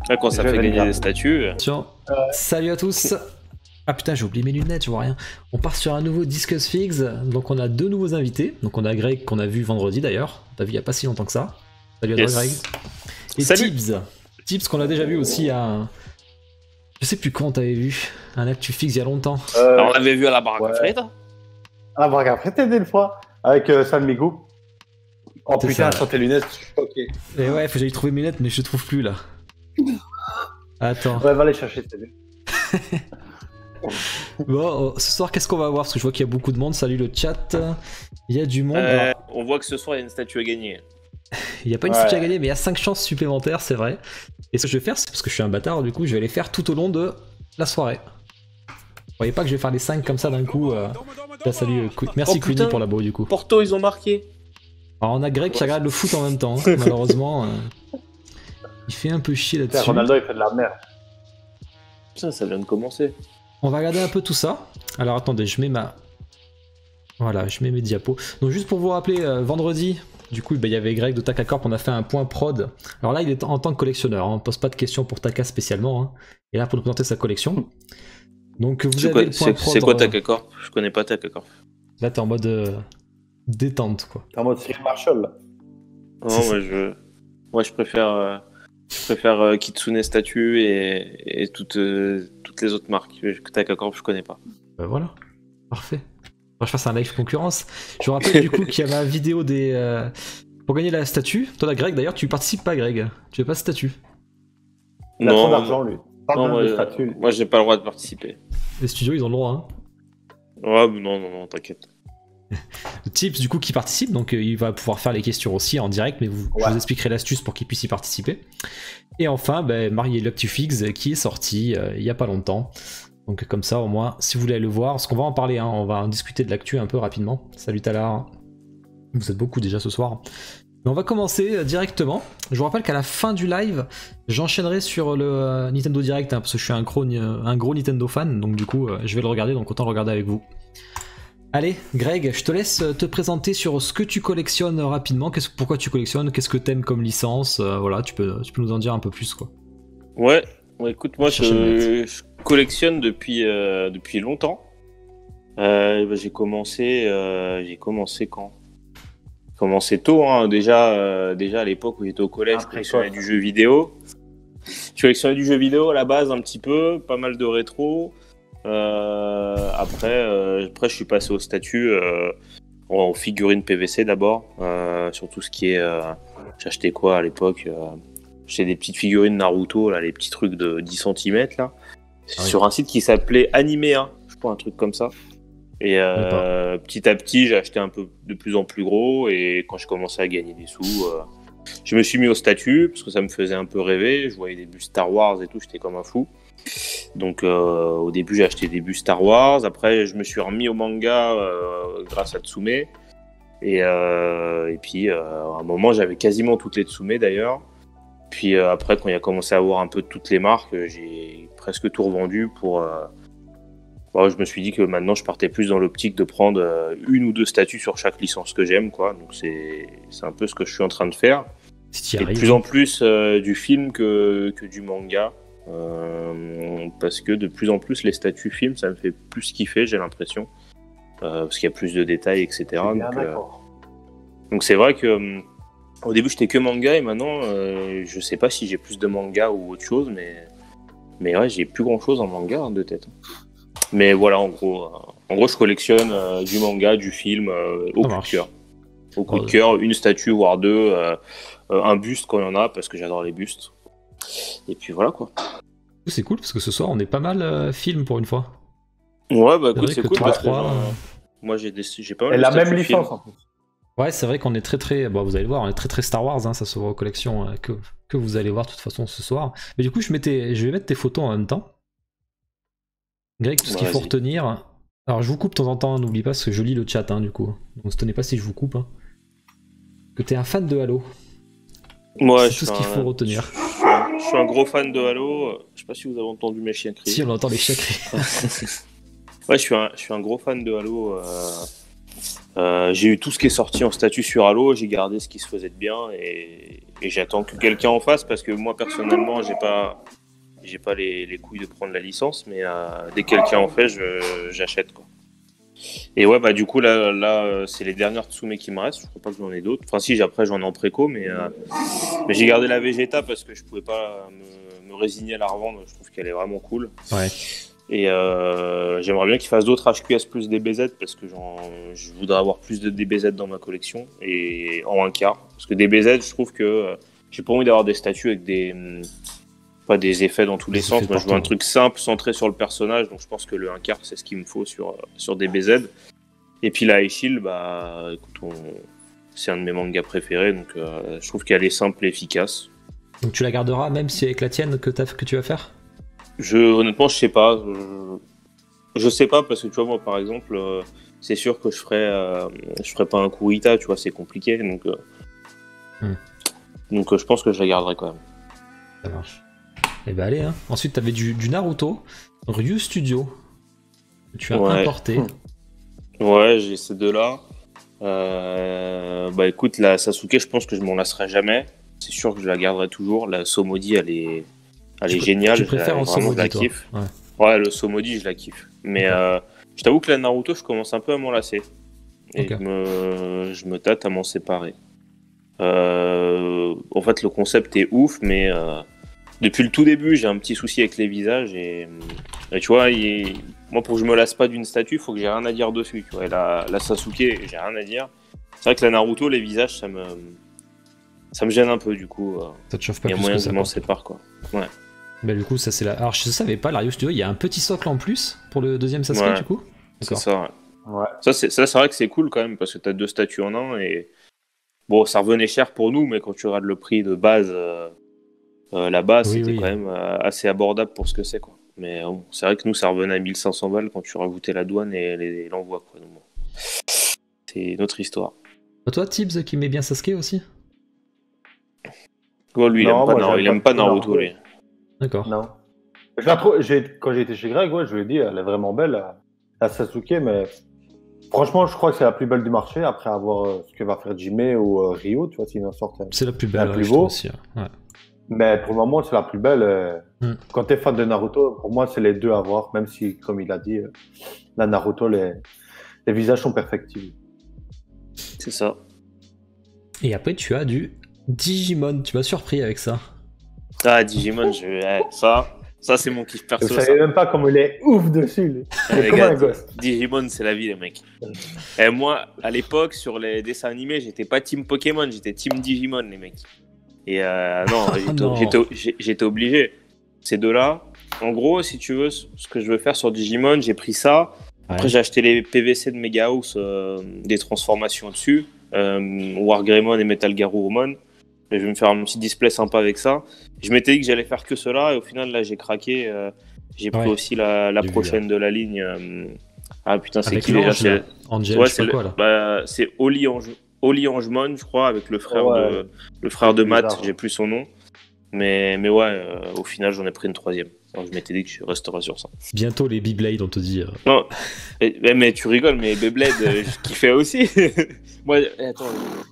Là, quand ça fait gagner des statues. Tiens, salut à tous. Ah putain, j'ai oublié mes lunettes, je vois rien. On part sur un nouveau Discuss Figs. Donc on a deux nouveaux invités. Donc on a Greg qu'on a vu vendredi d'ailleurs. On t'a vu il y a pas si longtemps que ça. Salut à toi Greg. Et salut. Tibbs qu'on a déjà vu aussi à... Je sais plus quand t'avais vu. Un Actu Figs il y a longtemps. Alors, on l'avait vu à la baraque à Fred. À la baraque à Fred, une fois. Avec Salmigou. Oh C'est putain, ça. sur tes lunettes, je suis choqué. Et ouais, faut que j'aille trouver mes lunettes mais je les trouve plus là. Attends. Ouais, va les chercher, tes lunettes. Bon, ce soir, qu'est-ce qu'on va voir? Parce que je vois qu'il y a beaucoup de monde. Salut le chat. Il y a du monde. Alors, On voit que ce soir, il y a une statue à gagner. il n'y a pas une statue à gagner, mais il y a 5 chances supplémentaires, c'est vrai. Et ce que je vais faire, c'est parce que je suis un bâtard, du coup, je vais les faire tout au long de la soirée. Vous voyez pas que je vais faire les 5 comme ça d'un coup. Là, salut, merci Queenie pour la beau, du coup. Porto, ils ont marqué. Alors, on a Greg qui regarde le foot en même temps, hein. Malheureusement. Il fait un peu chier là-dessus. Ronaldo, il fait de la merde. Ça vient de commencer. On va regarder un peu tout ça. Alors attendez, je mets ma... Voilà, je mets mes diapos. Donc juste pour vous rappeler, vendredi, du coup, il y avait Greg de Taka Corp, on a fait un point prod. Alors là, il est en tant que collectionneur, hein. On ne pose pas de questions pour Taka spécialement. Hein. Et là, pour nous présenter sa collection. Donc vous avez le point prod... C'est quoi Taka Corp? Je connais pas Taka Corp. Là, t'es en mode détente, quoi. T'es en mode Cyril Marshall, là. Non, moi, je préfère... Kitsune Statue et toutes les autres marques. Taka Corp, je connais pas. Bah voilà, parfait. Moi, je fasse un live concurrence. Je vous rappelle du coup qu'il y a ma vidéo des... Pour gagner la statue, toi la Greg d'ailleurs, tu participes pas Greg. Tu veux pas de statue. Il a trop d'argent, lui. Moi, j'ai pas le droit de participer. Les studios, ils ont le droit, hein. Ouais, mais non, t'inquiète. Tips du coup qui participe, donc il va pouvoir faire les questions aussi en direct, mais je vous expliquerai l'astuce pour qu'il puisse y participer. Et enfin, Marie Loctufix qui est sorti il y a pas longtemps. Donc comme ça au moins, si vous voulez le voir, parce qu'on va en parler, hein, on va en discuter de l'actu un peu rapidement. Salut Talar, vous êtes beaucoup déjà ce soir. Mais on va commencer directement. Je vous rappelle qu'à la fin du live, j'enchaînerai sur le Nintendo Direct, hein, parce que je suis un gros Nintendo fan, donc du coup je vais le regarder, donc autant le regarder avec vous. Allez, Greg, je te laisse te présenter sur ce que tu collectionnes rapidement. Pourquoi tu collectionnes? Qu'est-ce que t'aimes comme licence? Voilà, tu peux nous en dire un peu plus, quoi. Ouais, écoute, moi je collectionne depuis longtemps. J'ai commencé quand? J'ai commencé tôt, hein. Déjà à l'époque où j'étais au collège, je collectionnais du jeu vidéo. Je collectionnais du jeu vidéo à la base un petit peu, pas mal de rétro. Après, je suis passé au statut en figurines PVC d'abord, sur tout ce qui est. J'ai acheté quoi à l'époque? J'achetais des petites figurines Naruto, là, les petits trucs de 10 cm là, sur un site qui s'appelait Animea, je crois, un truc comme ça. Et petit à petit, j'ai acheté un peu de plus en plus gros, et quand je commençais à gagner des sous, je me suis mis au statut parce que ça me faisait un peu rêver. Je voyais des bustes Star Wars et tout, j'étais comme un fou. Donc au début j'ai acheté des bustes Star Wars, après je me suis remis au manga grâce à Tsume et puis à un moment j'avais quasiment toutes les Tsume d'ailleurs, puis après quand il a commencé à avoir un peu toutes les marques, j'ai presque tout revendu pour je me suis dit que maintenant je partais plus dans l'optique de prendre une ou deux statues sur chaque licence que j'aime, quoi. Donc c'est un peu ce que je suis en train de faire, et de plus en plus du film que du manga. Parce que de plus en plus les statuts films ça me fait plus kiffer, j'ai l'impression, parce qu'il y a plus de détails, etc. Donc c'est vrai que au début j'étais que manga, et maintenant je sais pas si j'ai plus de manga ou autre chose, mais ouais, j'ai plus grand chose en manga, hein, de tête. Mais voilà, en gros je collectionne du manga, du film, au coup de cœur. Au coup de cœur, une statue voire deux, un buste quand il y en a, parce que j'adore les bustes. Et puis voilà, quoi. C'est cool parce que ce soir on est pas mal film pour une fois. Ouais, bah écoute, c'est cool. Moi j'ai pas mal. Et la même licence en plus. Ouais, c'est vrai qu'on est très. Bon, vous allez le voir, on est très Star Wars, hein, ça se voit aux collections que vous allez voir de toute façon ce soir. Mais du coup, je vais mettre tes photos en même temps. Greg, tout ce qu'il faut retenir. Alors, je vous coupe de temps en temps, n'oublie pas, parce que je lis le chat, hein, du coup. Donc, ne se tenez pas si je vous coupe. Hein. Que t'es un fan de Halo. Ouais, c'est tout ce qu'il faut retenir. Je suis un gros fan de Halo. Je sais pas si vous avez entendu mes chiens crier. Si, on entend les chiens crier. Ouais, je suis un gros fan de Halo. J'ai eu tout ce qui est sorti en statut sur Halo, j'ai gardé ce qui se faisait de bien et j'attends que quelqu'un en fasse parce que moi personnellement j'ai pas les couilles de prendre la licence, mais dès que quelqu'un en fait, j'achète quoi. Et ouais bah du coup là c'est les dernières Tsume qui me restent, je crois pas que j'en ai d'autres. Enfin si après j'en ai en préco mais j'ai gardé la Vegeta parce que je pouvais pas me résigner à la revendre, je trouve qu'elle est vraiment cool. Ouais. Et j'aimerais bien qu'ils fassent d'autres HQS plus DBZ parce que je voudrais avoir plus de DBZ dans ma collection et en un quart. Parce que DBZ, je trouve que j'ai pas envie d'avoir des statues avec pas des effets dans tous les sens. Moi, je veux un truc simple, centré sur le personnage. Donc, je pense que le 1 quart, c'est ce qu'il me faut sur DBZ. Et puis la Shield, bah, écoute, c'est un de mes mangas préférés. Donc, je trouve qu'elle est simple et efficace. Donc, tu la garderas même si avec la tienne que tu vas faire? Honnêtement, je sais pas. Je sais pas parce que tu vois, moi, par exemple, c'est sûr que je ferais pas un Kurita, tu vois, c'est compliqué. Donc, je pense que je la garderai quand même. Ça marche. Et bah allez, hein. Ensuite, t'avais du Naruto, Ryu Studio. Tu as importé. Ouais, j'ai ces deux-là. Bah écoute, la Sasuke, je pense que je m'en lasserai jamais. C'est sûr que je la garderai toujours. La Somodi, elle est géniale. Tu préfères en Somodi, je la kiffe. Ouais, le Somodi, je la kiffe. Mais je t'avoue que la Naruto, je commence un peu à m'en lasser. Et je me tâte à m'en séparer. En fait, le concept est ouf, mais depuis le tout début, j'ai un petit souci avec les visages. Et tu vois, moi, pour que je me lasse pas d'une statue, il faut que j'ai rien à dire dessus. Tu vois. Et la Sasuke, j'ai rien à dire. C'est vrai que la Naruto, les visages, ça me gêne un peu, du coup. Ça te chauffe pas plus. Il y a moyen que je m'en sépare, quoi. Ouais. Bah du coup ça c'est la... Alors je savais pas, la Ryu Studio, il y a un petit socle en plus pour le deuxième Sasuke du coup. C'est ça, ouais. Ça c'est vrai que c'est cool quand même parce que t'as deux statues en un et bon ça revenait cher pour nous mais quand tu regardes le prix de base là-bas c'était quand même assez abordable pour ce que c'est quoi. Mais bon, c'est vrai que nous ça revenait à 1500 balles quand tu rajoutais la douane et l'envoi quoi. Donc, bon. C'est notre histoire. Toi Tibbs qui met bien Sasuke aussi? Oh, lui il aime pas Naruto lui. D'accord. Non. Quand j'ai été chez Greg, je lui ai dit, elle est vraiment belle, la Sasuke, mais franchement, je crois que c'est la plus belle du marché, après avoir ce que va faire Jimé ou Ryo, tu vois, s'ils en sortent. C'est la plus belle, la plus beau. Aussi. Ouais. Mais pour le moment, c'est la plus belle. Quand tu es fan de Naruto, pour moi, c'est les deux à voir, même si, comme il a dit, la Naruto, les visages sont perfectibles. C'est ça. Et après, tu as du Digimon, tu m'as surpris avec ça. Ah, Digimon, ça c'est mon kiff perso. Vous savez même pas comment il est ouf dessus. Digimon, c'est la vie, les mecs. Et moi, à l'époque, sur les dessins animés, j'étais pas team Pokémon, j'étais team Digimon, les mecs. Et j'étais obligé. Ces deux-là, en gros, si tu veux, ce que je veux faire sur Digimon, j'ai pris ça. Après, j'ai acheté les PVC de Mega House, des transformations dessus, Wargreymon et Metal Garurumon. Je vais me faire un petit display sympa avec ça. Je m'étais dit que j'allais faire que cela et au final là j'ai craqué. J'ai pris aussi la prochaine de la ligne. Ah putain c'est qui déjà? C'est Oli Angemon je crois avec le frère de Matt. J'ai plus son nom. Mais ouais au final j'en ai pris une troisième. Alors, je m'étais dit que je resterais sur ça. Bientôt les Beyblade on te dit. Non mais tu rigoles mais Beyblade je kiffais aussi. Moi, attends,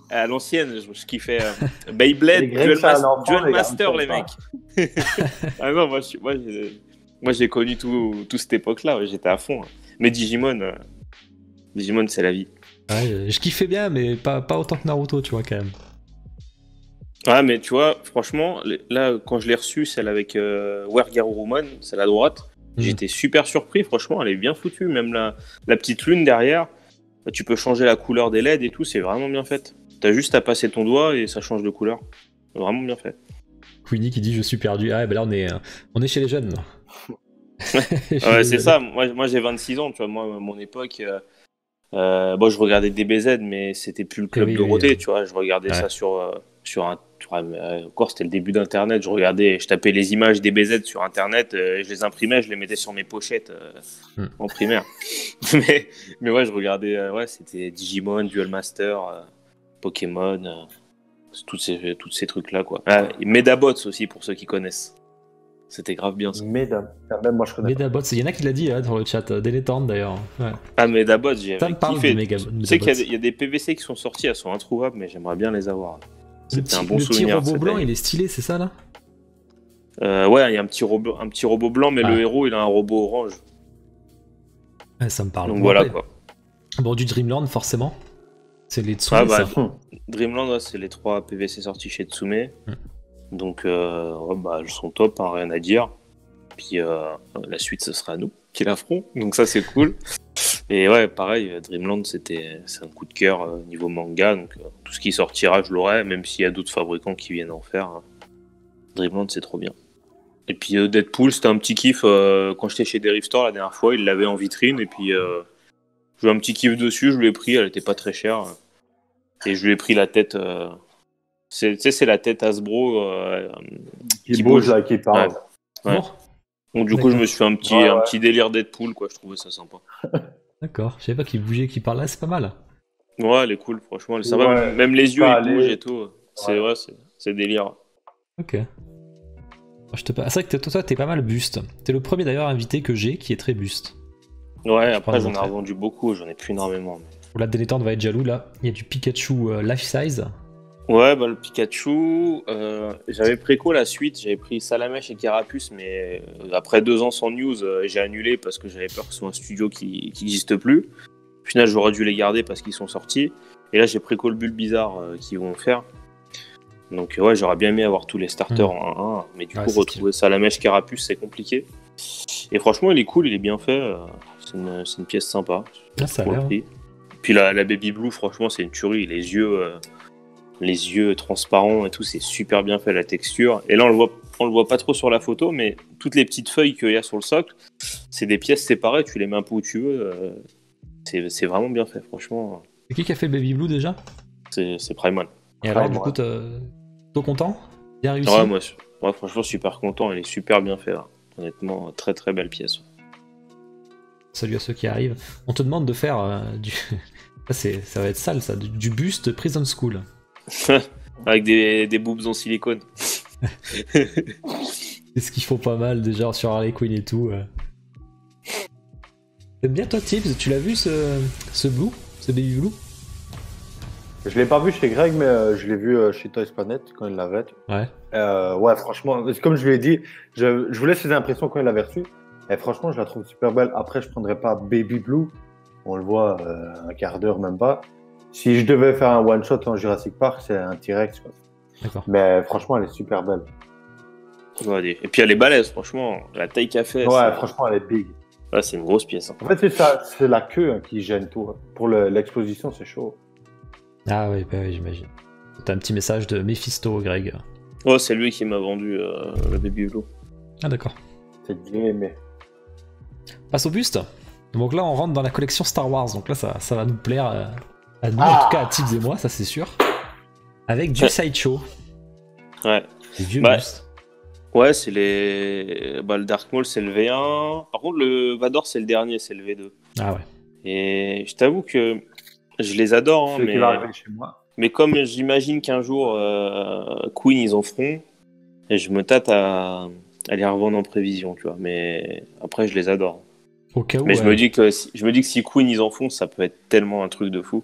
à l'ancienne, je kiffais Beyblade, Duel Master, les mecs. Ah non, moi j'ai connu toute cette époque-là, j'étais à fond. Hein. Mais Digimon, c'est la vie. Ouais, je kiffais bien, mais pas autant que Naruto, tu vois, quand même. Ouais, mais tu vois, franchement, là, quand je l'ai reçue, celle avec Wargreymon, celle à droite, j'étais super surpris, franchement, elle est bien foutue. Même la petite lune derrière. Tu peux changer la couleur des LED et tout, c'est vraiment bien fait. T'as juste à passer ton doigt et ça change de couleur. Vraiment bien fait. Queenie qui dit je suis perdu. Ah, ben là on est chez les jeunes. Ouais, c'est ça. Moi j'ai 26 ans, tu vois. Moi, à mon époque, je regardais DBZ, mais c'était plus le club Dorothée, tu vois. Je regardais ça sur un. Encore, c'était le début d'Internet. Je tapais les images DBZ sur Internet, je les imprimais, je les mettais sur mes pochettes en primaire. mais ouais, je regardais, c'était Digimon, Duel Master, Pokémon, tous ces trucs-là, quoi. Et Medabots aussi, pour ceux qui connaissent. C'était grave bien ça. Même moi je connais pas. Medabots, il y en a qui l'a dit là, dans le chat, Délétante d'ailleurs. Ouais. Ah, Medabots, j'ai Ça me parle kiffé. de Tu sais qu'il y a des PVC qui sont sortis, elles sont introuvables, mais j'aimerais bien les avoir. C'était un bon le petit souvenir. robot blanc, il est stylé, c'est ça là? Ouais, il y a un petit robot blanc, mais le héros, il a un robot orange. Ouais, ça me parle. Donc Bon, voilà après, quoi. Bon, du Dreamland, forcément. C'est les Tsume, Ah bah, ça. Dreamland, ouais, c'est les 3 PVC sortis chez Tsume. Mm. Donc, ouais, bah, elles sont top, hein, rien à dire. Puis la suite, ce sera nous qui la ferons. Donc ça, c'est cool. Et ouais, pareil, Dreamland, c'est un coup de cœur niveau manga. Donc tout ce qui sortira, je l'aurai, même s'il y a d'autres fabricants qui viennent en faire. Hein. Dreamland, c'est trop bien. Et puis Deadpool, c'était un petit kiff. Quand j'étais chez Derive Store la dernière fois, il l'avait en vitrine. Et puis j'ai eu un petit kiff dessus, je lui ai pris, elle était pas très chère. Et je lui ai pris la tête. Tu sais, c'est la tête Hasbro qui bouge là, qui parle. Ouais. Bon. Donc du coup, je me suis fait un petit délire Deadpool, quoi. Je trouvais ça sympa. D'accord, je savais pas qu'il bougeait, qu'il parlait, c'est pas mal. Ouais, elle est cool, franchement, elle est sympa. Ouais, même les yeux, ils bougent aller. et tout. C'est vrai, c'est délire. Ok. C'est vrai que toi, t'es pas mal buste. T'es le premier d'ailleurs invité que j'ai qui est très buste. Ouais, Je après, prends j'en ai le trait. revendu beaucoup, j'en ai plus énormément. La Délétante va être jaloux là. Il y a du Pikachu life size. Ouais, bah le Pikachu, j'avais préco la suite, j'avais pris Salamèche et Carapuce, mais après 2 ans sans news, j'ai annulé parce que j'avais peur que ce soit un studio qui n'existe plus. Au final, j'aurais dû les garder parce qu'ils sont sortis. Et là, j'ai préco le Bulbizarre qu'ils vont faire. Donc ouais, j'aurais bien aimé avoir tous les starters en 1, mais du coup, retrouver Salamèche, Carapuce, c'est compliqué. Et franchement, il est cool, il est bien fait, c'est une pièce sympa. Ah, ça a l'air. Puis la Baby Blue, franchement, c'est une tuerie, les yeux transparents et tout, c'est super bien fait, la texture. Et là, on le voit pas trop sur la photo, mais toutes les petites feuilles qu'il y a sur le socle, c'est des pièces séparées, tu les mets un peu où tu veux. C'est vraiment bien fait, franchement. C'est qui a fait Baby Blue déjà? C'est Primal. Et alors, du coup, plutôt content? Bien réussi? Ouais, moi, franchement, super content, elle est super bien faite. Là. Honnêtement, très très belle pièce. Salut à ceux qui arrivent. On te demande de faire du... ça va être sale, ça, du buste Prison School. Avec des boobs en silicone. C'est ce qu'il faut pas mal déjà sur Harley Quinn et tout. T'aimes bien toi Tips? Tu l'as vu ce Blue? Ce Baby Blue? Je l'ai pas vu chez Greg, mais je l'ai vu chez Toys Planet quand il l'avait. Ouais. Ouais, franchement, comme je lui ai dit, je voulais ses impressions quand il l'avait reçu. Et franchement, je la trouve super belle. Après, je prendrais pas Baby Blue. On le voit un quart d'heure, même pas. Si je devais faire un one-shot en Jurassic Park, c'est un T-Rex. Quoi. D'accord. Mais franchement, elle est super belle. Ouais, et puis elle est balèze, franchement. La taille qu'a fait. Ouais, franchement, elle est big. Ouais, c'est une grosse pièce. Hein. En fait, c'est la queue qui gêne tout. Hein. Pour l'exposition, c'est chaud. Ah oui, bah oui, j'imagine. T'as un petit message de Mephisto, Greg. Oh, c'est lui qui m'a vendu le Baby Blue. Ah d'accord. C'est bien aimé. Passe au buste. Donc là, on rentre dans la collection Star Wars. Donc là, ça va nous plaire à nous, en tout cas à Tips et moi, ça c'est sûr. Avec du sideshow. Ouais. Des vieux bustes. Ouais, c'est les. Bah, le Dark Maul, c'est le V1. Par contre, le Vador, c'est le dernier, c'est le V2. Ah ouais. Et je t'avoue que je les adore, hein, Qui va arriver chez moi. Mais comme j'imagine qu'un jour Queen ils en feront, et je me tâte à les revendre en prévision, tu vois. Mais après, je les adore. Au cas où. Mais je me dis que si Queen ils en font, ça peut être tellement un truc de fou.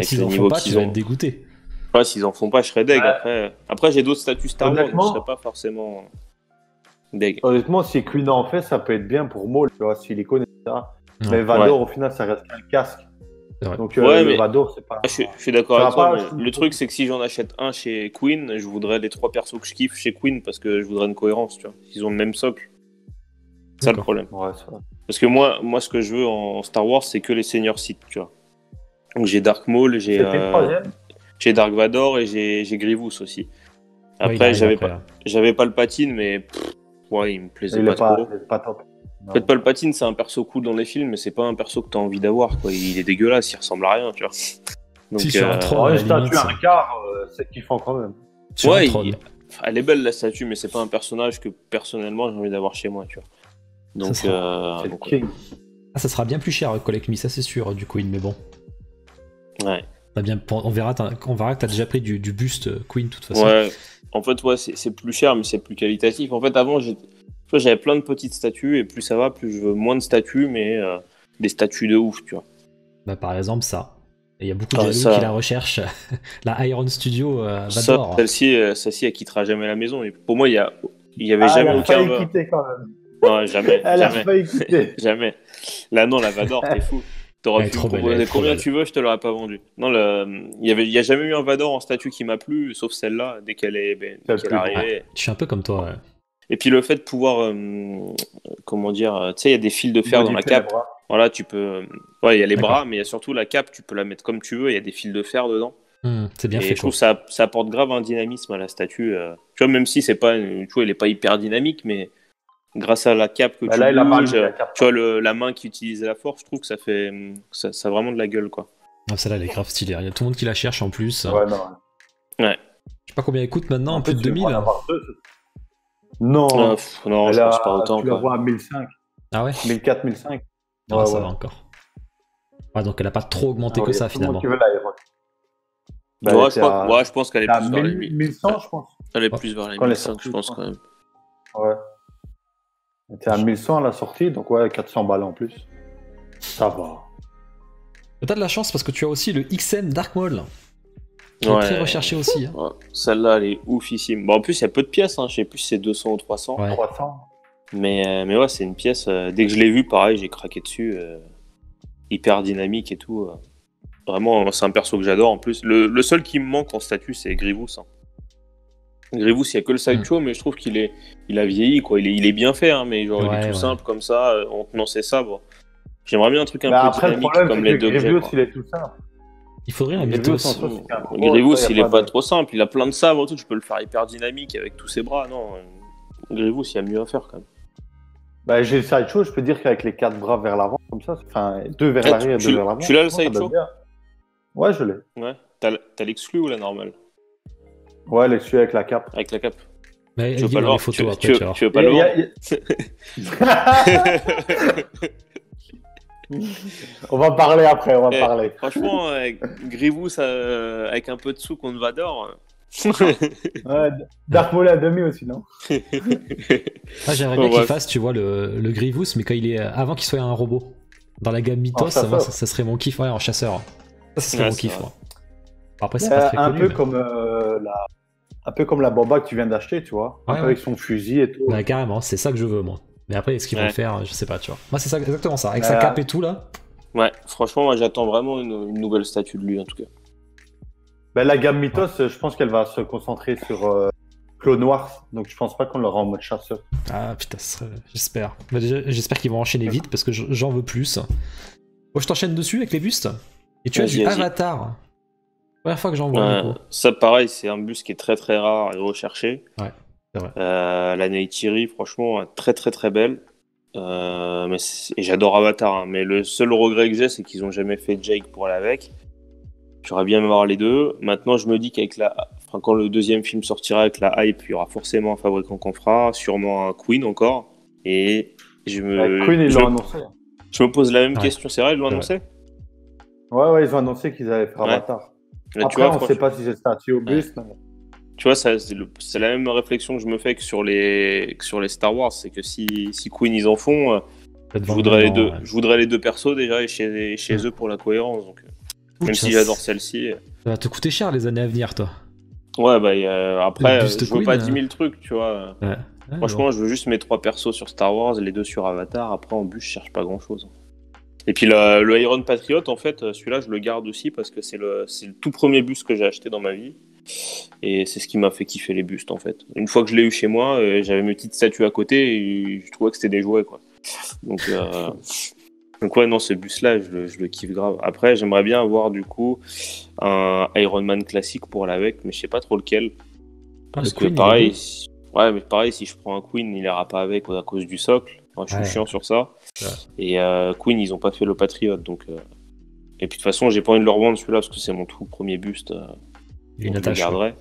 S'ils en font pas, tu vas être dégoûté. Ouais, s'ils en font pas, je serais deg. Après j'ai d'autres statuts Star Wars, je serais pas forcément deg. Honnêtement, si Queen en fait, ça peut être bien pour Maul, tu vois, silicone, etc. Ouais. Mais Vador, au final, ça reste qu'un casque. Donc le Vador, c'est pas. Je suis d'accord avec toi. Le truc, c'est que si j'en achète un chez Queen, je voudrais les 3 persos que je kiffe chez Queen parce que je voudrais une cohérence, tu vois. Ils ont le même socle. C'est ça le problème. Ouais, c'est vrai. Parce que moi, ce que je veux en Star Wars, c'est que les seniors Sith, tu vois. Donc j'ai Dark Maul, j'ai Dark Vador et j'ai Grievous aussi. Après, j'avais pas le Palpatine, mais ouais, il me plaisait pas trop. Pas top. En fait, Palpatine, c'est un perso cool dans les films, mais c'est pas un perso que t'as envie d'avoir, quoi. Il est dégueulasse, il ressemble à rien, tu vois. Donc, si sur un troll, une statue un quart, c'est kiffant quand même. Ouais, elle est belle la statue, mais c'est pas un personnage que personnellement j'ai envie d'avoir chez moi, tu vois. Donc, c'est le king. Ça sera bien plus cher Collect Me, ça c'est sûr, du Queen, mais bon. Ouais. On verra que t'as déjà pris du buste Queen de toute façon. Ouais, en fait, ouais, c'est plus cher, mais c'est plus qualitatif. En fait, avant, j'avais plein de petites statues, et plus ça va, plus je veux moins de statues, mais des statues de ouf, tu vois. Bah, par exemple, ça. Et il y a beaucoup de jaloux qui la recherchent. La Iron Studio Vador. Celle-ci, elle quittera jamais la maison. Et pour moi, il y avait jamais aucun. Elle a failli quitter quand même. Non, jamais. Elle jamais. a failli quitter. Jamais. Là, non, la Vador, t'es fou. T'aurais pu me proposer combien tu veux, je te l'aurais pas vendu. Non, il y a jamais eu un Vador en statue qui m'a plu, sauf celle-là, dès qu'elle est arrivée. Je suis un peu comme toi. Ouais. Et puis le fait de pouvoir, comment dire, tu sais, il y a des fils de fer dans la cape. Voilà, tu peux. Ouais, il y a les bras, mais il y a surtout la cape, tu peux la mettre comme tu veux, il y a des fils de fer dedans. C'est bien fait. Et je trouve que ça apporte grave un dynamisme à la statue. Tu vois, même si c'est pas, tu vois, il est pas hyper dynamique, mais grâce à la cape que tu bouges, tu vois, la main qui utilise la force, je trouve que ça a vraiment de la gueule, quoi. Ah, celle-là, elle est grave stylée. Il y a tout le monde qui la cherche en plus. Ouais, non. Ouais. Je sais pas combien elle coûte maintenant, plus de 2000. Non, non, je pense pas autant. Tu la vois à 1005. Ah ouais 1004, 1005. Ouais, ça va encore. Ouais, donc elle a pas trop augmenté que ça finalement. Ouais, je pense qu'elle est plus vers les 1100, je pense. Elle est plus vers les 1500, je pense quand même. Ouais. Elle était à 1100 à la sortie, donc ouais, 400 balles en plus. Ça va. T'as de la chance parce que tu as aussi le XM Dark Maul. Qui est très recherché aussi. Hein. Ouais. Celle-là, elle est oufissime. Bon, en plus, il y a peu de pièces, je sais plus si c'est 200 ou 300. Ouais. 300. Mais ouais, c'est une pièce. Dès que je l'ai vue, pareil, j'ai craqué dessus. Hyper dynamique et tout. Vraiment, c'est un perso que j'adore en plus. Le seul qui me manque en statut, c'est Grievous. Grievous, il n'y a que le sideshow, mais je trouve qu'il a vieilli, quoi. Il est bien fait, mais genre, il est tout simple comme ça, en tenant ses sabres. J'aimerais bien un truc un peu dynamique comme les deux. Grievous, il est tout simple. Il faudrait un mythos. Grievous, il est pas trop simple. Il a plein de sabres, tout. Tu peux le faire hyper dynamique avec tous ses bras. Non, Grievous, il y a mieux à faire quand même. Bah, j'ai le sideshow, je peux dire qu'avec les 4 bras vers l'avant, comme ça, enfin 2 vers l'arrière et 2 vers l'avant. Tu l'as le sideshow ? Ouais, je l'ai. Ouais. T'as l'exclu ou la normale ? Ouais, l'exclu avec la cape. Avec la cape. Mais tu veux pas le voir. Tu veux pas le voir ? On va parler après, on va parler. Franchement, Grievous avec un peu de sous contre Vador. Ouais, Dark Maul à demi aussi, non? J'aimerais bien qu'il fasse, tu vois, le Grievous, mais quand il est avant qu'il soit un robot. Dans la gamme Mythos, ça serait mon kiff, en chasseur. Ça serait mon kiff, moi. Après, c'est pas très connu. Un peu comme la Boba que tu viens d'acheter, tu vois, avec son fusil et tout. Ouais, carrément, c'est ça que je veux, moi. Mais après, est-ce qu'ils vont le faire? Je sais pas, tu vois. Moi, c'est ça, exactement ça. Avec sa cape et tout, là. Ouais, franchement, moi, j'attends vraiment une nouvelle statue de lui, en tout cas. Ben, la gamme Mythos, je pense qu'elle va se concentrer sur Clone Wars, donc je pense pas qu'on l'aura en mode chasseur. Ah putain, j'espère. Mais déjà, j'espère qu'ils vont enchaîner vite parce que j'en veux plus. Bon, je t'enchaîne dessus avec les bustes. Et tu as du Avatar. Première fois que j'en vois. Ça, pareil, c'est un buste qui est très très rare et recherché. Ouais, c'est vrai. La Neytiri, franchement, très très très belle. Et j'adore Avatar, mais le seul regret que j'ai, c'est qu'ils ont jamais fait Jake pour aller avec. J'aurais bien aimé voir les deux. Maintenant, je me dis qu'avec quand le deuxième film sortira avec la hype, il y aura forcément un fabricant qu'on fera, sûrement un Queen encore. Et Queen, ils l'ont annoncé. Je me pose la même question, c'est vrai, ils l'ont annoncé ? Ouais, ils ont annoncé qu'ils allaient faire Avatar. Mais après, on ne sait pas si c'est statue au buste. Mais... Tu vois, c'est la même réflexion que je me fais que sur les Star Wars, c'est que si Queen ils en font, je voudrais les deux persos déjà et chez eux pour la cohérence. Donc, même si j'adore celle-ci. Ça va te coûter cher les années à venir, toi. Ouais, après, je veux pas 10 000 trucs, tu vois. Ouais. Franchement, je veux juste mes 3 persos sur Star Wars, les 2 sur Avatar. Après, en bus, je cherche pas grand-chose. Et puis le Iron Patriot, en fait, celui-là, je le garde aussi parce que c'est le tout premier bus que j'ai acheté dans ma vie. Et c'est ce qui m'a fait kiffer les bustes, en fait. Une fois que je l'ai eu chez moi, j'avais mes petites statues à côté et je trouvais que c'était des jouets, quoi. Donc ouais, non, ce bus-là, je le kiffe grave. Après, j'aimerais bien avoir, du coup, un Iron Man classique pour aller avec, mais je sais pas trop lequel. Parce que pareil, mais pareil, si je prends un Queen, il ira pas avec à cause du socle. Enfin, je suis chiant sur ça. Ouais. Et Queen, ils ont pas fait le Patriot, donc... Et puis de toute façon, j'ai pas envie de leur vendre celui-là parce que c'est mon tout premier buste. Je le garderai.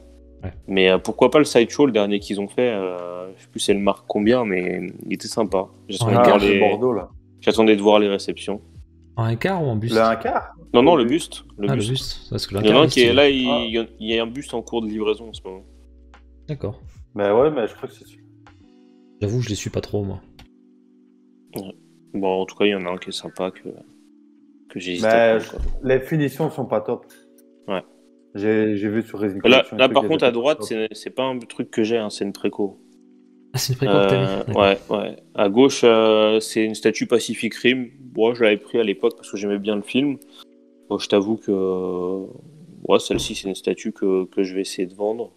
Ouais. Mais pourquoi pas le sideshow, le dernier qu'ils ont fait, je sais plus c'est le marque combien, mais il était sympa. Bordeaux, là. J'attendais de voir les réceptions. En un quart ou en buste? Le 1 quart? Non, le buste. Le Ah, buste. le buste. Parce que le un Il y en a quart, un qui est stylé. là, il y a un buste en cours de livraison en ce moment. D'accord. Mais ouais, mais je crois que c'est sûr. J'avoue, je les suis pas trop, moi. Bon, en tout cas, il y en a un qui est sympa que j'ai hésité Mais à prendre, quoi. les finitions sont pas top. Ouais. J'ai vu sur Resident Là, Collection. là par contre, à droite, c'est pas un truc que j'ai, hein, c'est une préco. Ah, c'est une préco que t'as mis? D'accord. Ouais. À gauche, c'est une statue Pacific Rim. Bon, je l'avais pris à l'époque parce que j'aimais bien le film. Bon, je t'avoue que ouais, celle-ci, c'est une statue que je vais essayer de vendre.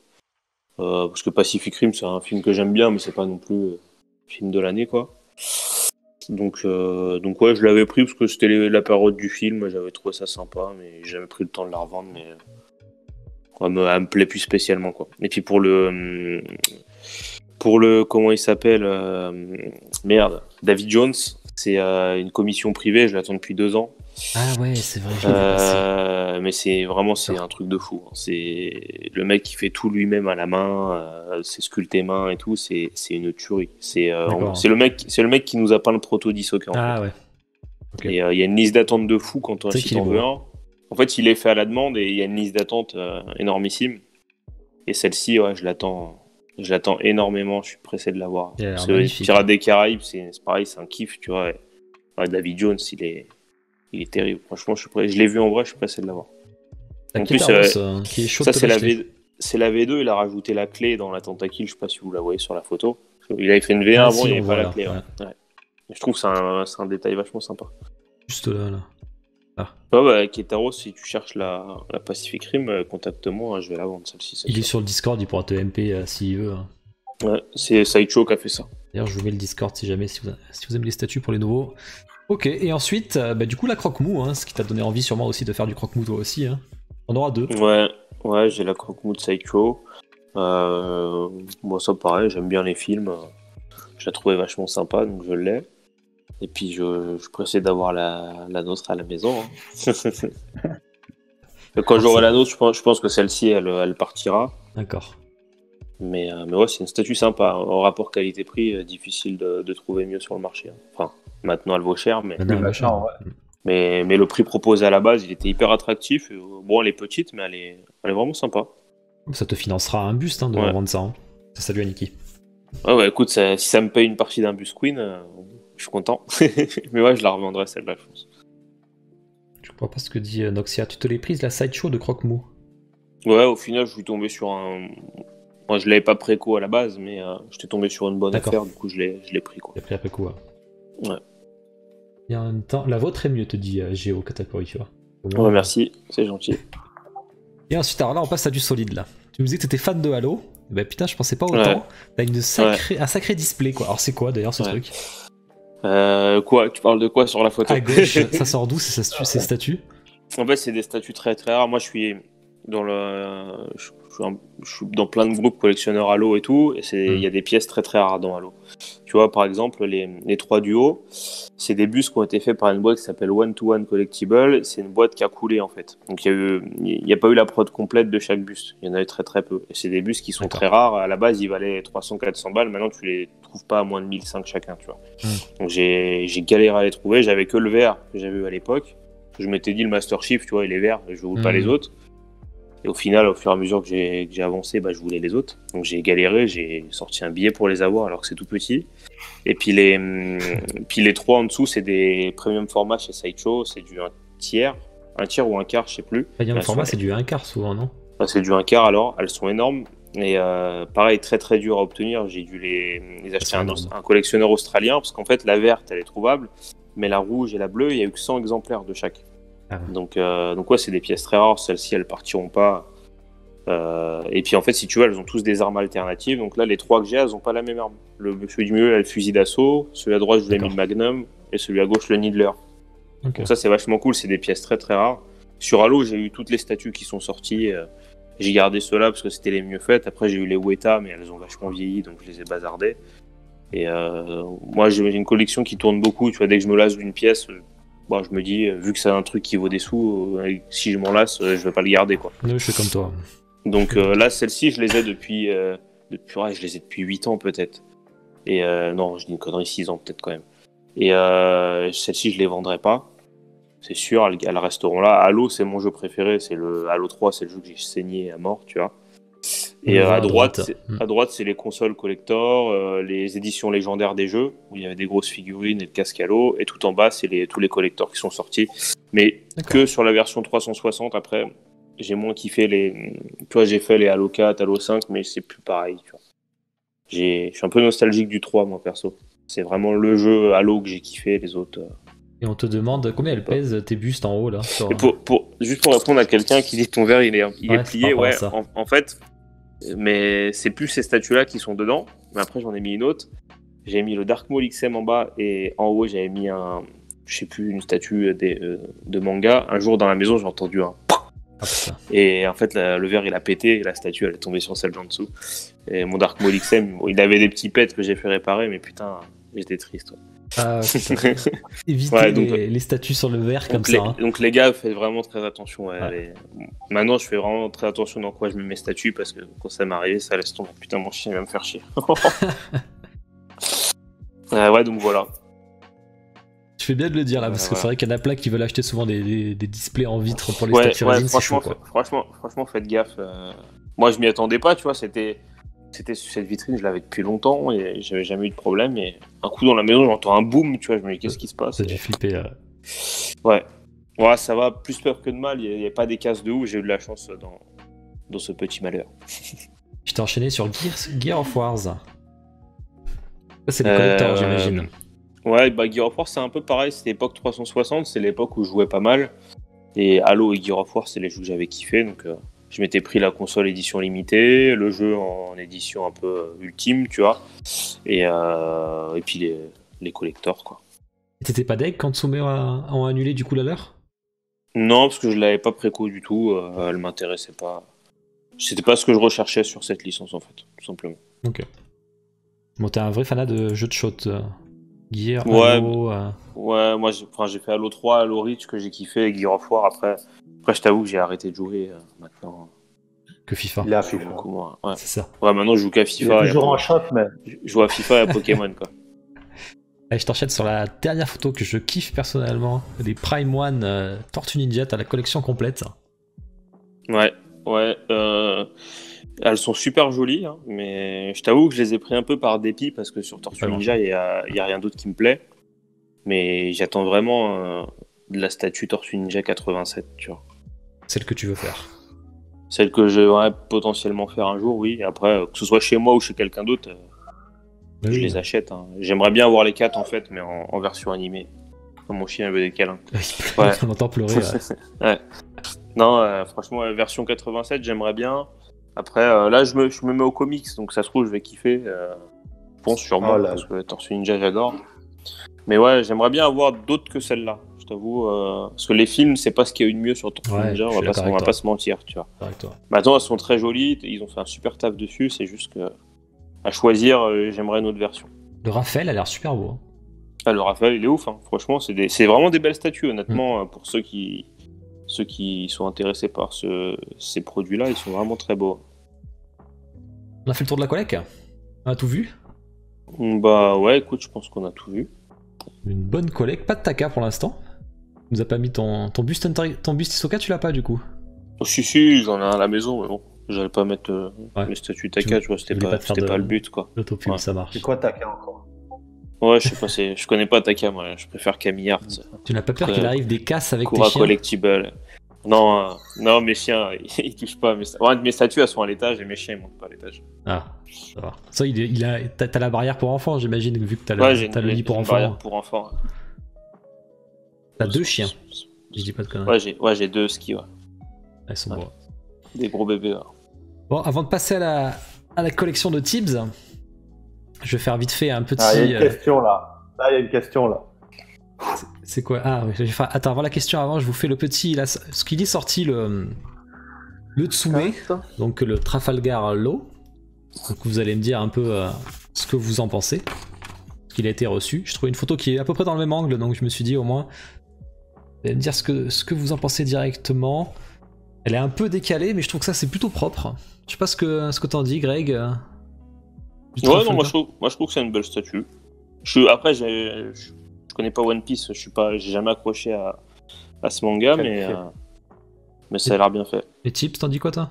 Parce que Pacific Rim, c'est un film que j'aime bien, mais c'est pas non plus le film de l'année, quoi. Donc ouais, je l'avais pris parce que c'était la période du film. J'avais trouvé ça sympa, mais j'ai jamais pris le temps de la revendre. Mais elle me plaît plus spécialement, quoi. Et puis pour le comment il s'appelle, merde, David Jones, c'est une commission privée, je l'attends depuis 2 ans. Ah ouais, c'est vrai, je l'ai vu passer. Mais c'est un truc de fou, hein. C'est le mec qui fait tout lui-même à la main, ses sculptés mains et tout, c'est une tuerie. C'est le mec qui nous a peint le proto d'Hisoka. Ah ouais. Ok. Et il y a une liste d'attente de fou quand C'est si qu'il est t'en beau. veux un. En fait, il est fait à la demande et il y a une liste d'attente énormissime. Et celle-ci, ouais, je l'attends énormément. Je suis pressé de l'avoir. Il a l'air Parce que magnifique. Pirates des Caraïbes, c'est pareil, c'est un kiff, tu vois. Ouais, David Jones, il est terrible. Franchement, je l'ai vu en vrai, je suis pressé de l'avoir. T'as En plus, Ketaros, qui est chaud ça, de te l'acheter. c'est la V2. Il a rajouté la clé dans la tentacule. Je sais pas si vous la voyez sur la photo. Il avait fait une V1 Ah, avant, si, il on avait voit pas là, la clé. ouais. Ouais. Je trouve que c'est un détail vachement sympa. Juste là. Ouais, bah, Ketaros, si tu cherches la Pacific Rim, contacte-moi, hein, je vais la vendre celle-ci. Il est sur le Discord, il pourra te MP s'il veut. Hein. Ouais, c'est Sideshow qui a fait ça. D'ailleurs, je vous mets le Discord si jamais, si vous aimez les statues pour les nouveaux. Ok, et ensuite, du coup, la croque-mou, hein, ce qui t'a donné envie sûrement aussi de faire du croque-mou toi aussi. Hein. On aura 2. Ouais, j'ai la croque-mou de Sideshow. Moi, ça pareil, j'aime bien les films. Je la trouvais vachement sympa, donc je l'ai. Et puis, je suis pressé d'avoir la nôtre à la maison. Hein. Quand j'aurai la nôtre, je pense que celle-ci, elle partira. D'accord. Mais ouais, c'est une statue sympa. En rapport qualité-prix, difficile de trouver mieux sur le marché. Hein. Enfin, maintenant, elle vaut cher, mais... Maintenant, machin. Mais le prix proposé à la base, il était hyper attractif. Bon, elle est petite, mais elle est vraiment sympa. Ça te financera un buste de Ouais. vendre ça. Hein. Ça, salut Aniki. Ouais, écoute, si ça me paye une partie d'un bus Queen, je suis content. Mais ouais, je la revendrai celle-là, je pense. Je comprends pas ce que dit Noxia. Tu te l'es prise la sideshow de croque-mou? Ouais, au final, je suis tombé sur un. Moi, je l'avais pas préco à la base, mais j'étais tombé sur une bonne D'accord. affaire, du coup, je l'ai pris, quoi. J'ai pris après coup. Ouais. Et en même temps, la vôtre est mieux, te dit Géo Katakuri, tu vois. Ouais, merci, c'est gentil. Et ensuite, alors là, on passe à du solide, là. Tu me disais que t'étais fan de Halo. Bah putain, je pensais pas autant. T'as un sacré display, quoi. Alors c'est quoi, d'ailleurs, ce truc? Quoi? Tu parles de quoi sur la photo? À gauche, ça sort d'où ces statues? En fait, c'est des statues très très rares. Moi, je suis dans plein de groupes collectionneurs Halo et tout, et il y a des pièces très très rares dans Halo. Tu vois, par exemple, les 3 duos, c'est des bus qui ont été faits par une boîte qui s'appelle One to One Collectible. C'est une boîte qui a coulé en fait. Donc il n'y a pas eu la prod complète de chaque bus. Il y en avait très très peu. Et c'est des bus qui sont très rares. À la base, ils valaient 300-400 balles. Maintenant, tu les trouves pas à moins de 1005 chacun, tu vois. Donc j'ai galéré à les trouver. J'avais que le vert que j'avais eu à l'époque. Je m'étais dit le Master Chief, tu vois, il est vert, je veux pas les autres. Et au final, au fur et à mesure que j'ai avancé, je voulais les autres. Donc j'ai galéré, j'ai sorti un billet pour les avoir alors que c'est tout petit. Et puis les 3 en dessous, c'est des premium formats chez Sideshow, c'est du 1 tiers ou 1 quart, je sais plus. Premium format, c'est du 1 quart souvent, non? C'est du 1 quart alors, elles sont énormes. Et pareil, très très dur à obtenir. J'ai dû les acheter à un collectionneur australien parce qu'en fait, la verte, elle est trouvable, mais la rouge et la bleue, il n'y a eu que 100 exemplaires de chaque. Donc ouais, c'est des pièces très rares. Celles-ci, elles partiront pas. Et puis en fait, si tu veux, elles ont tous des armes alternatives. Donc là, les 3 que j'ai, elles ont pas la même arme. Celui du milieu, a le fusil d'assaut. Celui à droite, je l'ai mis le Magnum. Et celui à gauche, le Needler. Donc ça, c'est vachement cool. C'est des pièces très très rares. Sur Halo, j'ai eu toutes les statues qui sont sorties. J'ai gardé ceux-là parce que c'était les mieux faites. Après, j'ai eu les Weta, mais elles ont vachement vieilli, donc je les ai bazardées. Et moi, j'ai une collection qui tourne beaucoup. Tu vois, dès que je me lasse d'une pièce, je me dis, vu que c'est un truc qui vaut des sous, si je m'en lasse, je vais pas le garder, quoi. Je fais comme toi. Donc là, celle-ci, je les ai depuis 8 ans peut-être. Et non, je dis une connerie, 6 ans peut-être quand même. Et celle-ci, je les vendrai pas. c'est sûr, elles resteront là. Halo, c'est mon jeu préféré, c'est le Halo 3, c'est le jeu que j'ai saigné à mort, tu vois. Et à droite, c'est les consoles collector, les éditions légendaires des jeux, où il y avait des grosses figurines et le casque Halo, et tout en bas, c'est tous les collectors qui sont sortis. Mais que sur la version 360, après, j'ai moins kiffé tu vois, j'ai fait les Halo 4, Halo 5, mais c'est plus pareil, tu vois. Je suis un peu nostalgique du 3, moi, perso. C'est vraiment le jeu Halo que j'ai kiffé, les autres... Et on te demande combien elles pèsent tes bustes en haut, là sur... Juste pour répondre à quelqu'un qui dit ton verre, il est plié, ouais, en fait... Mais c'est plus ces statues-là qui sont dedans. Mais après, j'en ai mis une autre. J'ai mis le Dark Maul XM en bas et en haut, j'avais mis une statue de manga. Un jour, dans la maison, j'ai entendu un... Et en fait, le verre, il a pété et la statue, elle est tombée sur celle en dessous. Et mon Dark Maul XM, il avait des petits pets que j'ai fait réparer, mais putain, j'étais triste. Ouais. Ah, éviter les statues sur le verre comme ça. Hein. Donc les gars, faites vraiment très attention. Ouais. Maintenant, je fais vraiment très attention dans quoi je mets mes statues parce que quand ça m'arrive, ça laisse tomber. Putain, mon chien il va me faire chier. Ouais, donc voilà. Tu fais bien de le dire là parce que c'est vrai qu'il y en a plein qui veulent acheter souvent des displays en vitre pour les statues résine. Franchement, faites gaffe. Moi, je m'y attendais pas, tu vois. Cette vitrine, je l'avais depuis longtemps et j'avais jamais eu de problème. Et un coup dans la maison, j'entends un boom, tu vois, je me dis qu'est-ce qui se passe. Ça a dû flipper. Ouais, ça va, plus peur que de mal. Il n'y a pas des cases de ouf, j'ai eu de la chance dans ce petit malheur. Je t'ai enchaîné sur Gear of Wars. Ça, c'est les collecteurs, j'imagine. Ouais, Gear of War, c'est un peu pareil. C'était l'époque 360, c'est l'époque où je jouais pas mal. Et Halo et Gear of War, c'est les jeux que j'avais kiffé, donc... Je m'étais pris la console édition limitée, le jeu en édition un peu ultime, tu vois, et puis les collectors, quoi. Et t'étais pas deg quand Tsumé ont annulé du coup la leur ? Non, parce que je l'avais pas préco du tout, elle m'intéressait pas. C'était pas ce que je recherchais sur cette licence, en fait, tout simplement. Ok. Bon, t'es un vrai fanat de jeux de shot, Gear, ouais, Halo... Ouais, moi j'ai fait Halo 3, Halo Reach que j'ai kiffé, et Gear of War, après je t'avoue que j'ai arrêté de jouer maintenant. Que FIFA. Il est à FIFA. Beaucoup moins. Ouais. C'est ça. Ouais, maintenant je joue qu'à FIFA. Il est toujours en shot, mais... Je joue à FIFA et à Pokémon, quoi. Allez, je t'enchaîne sur la dernière photo que je kiffe personnellement, des Prime One Tortue Ninja, t'as la collection complète. Ouais. Elles sont super jolies, hein, mais je t'avoue que je les ai pris un peu par dépit parce que sur Tortue Ninja, il y a rien d'autre qui me plaît. Mais j'attends vraiment de la statue Tortue Ninja 87, tu vois. Celle que tu veux faire. Celle que j'aimerais potentiellement faire un jour, oui. Après, que ce soit chez moi ou chez quelqu'un d'autre, je les achète. Hein. J'aimerais bien avoir les 4 en fait, mais en version animée. Comme mon chien veut des câlins. Ouais. On entend pleurer. Ouais. Non, franchement, version 87, j'aimerais bien. Après, là, je me mets aux comics, donc ça se trouve, je vais kiffer. Je pense sûrement, parce que Tortue Ninja, j'adore. Mais ouais, j'aimerais bien avoir d'autres que celle-là, je t'avoue. Parce que les films, c'est pas ce qu'il y a eu de mieux sur Tortue Ninja, on va pas se mentir, tu vois. Maintenant, elles sont très jolies, ils ont fait un super taf dessus, c'est juste que à choisir, j'aimerais une autre version. Le Raphaël a l'air super beau. Ah, le Raphaël, il est ouf, hein. Franchement, c'est vraiment des belles statues, honnêtement, pour ceux qui sont intéressés par ces produits-là, ils sont vraiment très beaux. On a fait le tour de la collecte. On a tout vu. Bah ouais, écoute, je pense qu'on a tout vu. Une bonne collecte, pas de Taka pour l'instant. Tu nous as pas mis ton buste Hisoka, tu l'as pas du coup? Oh, si, j'en ai un à la maison, mais bon, j'allais pas mettre les statues Taka, tu vois, c'était pas le but, quoi. L'autopub, ça marche. C'est quoi Taka encore? Ouais, je sais pas, je connais pas Taka, moi, je préfère Camille Hart. Tu n'as pas peur qu'il arrive des casses avec tes chiens? Collectible. Non, mes chiens, ils touchent pas. Mes statues, elles sont à l'étage et mes chiens, ils montent pas à l'étage. Ah, ça va. Ça, t'as la barrière pour enfants, j'imagine, vu que t'as le lit pour enfants. Barrière pour enfants. T'as 2 chiens. Je dis pas de conneries. Ouais, j'ai 2 skis, ouais. Elles sont beaux. Des gros bébés, ouais. Bon, avant de passer à la collection de Tibbs, je vais faire vite fait un petit... Ah, il y a une question, là. Là, il y a une question, là. C'est quoi? Ah, oui, attends, avant la question, avant, je vous fais le petit... Là, ce qu'il est sorti, le Tsume, donc le Trafalgar Law. Donc vous allez me dire un peu ce que vous en pensez. Ce qu'il a été reçu. Je trouve une photo qui est à peu près dans le même angle, donc je me suis dit au moins... Vous allez me dire ce que vous en pensez directement. Elle est un peu décalée, mais je trouve que ça, c'est plutôt propre. Je sais pas ce que t'en dis, Greg. Ouais, non, moi je trouve que c'est une belle statue. Après, je connais pas One Piece, j'ai jamais accroché à ce manga, Quel mais ça a l'air bien fait. Et Tips, t'en dis quoi toi?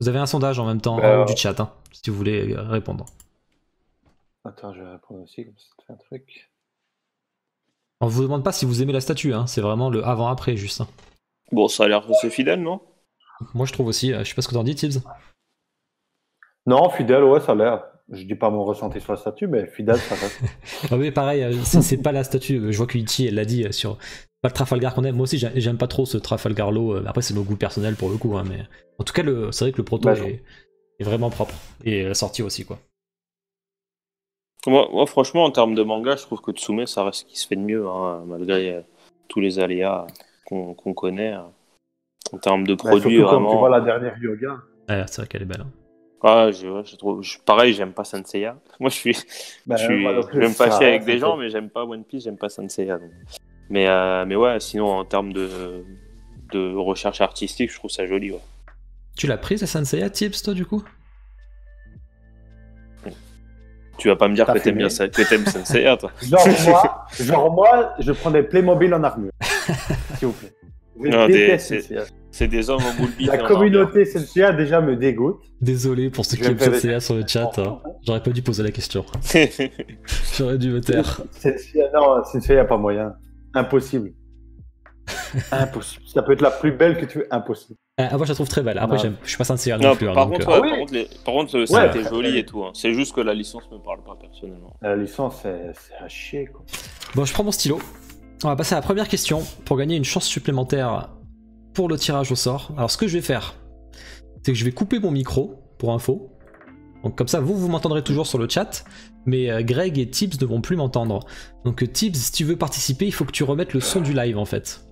Vous avez un sondage en même temps en haut du chat, hein, si vous voulez répondre. Attends, je vais répondre aussi, comme ça te fait un truc. On vous demande pas si vous aimez la statue, hein, c'est vraiment le avant-après juste. Hein. Bon, ça a l'air assez fidèle, non? Moi je trouve aussi, je sais pas ce que t'en dis Tips. Non, fidèle, ouais, ça a l'air. Je dis pas mon ressenti sur la statue, mais fidèle, ça reste. Ah oui, pareil, c'est pas la statue, je vois que Ichi elle l'a dit sur pas le Trafalgar qu'on aime. Moi aussi j'aime pas trop ce Trafalgar Law, après c'est nos goûts personnels pour le coup, hein, mais en tout cas c'est vrai que le proto est vraiment propre, et la sortie aussi quoi. Moi, franchement, en termes de manga, je trouve que Tsume, ça reste ce qui se fait de mieux, hein, malgré tous les aléas qu'on connaît. En termes de produits, surtout vraiment. Comme tu vois la dernière yoga. Ouais, c'est vrai qu'elle est belle. Hein. Ah, pareil, j'aime pas Saint Seiya. Moi, je vais me fâcher avec des gens, mais j'aime pas One Piece, j'aime pas Saint Seiya. Donc. Mais ouais, sinon, en termes de recherche artistique, je trouve ça joli. Ouais. Tu l'as prise, la Saint Seiya, Tips, toi, du coup? Tu vas pas me dire que t'aimes bien ça, que t'aimes Saint Seiya, toi. Genre moi, je prends des Playmobil en armure. S'il vous plaît. Non, c'est des hommes en boule bite. La communauté Senseiya déjà me dégoûte. Désolé pour ceux qui aiment Senseiya sur le chat. Hein. J'aurais pas dû poser la question. J'aurais dû me taire. Non, Senseiya pas moyen. Impossible. Impossible. Ça peut être la plus belle que tu veux. Impossible. Moi je la trouve très belle. Après je suis pas Senseiya non plus. Par contre, ça a été joli et tout. Hein. C'est juste que la licence me parle pas personnellement. La licence c'est à chier quoi. Bon, je prends mon stylo. On va passer à la première question pour gagner une chance supplémentaire pour le tirage au sort. Alors ce que je vais faire, c'est que je vais couper mon micro pour info. Donc comme ça, vous m'entendrez toujours sur le chat, mais Greg et Tibbs ne vont plus m'entendre. Donc Tibbs, si tu veux participer, il faut que tu remettes le son du live en fait.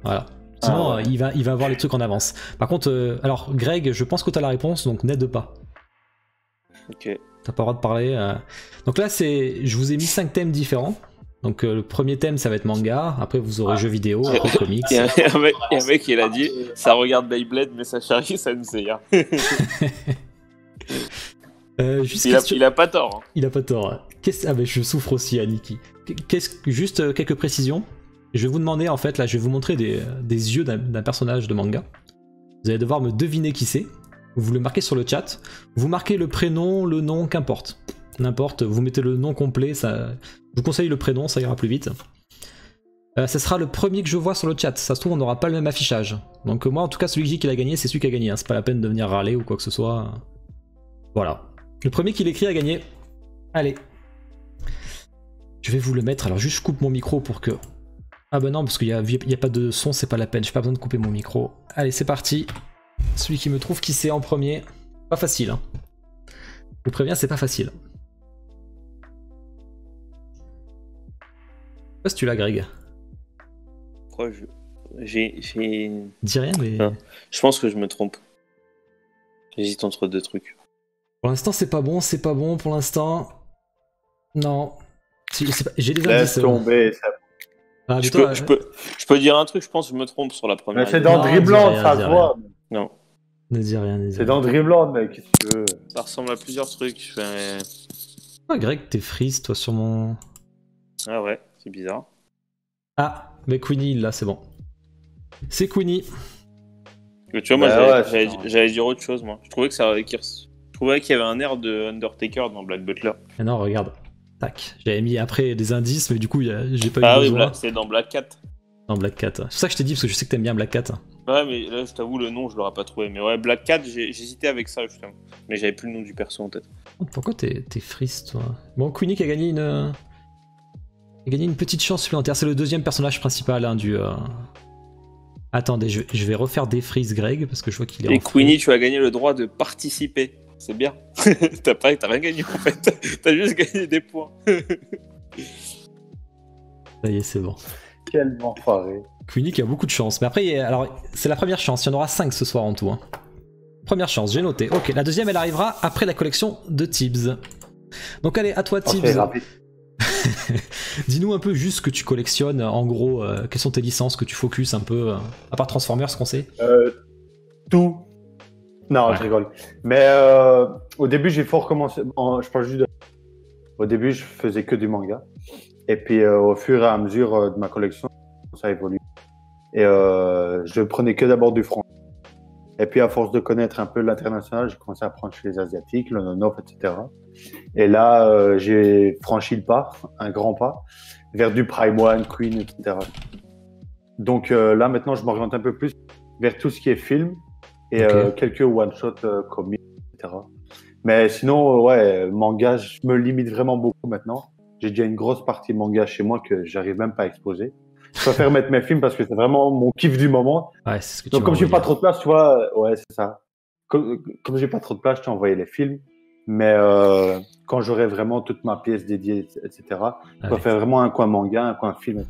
Voilà. Sinon, il va avoir les trucs en avance. Par contre, alors Greg, je pense que tu as la réponse, donc n'aide pas. Ok. T'as pas le droit de parler. Donc là, je vous ai mis 5 thèmes différents. Donc le premier thème ça va être manga, après vous aurez jeux vidéo, après comics. Et un mec il a dit ça regarde Beyblade mais ça charrie Saint Seiya. Il a pas tort. Hein. Il a pas tort. Ah ben je souffre aussi Aniki. Juste quelques précisions. Je vais vous demander en fait, là je vais vous montrer des yeux d'un personnage de manga. Vous allez devoir me deviner qui c'est. Vous le marquez sur le chat. Vous marquez le prénom, le nom, qu'importe. N'importe, vous mettez le nom complet, ça... je vous conseille le prénom, ça ira plus vite. Ce sera le premier que je vois sur le chat, ça se trouve on n'aura pas le même affichage. Donc moi en tout cas celui qui dit qu'il a gagné, c'est celui qui a gagné, hein. C'est pas la peine de venir râler ou quoi que ce soit. Voilà. Le premier qui l'écrit a gagné. Allez. Je vais vous le mettre, alors juste je coupe mon micro pour que... Ah bah non, parce qu'il y a pas de son, c'est pas la peine, j'ai pas besoin de couper mon micro. Allez c'est parti. Celui qui me trouve qui c'est en premier. Pas facile, hein. Je vous préviens, c'est pas facile. Je sais pas si tu l'as, Greg. Pourquoi j'ai... Dis rien, mais... Ah, je pense que je me trompe. J'hésite entre deux trucs. Pour l'instant, c'est pas bon pour l'instant. Non. J'ai des indices. Laisse tomber. Ah, je peux dire un truc, je pense que je me trompe sur la première. Mais c'est dans Dreamland, ça se voit. Non. Ne dis rien, C'est dans Dreamland, mec, qu'est-ce que tu veux. Ça ressemble à plusieurs trucs. Ah, Greg, t'es freeze, toi, sur mon... Ah ouais, c'est bizarre. Ah, mais Queenie, là, c'est bon. C'est Queenie. Tu vois, moi, j'allais dire autre chose, moi. Je trouvais qu'il y avait un air de Undertaker dans Black Butler. Mais non, regarde. Tac. J'avais mis après des indices, mais du coup, j'ai pas eu besoin. Ah oui, c'est dans Black Cat. Dans Black Cat. C'est ça que je t'ai dit, parce que je sais que t'aimes bien Black Cat. Ouais, mais là, je t'avoue, le nom, je l'aurais pas trouvé. Mais ouais, Black Cat, j'hésitais avec ça, justement. Mais j'avais plus le nom du perso en tête. Pourquoi t'es freeze, toi? Bon, Queenie qui a gagné une petite chance supplémentaire. C'est le deuxième personnage principal hein, du... Attendez, je vais refaire des freeze Greg, parce que je vois qu'il est... Et Queenie, tu as gagné le droit de participer. C'est bien. T'as rien gagné, en fait. T'as juste gagné des points. Ça y est, c'est bon. Quel enfoiré. Queenie qui a beaucoup de chance. Mais après, alors, c'est la première chance. Il y en aura 5 ce soir en tout. Hein. Première chance, j'ai noté. Ok, la deuxième, elle arrivera après la collection de Tibbs. Donc allez, à toi Tibbs. Dis-nous un peu juste ce que tu collectionnes. En gros, quelles sont tes licences que tu focuses un peu, à part Transformers, ce qu'on sait. Tout. Non, je rigole. Mais au début, j'ai fort commencé. Je parle juste de... Au début, je faisais que du manga. Et puis, au fur et à mesure de ma collection, commencé à évoluer. Et je prenais que d'abord du français. Et puis, à force de connaître un peu l'international, j'ai commencé à prendre chez les Asiatiques, le non-off, etc. Et là, j'ai franchi le pas, un grand pas, vers du Prime One, Queen, etc. Donc là, maintenant, je m'oriente un peu plus vers tout ce qui est film et quelques one-shot comics, etc. Mais sinon, ouais, manga, je me limite vraiment beaucoup maintenant. J'ai déjà une grosse partie manga chez moi que j'arrive même pas à exposer. Je préfère mettre mes films parce que c'est vraiment mon kiff du moment. Ouais, c'est ce que tu Donc, comme m'as j'ai pas envoyé. trop de place, tu vois, ouais, c'est ça. Comme j'ai pas trop de place, je t'ai envoyé les films. Mais quand j'aurai vraiment toute ma pièce dédiée, etc., je Allez. préfère vraiment un coin manga, un coin film.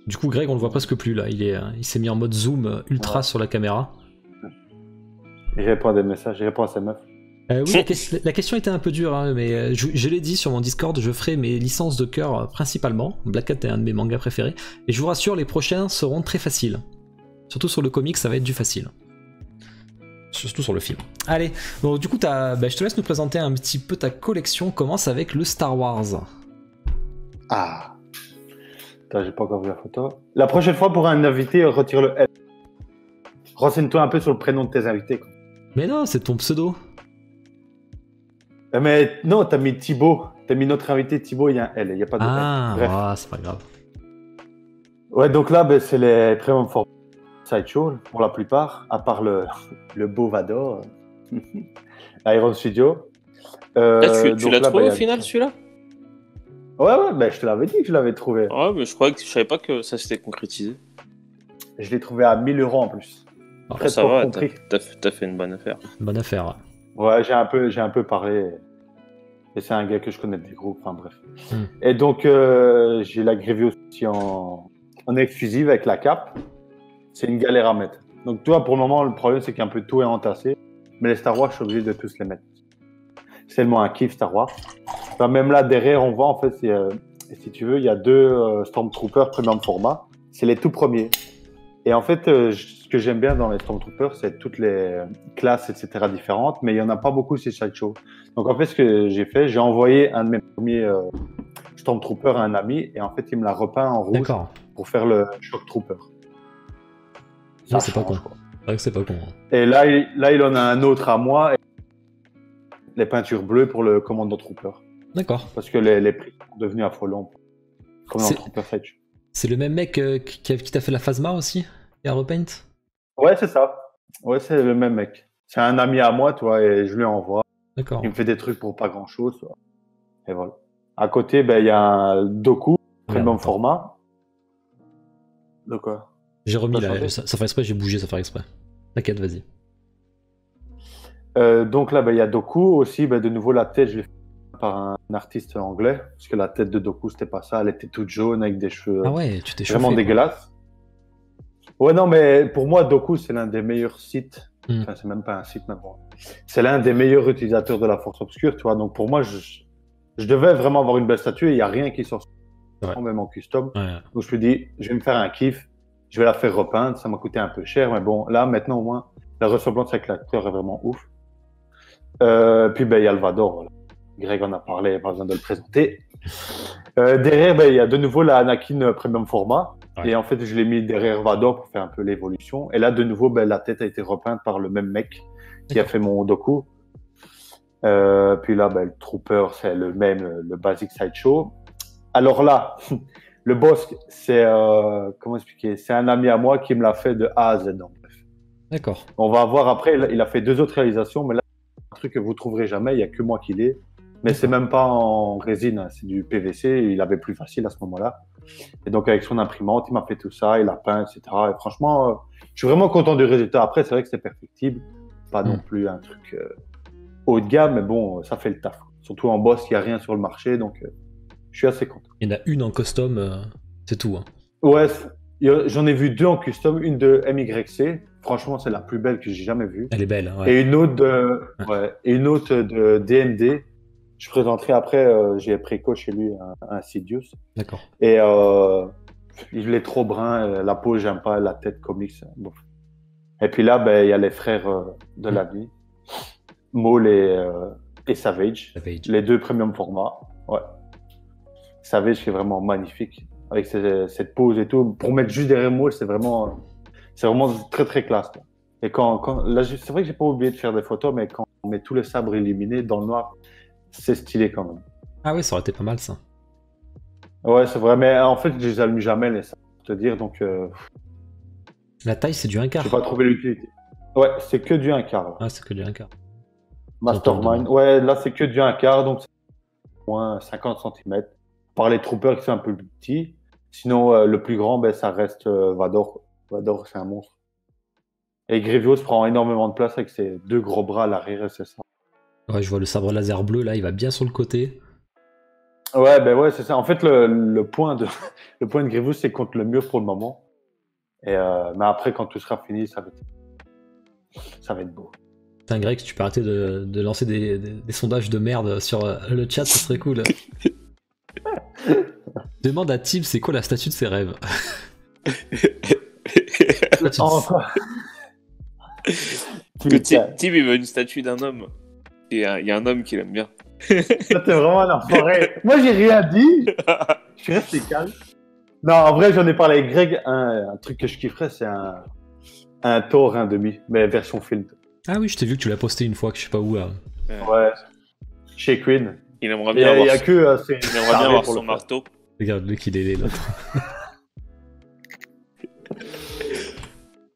Du coup, Greg, on le voit presque plus là. Il s'est mis en mode zoom ultra Ouais. sur la caméra. Il répond à des messages, il répond à ses meufs. Oui, la question était un peu dure, hein, mais je l'ai dit sur mon Discord, je ferai mes licences de cœur principalement. Black Cat est un de mes mangas préférés. Et je vous rassure, les prochains seront très faciles. Surtout sur le comic, ça va être du facile. Surtout sur le film. Allez, donc du coup, je te laisse nous présenter un petit peu ta collection. On commence avec le Star Wars. Ah. Attends, j'ai pas encore vu la photo. La prochaine fois, pour un invité, retire le L. Renseigne-toi un peu sur le prénom de tes invités, quoi. Mais non, c'est ton pseudo. Mais non, t'as mis Thibaut. T'as mis notre invité Thibaut, il y a un L, il n'y a pas de L. Bref. C'est pas grave. Ouais, donc là, c'est les premium formats Sideshow, pour la plupart, à part le beau Vador, Iron Studio. Tu l'as trouvé au final, celui-là? Ouais, je te l'avais dit que je l'avais trouvé. Ouais, mais je savais pas que ça s'était concrétisé. Je l'ai trouvé à 1000 € en plus. Après, ça va, t'as fait une bonne affaire. Bonne affaire. Ouais, j'ai un peu parlé. Et c'est un gars que je connais des groupes, enfin bref. Et donc, j'ai la Grievous aussi en exclusive avec la cape. C'est une galère à mettre. Donc, toi, pour le moment, le problème, c'est qu'un peu tout est entassé. Mais les Star Wars, je suis obligé de tous les mettre. C'est tellement un kiff, Star Wars. Enfin, même là, derrière, on voit, en fait, si tu veux, il y a 2 Stormtroopers premium format. C'est les tout premiers. Et en fait, ce que j'aime bien dans les Stormtroopers, c'est toutes les classes, etc. différentes, mais il n'y en a pas beaucoup chez Sideshow. Donc en fait, ce que j'ai fait, j'ai envoyé un de mes premiers Stormtroopers à un ami, et en fait, il me l'a repeint en rouge pour faire le Shock Trooper. Ça, c'est pas con. C'est vrai que c'est pas con. Et là, il en a un autre à moi, et les peintures bleues pour le Commando Trooper. D'accord. Parce que les prix sont devenus affolants. Commando Trooper Sideshow. C'est le même mec qui t'a fait la Phasma aussi et à Repaint? Ouais, c'est ça. Ouais, c'est le même mec. C'est un ami à moi, toi, et je lui envoie. D'accord. Il me fait des trucs pour pas grand-chose. Toi. Et voilà. À côté, il y a un Doku, premium format. De quoi? J'ai remis là, ça fait exprès, j'ai bougé, ça fait exprès. T'inquiète, vas-y. Donc là, il y a Doku aussi. De nouveau, la tête, je l'ai fait par un artiste anglais. Parce que la tête de Doku, c'était pas ça. Elle était toute jaune avec des cheveux tu t'es chauffé, vraiment dégueulasses. Ouais, non, mais pour moi, Doku, c'est l'un des meilleurs sites. Enfin, c'est même pas un site, mais bon. C'est l'un des meilleurs utilisateurs de la Force Obscure, tu vois. Donc pour moi, je devais vraiment avoir une belle statue et il n'y a rien qui sort, même en custom. Ouais. Donc je me dis, je vais me faire un kiff, je vais la faire repeindre. Ça m'a coûté un peu cher, mais bon, là, maintenant, au moins, la ressemblance avec l'acteur est vraiment ouf. Puis, il y a le Vador, voilà. Greg en a parlé, pas besoin de le présenter. Derrière, il y a de nouveau la Anakin premium format. Ouais. Et en fait, je l'ai mis derrière Vador pour faire un peu l'évolution. Et là, de nouveau, la tête a été repeinte par le même mec qui a fait mon Doku. Puis là, le Trooper, c'est le même, le Basic Sideshow. Alors là, le boss, c'est, comment expliquer? C'est un ami à moi qui me l'a fait de A à Z. Donc, bref. D'accord. On va voir après, il a fait 2 autres réalisations, mais là, un truc que vous trouverez jamais, il n'y a que moi qui l'ai. Mais c'est même pas en résine, hein, c'est du PVC. Il avait plus facile à ce moment-là. Et donc, avec son imprimante, il m'a fait tout ça, il a peint, etc. Et franchement, je suis vraiment content du résultat. Après, c'est vrai que c'est perfectible. Pas non plus un truc haut de gamme, mais bon, ça fait le taf. Surtout en boss, il n'y a rien sur le marché, donc je suis assez content. Il y en a une en custom, c'est tout. Hein. Ouais, j'en ai vu 2 en custom, une de MYC. Franchement, c'est la plus belle que j'ai jamais vue. Elle est belle, ouais. Et une autre de DMD. Je présenterai après, j'ai préco chez lui un Sidious. D'accord. Et il est trop brun, la peau, j'aime pas, la tête comics. Bon. Et puis là, il y a les frères de la vie, Maul et Savage. Les 2 premium formats. Ouais. Savage qui est vraiment magnifique. avec cette pose et tout. Pour mettre juste derrière moi, c'est vraiment très très classe, quoi. Et là, c'est vrai que j'ai pas oublié de faire des photos, mais quand on met tous les sabres illuminés dans le noir, c'est stylé quand même. Ah oui, ça aurait été pas mal ça. Ouais, c'est vrai, mais en fait, je les allume jamais, les sabres, pour te dire, donc La taille, c'est du 1/4. j'ai pas trouvé l'utilité. Ouais, c'est que du 1/4. Là. Ah, c'est que du 1/4. Mastermind, ouais, là, c'est que du 1/4, donc c'est au moins 50 cm. Par les troopers qui sont un peu plus petits. Sinon, le plus grand, ben, ça reste Vador. Vador, c'est un monstre. Et Grievous prend énormément de place avec ses 2 gros bras à l'arrière, c'est ça. Ouais, je vois le sabre laser bleu là, il va bien sur le côté. Ouais, ben ouais, c'est ça. En fait, le point de le point de Grievous, c'est contre le mur pour le moment. Et mais après, quand tout sera fini, ça va être beau. Putain, Greg, si tu peux arrêter de lancer des sondages de merde sur le chat, ce serait cool. Demande à Tim, c'est quoi la statue de ses rêves? Tim, il veut une statue d'un homme. Et il y a un homme qui l'aime bien. Ça, t'es vraiment un enfoiré. Moi, j'ai rien dit. Je suis resté calme. Non, en vrai, j'en ai parlé avec Greg. Un truc que je kifferais, c'est un Thor 1,5, mais version film. Ah oui, je t'ai vu que tu l'as posté une fois, que je sais pas où là. Ouais. Chez Queen. Il aimerait Il bien y a avoir, que il aimerait bien avoir son marteau. Regarde-le qu'il est là.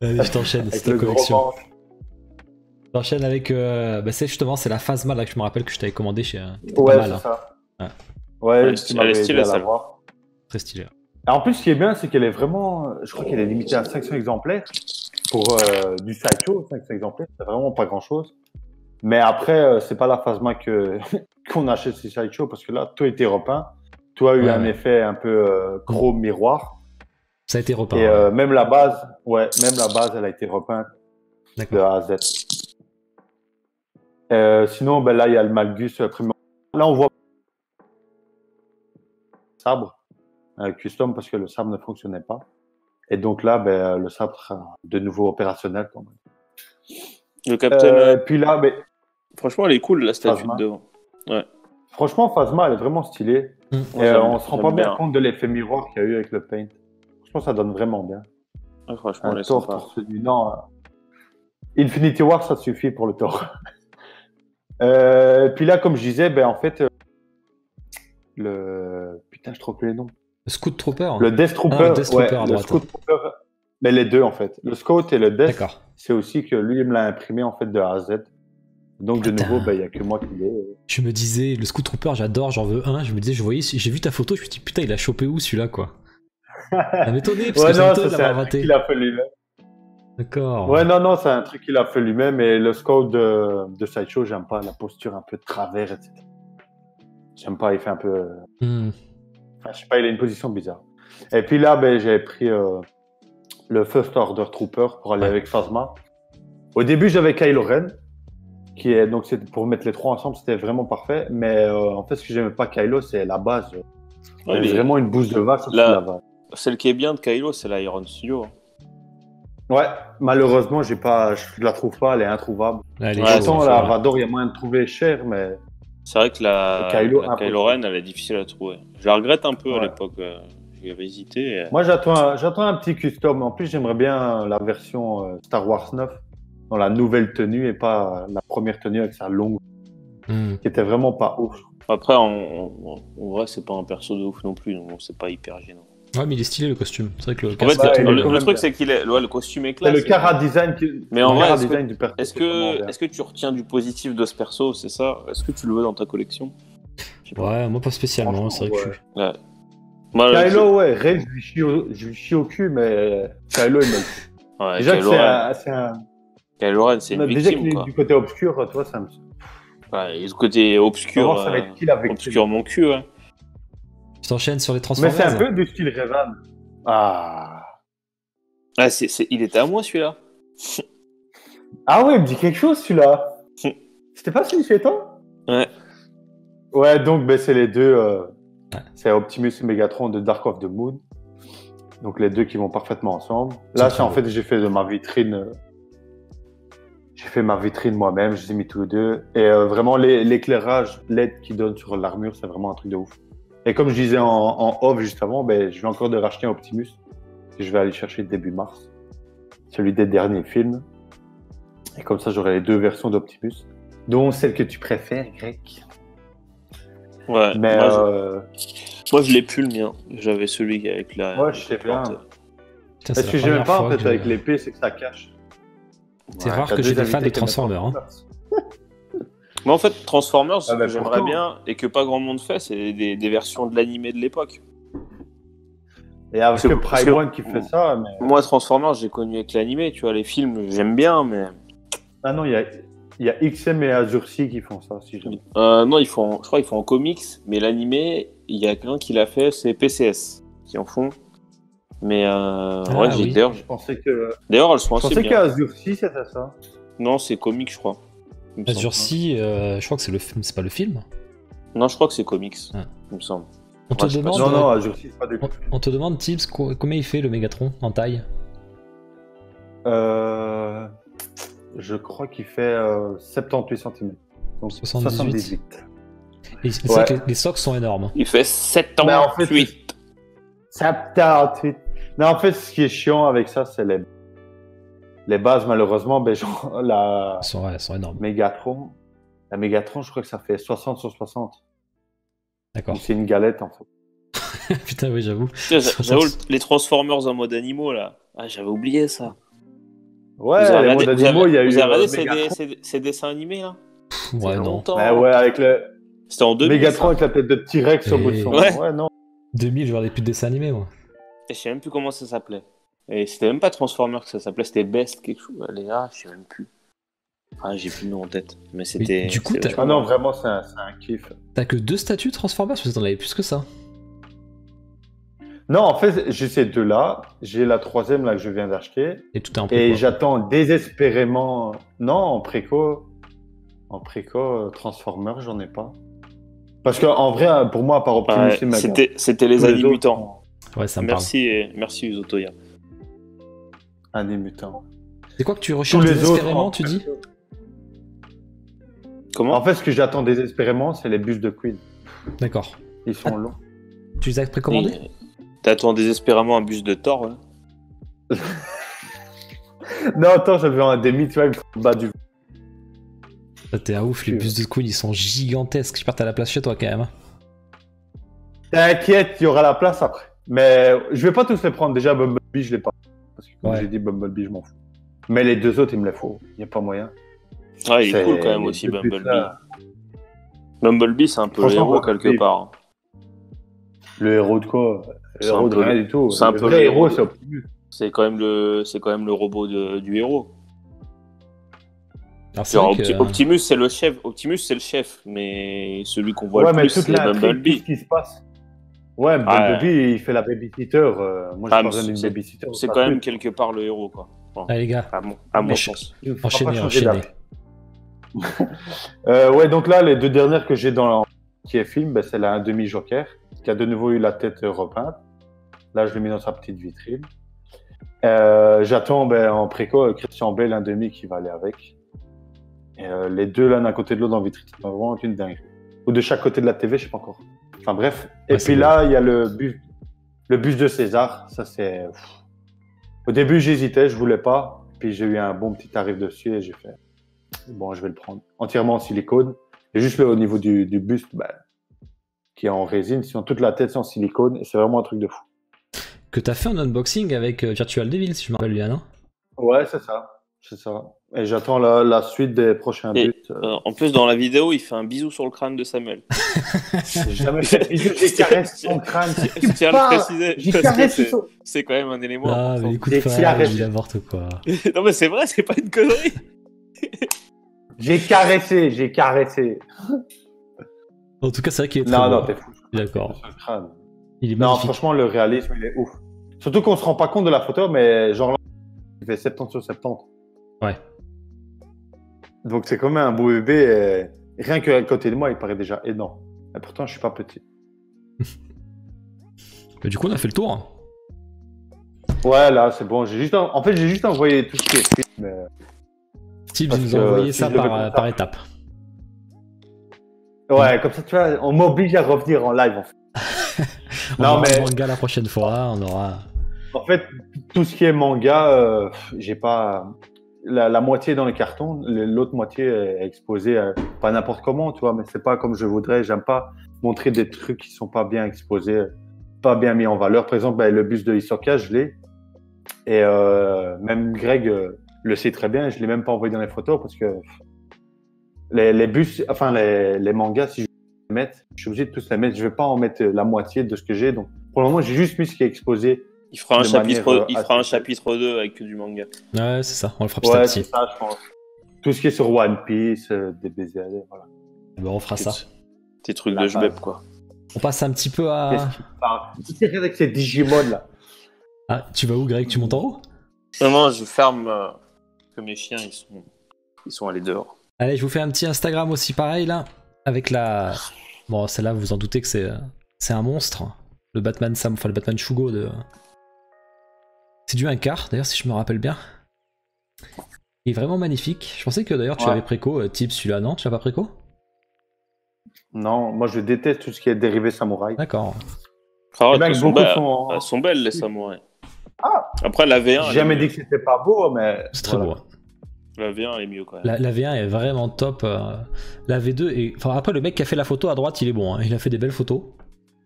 Allez, je t'enchaîne, c'est ta collection. J'enchaîne avec. C'est justement, c'est la Phasma là que je me rappelle que je t'avais commandé chez. Ouais, mal, c'est hein. ça. Ouais. Ouais, Elle tu m'avais est stylée, aidé à ça. la voir. Très stylé. Et en plus, ce qui est bien, c'est qu'elle est vraiment. Je crois qu'elle est limitée à 500 exemplaires. Pour du Sideshow, 500 exemplaires, c'est vraiment pas grand chose. Mais après, c'est pas la Phasma qu'on achète chez Sideshow parce que là, tout a été repeint. Tout a eu un effet un peu chrome miroir. Ça a été repeint. Et même la base, elle a été repeinte de A à Z. Sinon, ben là, il y a le Malgus. Là, on voit le sabre custom parce que le sabre ne fonctionnait pas. Et donc là, ben, le sabre sera de nouveau opérationnel. Quand même. Le Captain. Puis là, ben, franchement, elle est cool, la statue Phasma. de devant. Ouais. Franchement, Phasma, elle est vraiment stylée. Ouais, on se rend pas bien bien compte de l'effet miroir qu'il y a eu avec le paint. Franchement, ça donne vraiment bien. Ouais, franchement, elle Un est Thor sympa. torse nu. Non, Infinity War, ça suffit pour le Thor. Puis là, comme je disais, ben, en fait, putain, je trouve plus les noms. Le Scout Trooper. Le Death Trooper, le Death Trooper à le droite. Scout Trooper, mais les deux en fait. Le Scout et le Death, D'accord. c'est aussi que lui, il me l'a imprimé en fait de A à Z. Donc de Putain. nouveau, ben, il n'y a que moi qui l'ai. Je me disais, le Scout Trooper, j'adore, j'en veux un. Je me disais, j'ai vu ta photo, je me dis, putain, il a chopé où celui-là, quoi. Ça m'étonnait, parce que non, j'ai c'est un truc qu'il a fait lui-même. D'accord. Ouais, non, c'est un truc qu'il a fait lui-même. Et le Scout de Sideshow, j'aime pas la posture un peu de travers, etc. J'aime pas, il fait un peu. Enfin, je sais pas, il a une position bizarre. Et puis là, ben, j'ai pris le First Order Trooper pour aller avec Phasma. Au début, j'avais Kylo Ren, donc pour mettre les trois ensemble, c'était vraiment parfait. Mais en fait, ce que j'aimais pas Kylo, c'est la base. Ouais, c'est vraiment une bouse de vache. Celle qui est bien de Kylo, c'est la Iron Studio. Ouais, malheureusement, je la trouve pas, elle est introuvable. Pourtant, la Vador, il y a moyen de trouver cher, mais. C'est vrai que la Kylo Ren, elle est difficile à trouver. Je la regrette un peu à l'époque. J'y avais hésité. Moi, j'attends un petit custom. En plus, j'aimerais bien la version Star Wars 9 dans la nouvelle tenue et pas la première tenue avec sa longue, qui était vraiment pas ouf. Après, en vrai, c'est pas un perso de ouf non plus, donc c'est pas hyper gênant. Ouais, mais il est stylé le costume. C'est vrai que le truc, c'est qu'il est. Ouais, le costume est classe. C'est le cara design mais en vrai, du perso. Est-ce que tu retiens du positif de ce perso, c'est ça? Est-ce que tu le veux dans ta collection? Ouais, moi pas spécialement, c'est vrai que ouais. Kylo, ouais, Rey, je lui chie au cul, mais Kylo, il me. Ouais, déjà que c'est un. Kylo Ren, c'est une victime. Déjà qu'il est du côté obscur, toi, ça me. Ouais, du côté obscur. Ça va être kill avec obscur mon cul, ouais. Je t'enchaîne sur les Transformers. Mais c'est un peu du style Revan. Ah, il était à moi celui-là. Ah ouais, il me dit quelque chose celui-là. C'était pas celui chez toi? Ouais. Ouais, donc c'est les deux. C'est Optimus et Megatron de Dark of the Moon. Donc les deux qui vont parfaitement ensemble. Là, en fait, j'ai fait ma vitrine. J'ai fait ma vitrine moi-même, je les ai mis tous les deux. Et vraiment, l'éclairage LED qui donne sur l'armure, c'est vraiment un truc de ouf. Et comme je disais en off juste avant, ben, je vais encore de racheter un Optimus. Que je vais aller chercher début mars. Celui des derniers films. Et comme ça, j'aurai les 2 versions d'Optimus. Dont celle que tu préfères, Greg. Ouais, Mais moi je l'ai plus le mien. J'avais celui avec la. ouais, je sais bien. Putain, Ce c'est que la j'aime première pas en fois fait que- avec l'épée, c'est que ça cache. C'est Ouais, rare t'as que j'ai deux des fans de invités qui mettent Transformers. en Hein. place. Moi en fait, Transformers, ce Ah bah, que j'aimerais pourtant. bien et que pas grand monde fait, c'est des versions de l'animé de l'époque. Et avec Parce que que- Prime One qui fait ça, mais. Moi, Transformers, j'ai connu avec l'animé, tu vois, les films, j'aime bien, mais. Ah non, il y a XM et Azurci qui font ça, si jamais. Non, je crois qu'ils font en comics, mais l'animé, il y a quelqu'un qui l'a fait, c'est PCS qui en font. Mais ouais, oui. d'ailleurs, Je pensais que. elles sont Je assez pensais bien. qu'Azurci c'était ça. Non, c'est comics, je crois. il me semble. Azurci, je crois que c'est le film, c'est pas le film. Non, je crois que c'est comics, Ah. il me semble. On te Ouais, je sais pas demande, Non, Azurci, c'est pas du tout. on te demande Tips combien il fait le Mégatron en taille. Je crois qu'il fait 78 cm. Donc 78. 78. Et c'est Ouais. vrai que les socks sont énormes. Il fait 7 ans, Mais en fait, 8. 78. Non, en fait, ce qui est chiant avec ça, c'est les bases, malheureusement. Ben, genre, Elles sont énormes. Mégatron, la Mégatron, je crois que ça fait 60 sur 60. D'accord. Donc, c'est une galette, en fait. Putain, oui, j'avoue. J'avoue, les Transformers en mode animaux, là. Ah, j'avais oublié ça. Ouais, Vous avez les regardé- modes vous avez- animaux, il y a eu vous avez regardé Mégatron. ces dessins animés, là? Ouais, C'est non. longtemps. Ouais, ouais, avec le C'était en 2000. Mégatron ça. avec la tête de T-Rex au bout de son. Ouais. Ouais, non. 2000, je regardais plus de dessins animés, moi. Et je sais même plus comment ça s'appelait. Et c'était même pas Transformers que ça s'appelait, c'était Best quelque chose. Allez, je sais même plus. Ah, j'ai plus le nom en tête. Mais c'était. du coup, c'était t'as- vachement Ah non, bien. vraiment, c'est un kiff. T'as que 2 statues Transformers parce que t'en avais plus que ça. Non, en fait, j'ai ces deux-là. J'ai la troisième, là, que je viens d'acheter. Et tout est un peu. Et quoi. j'attends désespérément. Non, en préco, Transformers, j'en ai pas. Parce qu'en vrai, pour moi, à part Optimus Ouais, et Megan, c'était les tous années autres mutants. Ouais, ça me parle. Merci Usotoya. sont un des mutants. C'est quoi que tu Tous recherches les désespérément, autres. tu dis Comment? En fait, ce que j'attends désespérément, c'est les bus de Queen. D'accord. Ils sont longs. Tu les as précommandés Et t'attends désespérément un bus de Thor, ouais. Non, attends, j'avais un demi, tu vois, le bas du. Ah, t'es un ouf, les bus de Queen ils sont gigantesques. J'espère que t'as la place chez toi quand même. Hein. T'inquiète, il y aura la place après. Mais je vais pas tous les prendre. Déjà, Bumblebee, je l'ai pas. Parce que comme Ouais. j'ai dit, Bumblebee, je m'en fous. Mais les deux autres, il me les faut. Il n'y a pas moyen. Ah, il est C'est- cool quand même les aussi, deux Bumblebee. là. Bumblebee, c'est un peu le Franchement, héros quelque Bumblebee. part. Le héros de quoi? Le C'est héros un de peu rien le- du tout. c'est un Le peu vrai le héros, héros. c'est Optimus. C'est quand même le robot du héros. Alors c'est Genre, vrai que, Optimus, c'est le chef. Optimus, c'est le chef, mais celui qu'on voit Ouais, le mais plus, toute c'est l'intrigue, tout Bumblebee. ce qui se passe. Ouais, Bumblebee, il fait la babysitter. Moi, Ah, j'ai mais pas besoin d'une c'est- babysitter. C'est pas quand même plus. quelque part le héros, quoi. Bon, allez les gars, à mon Encha- sens. Il ne faudra enchaînez, pas changer enchaînez. d'avis. Ouais, donc là, les deux dernières que j'ai qui est film, ben, c'est la 1,5 Joker, qui a de nouveau eu la tête repeinte. Là, je l'ai mis dans sa petite vitrine. J'attends en préco Christian Bale 1,5 qui va aller avec. Et, les deux l'un à côté de l'autre en vitrine, c'est vraiment une dinguerie. Ou de chaque côté de la TV, je sais pas encore. Enfin bref. Et Ouais, c'est puis beau. là, il y a le bus de César. Ça, c'est. Au début, j'hésitais, je voulais pas. Puis j'ai eu un bon petit tarif dessus et j'ai fait. Bon, je vais le prendre. Entièrement en silicone. Et juste au niveau du buste, qui est en résine. Sinon, toute la tête, c'est en silicone. Et c'est vraiment un truc de fou. que t'as fait un unboxing avec Virtual Devil, si je me rappelle bien, non? Ouais, c'est ça. C'est ça. Et j'attends la suite des prochains Et, buts. En plus, dans la vidéo, il fait un bisou sur le crâne de Samuel. J'ai jamais fait. J'ai caressé son crâne. Je tiens à le préciser. J'ai parce que caressé son. c'est quand même un élément. Ah, important. mais écoute Des pas, cigarettes. je dis n'importe quoi. Non, mais c'est vrai, c'est pas une connerie. J'ai caressé. En tout cas, c'est vrai qu'il est très Non, non, beau. t'es fou. D'accord. Sur le crâne. Il est Non, magnifique. franchement, le réalisme, il est ouf. Surtout qu'on se rend pas compte de la photo, mais genre là, il fait 70 sur 70. Ouais. Donc c'est quand même un beau bébé. Et rien qu'à côté de moi, il paraît déjà énorme. Et pourtant, je suis pas petit. Mais du coup, on a fait le tour. Hein. Ouais, là, c'est bon. En fait, j'ai juste envoyé tout ce qui est film. mais- Steve Parce nous a que envoyé si ça je devais par, faire par ça- étapes. Ouais, comme ça, tu vois, on m'oblige à revenir en live, en fait. On Non, aura mais- le manga la prochaine fois, on aura... En fait, tout ce qui est manga, j'ai pas la moitié dans les cartons, l'autre moitié est exposée pas n'importe comment, tu vois, mais c'est pas comme je voudrais. J'aime pas montrer des trucs qui sont pas bien exposés, pas bien mis en valeur. Par exemple, le bus de Hisoka, je l'ai, et même Greg le sait très bien. Je l'ai même pas envoyé dans les photos parce que les bus, enfin les mangas, si je les mets, je suis obligé de tous les mettre. Je vais pas en mettre la moitié de ce que j'ai. Donc pour le moment, j'ai juste mis ce qui est exposé. Il fera un De chapitre, manière, il fera un assez- chapitre 2 avec que du manga. Ouais, c'est ça, on le fera petit à Ouais, c'est petit. ça, je pense. Tout ce qui est sur One Piece, DBZ, voilà. Bon, on fera ça. Tes trucs La de base. jbeb, quoi. On passe un petit peu Qu'est-ce à... qu'il parle C'est avec ces Digimon là. Ah, tu vas où, Greg? Tu montes en haut? Non, je ferme comme les chiens, ils sont allés dehors. Allez, je vous fais un petit Instagram aussi pareil là, avec la... Bon, celle-là, vous en doutez que c'est un monstre. Le Batman Sam, enfin le Batman Shugo de... C'est du 1/4, d'ailleurs, si je me rappelle bien. Il est vraiment magnifique. Je pensais que d'ailleurs tu Ouais. avais préco, type celui-là, non? Tu l'as pas préco? Non, moi je déteste tout ce qui est dérivé samouraï. D'accord. Ah, Les mecs, elles sont beaucoup belles, sont. elles sont belles, les samouraïs. Ah. Après, la V1, J'ai elle jamais est dit que c'était pas beau, mais. C'est très voilà. beau. Hein. La V1, elle est mieux, quand même. La V1 est vraiment top. La V2 est... Enfin, après, le mec qui a fait la photo à droite, il est bon. Hein. Il a fait des belles photos.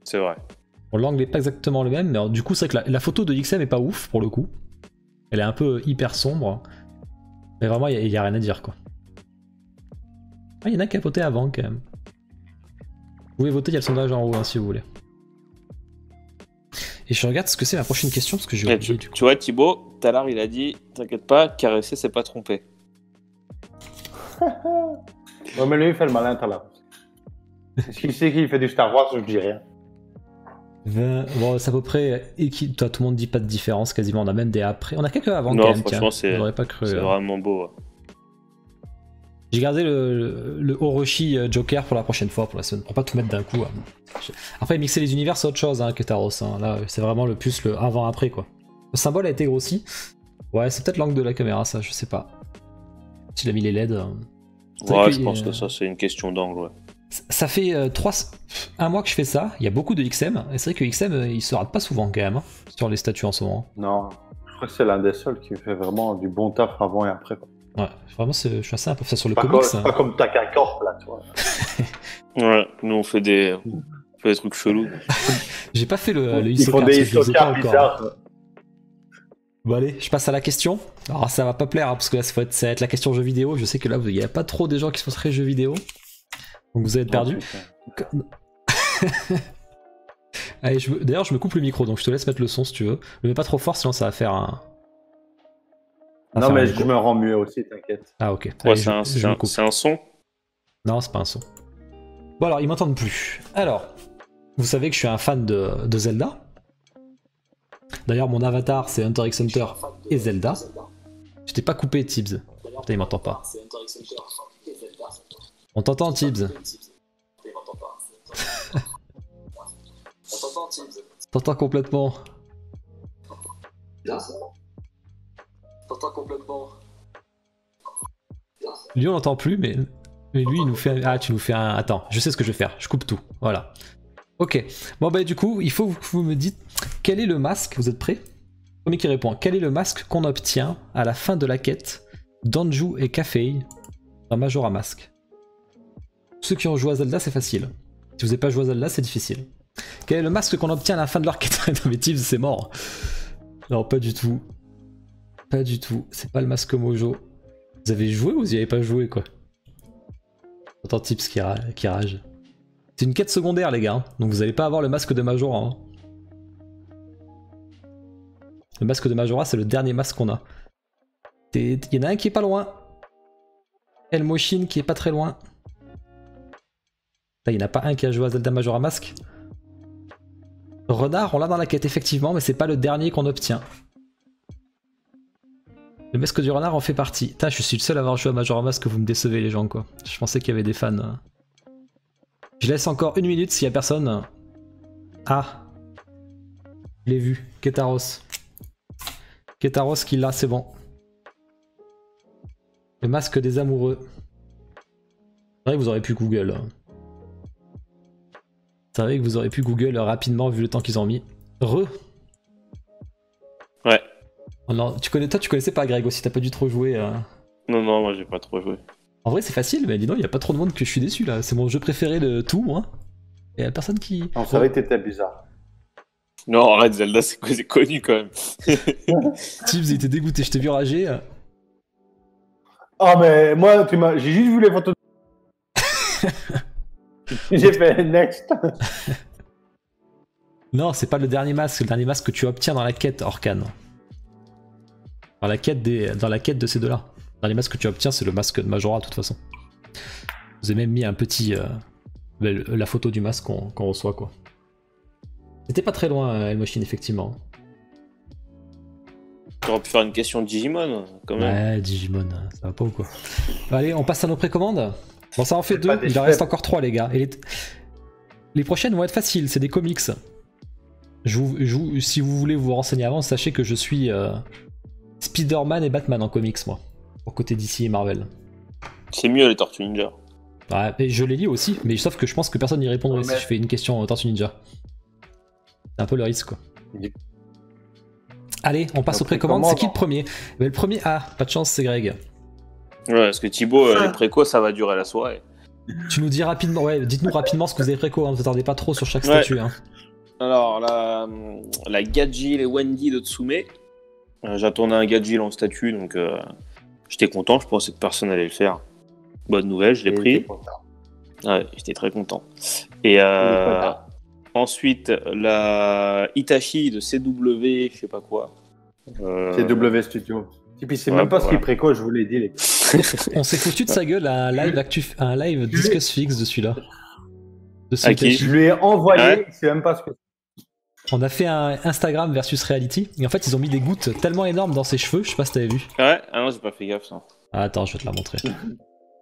C'est vrai. Bon, l'angle n'est pas exactement le même, mais alors, du coup, c'est vrai que la photo de XM est pas ouf, pour le coup. Elle est un peu hyper sombre. Mais vraiment, il y a rien à dire, quoi. Ah, il y en a qui a voté avant, quand même. Vous pouvez voter, il y a le sondage en haut, hein, si vous voulez. Et je regarde ce que c'est ma prochaine question, parce que j'ai Eh, oublié, du coup. tu vois, Thibaut, tout à l'heure, il a dit t'inquiète pas, caresser, c'est pas tromper. Ouais, mais lui, il fait le malin, t'as là. Est-ce qu'il sait qu'il fait du Star Wars? Je dis rien. Bon, c'est à peu près. Toi, tout le monde dit pas de différence quasiment. On a même des après. On a quelques avant Non, quand même. franchement, tiens. J'aurais pas cru. C'est vraiment beau. Ouais. J'ai gardé le Orochi Joker pour la prochaine fois, pour la semaine, pour pas tout mettre d'un coup. Après, mixer les univers, c'est autre chose, hein, Ketaros. Hein. Là, c'est vraiment le plus le avant-après, quoi. Le symbole a été grossi. Ouais, c'est peut-être l'angle de la caméra, ça, je sais pas. S'il a mis les LED. C'est vrai Ouais, que, je pense que ça, c'est une question d'angle, ouais. Ça fait un mois que je fais ça. Il y a beaucoup de XM. Et c'est vrai que XM, il se rate pas souvent quand même, hein, sur les statuts en ce moment. Non, je crois que c'est l'un des seuls qui fait vraiment du bon taf avant et après. Quoi. Ouais, vraiment, je suis assez un peu ça sur le Pas comics. comme, pas comme Taka Corp, là, tu vois. Ouais, nous, on fait des trucs chelous. J'ai pas fait le Ils font Hisoka, des parce que je les ai pas Hisoka encore. bizarres. Bon allez, je passe à la question. Alors ça va pas plaire, hein, parce que là ça va être la question jeux vidéo. Je sais que là, il y a pas trop des gens qui sont très jeux vidéo. Donc vous allez être perdus. Allez, d'ailleurs je me coupe le micro, donc je te laisse mettre le son si tu veux. Le mets pas trop fort, sinon ça va faire un... ça va Non, faire mais un je écho. me rends mieux aussi, t'inquiète. Ah ok. Ouais, Allez, c'est un, je me coupe. c'est un son. Non, c'est pas un son. Bon alors, ils m'entendent plus. Alors, vous savez que je suis un fan de Zelda. D'ailleurs, mon avatar, c'est Hunter x Hunter et Zelda. Je t'ai pas coupé, Tibbs. Putain, il m'entend pas. On t'entend, Tibbs. T'entends complètement. Lui, on l'entend plus, mais lui, il nous fait... Ah, tu nous fais un... Attends, je sais ce que je vais faire. Je coupe tout. Voilà. Ok. Bon, bah du coup, il faut que vous me dites quel est le masque. Vous êtes prêts? Premier qui répond. Quel est le masque qu'on obtient à la fin de la quête d'Anju et Kafei dans Majora Mask? Ceux qui ont joué à Zelda, c'est facile. Si vous n'avez pas joué à Zelda, c'est difficile. Quel est le masque qu'on obtient à la fin de leur quête? Non mais Tibbs, c'est mort. Non, pas du tout. Pas du tout. C'est pas le masque Mojo. Vous avez joué ou vous y avez pas joué, quoi? J'entends Tibbs qui rage. C'est une quête secondaire, les gars. Hein. Donc vous allez pas avoir le masque de Majora. Hein. Le masque de Majora, c'est le dernier masque qu'on a. Il y en a un qui est pas loin. El Moshin qui est pas très loin. Il n'y en a pas un qui a joué à Zelda Majora Mask. Renard, on l'a dans la quête, effectivement, mais c'est pas le dernier qu'on obtient. Le masque du renard en fait partie. Putain, je suis le seul à avoir joué à Majora Mask, que vous me décevez, les gens, quoi. Je pensais qu'il y avait des fans. Je laisse encore une minute s'il y a personne. Ah. Je l'ai vu. Ketaros. Ketaros qui l'a, c'est bon. Le masque des amoureux. C'est vrai que vous aurez pu Google. C'est vrai que vous aurez pu Google rapidement vu le temps qu'ils ont mis. Ouais. Oh non, tu connaissais pas Greg aussi, t'as pas dû trop jouer. Non, moi j'ai pas trop joué. En vrai, c'est facile, mais dis donc, il y a pas trop de monde que je suis déçu là. C'est mon jeu préféré de tout, moi. Et y a personne qui. Non, c'est vrai que t'étais bizarre. Non, arrête, Zelda, c'est connu quand même. Tibbs, il était dégoûté, je t'ai vu rager. Ah, mais moi, j'ai juste vu les photos. J'ai fait next. Non, c'est pas le dernier masque que tu obtiens dans la quête, Orkan. Dans la quête de ces deux-là. Le dernier masque que tu obtiens, c'est le masque de Majora, de toute façon. Je vous ai même mis un petit. La photo du masque qu'on reçoit, quoi. C'était pas très loin, Elmoshin, effectivement. Tu aurais pu faire une question de Digimon, quand même. Ouais, Digimon, ça va pas ou quoi. Allez, on passe à nos précommandes. Bon, ça en fait 2, pas des il en chefs. reste encore 3, les gars. Et les prochaines vont être faciles, c'est des comics. Si vous voulez vous renseigner avant, sachez que je suis Spider-Man et Batman en comics, moi. Pour côté DC et Marvel. C'est mieux les Tortues Ninja. Ouais, et je les lis aussi, mais sauf que je pense que personne n'y répondrait si je fais une question Tortue Ninja. C'est un peu le risque, quoi. Allez, on passe aux précommandes. C'est qui le premier? Le premier, pas de chance, c'est Greg. Ouais, parce que Thibaut, les précos, ça va durer la soirée. Tu nous dis rapidement, ouais, dites-nous rapidement ce que vous avez préco, hein, ne vous attardez pas trop sur chaque statut. Hein. Alors, la Gajil et Wendy de Tsume. J'attendais un Gajil en statut, donc j'étais content, je pensais que personne allait le faire. Bonne nouvelle, je l'ai pris. Ouais, j'étais très content. Et ensuite, la Itachi de CW, je sais pas quoi. CW Studio. Et puis c'est même pas ce qui est préco, je vous l'ai dit. Les... On s'est foutu de sa gueule un live Discuss Fix de celui-là. De ce À qui je lui ai envoyé, c'est même pas ce que. On a fait un Instagram versus Reality, et en fait ils ont mis des gouttes tellement énormes dans ses cheveux, je sais pas si t'avais vu. Ouais, ah non, j'ai pas fait gaffe ça. Ah, attends, je vais te la montrer.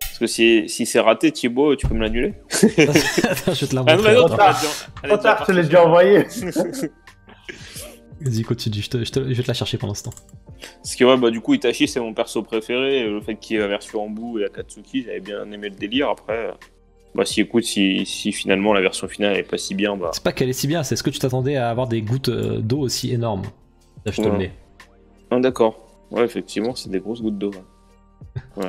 Parce que si c'est raté, Thibaut, tu peux me l'annuler. Attends, je vais te la Ah montrer. non, Trop tard, je te l'ai déjà envoyé. Vas-y, continue, je vais te la chercher pendant ce temps. Parce que ouais, bah du coup, Itachi, c'est mon perso préféré. Le fait qu'il y ait la version en bout et Akatsuki, j'avais bien aimé le délire. Après, bah si finalement la version finale est pas si bien, bah... C'est pas qu'elle est si bien, c'est ce que tu t'attendais à avoir des gouttes d'eau aussi énormes. Là, je te le mets. Ah, d'accord. Ouais, effectivement, c'est des grosses gouttes d'eau. Ouais.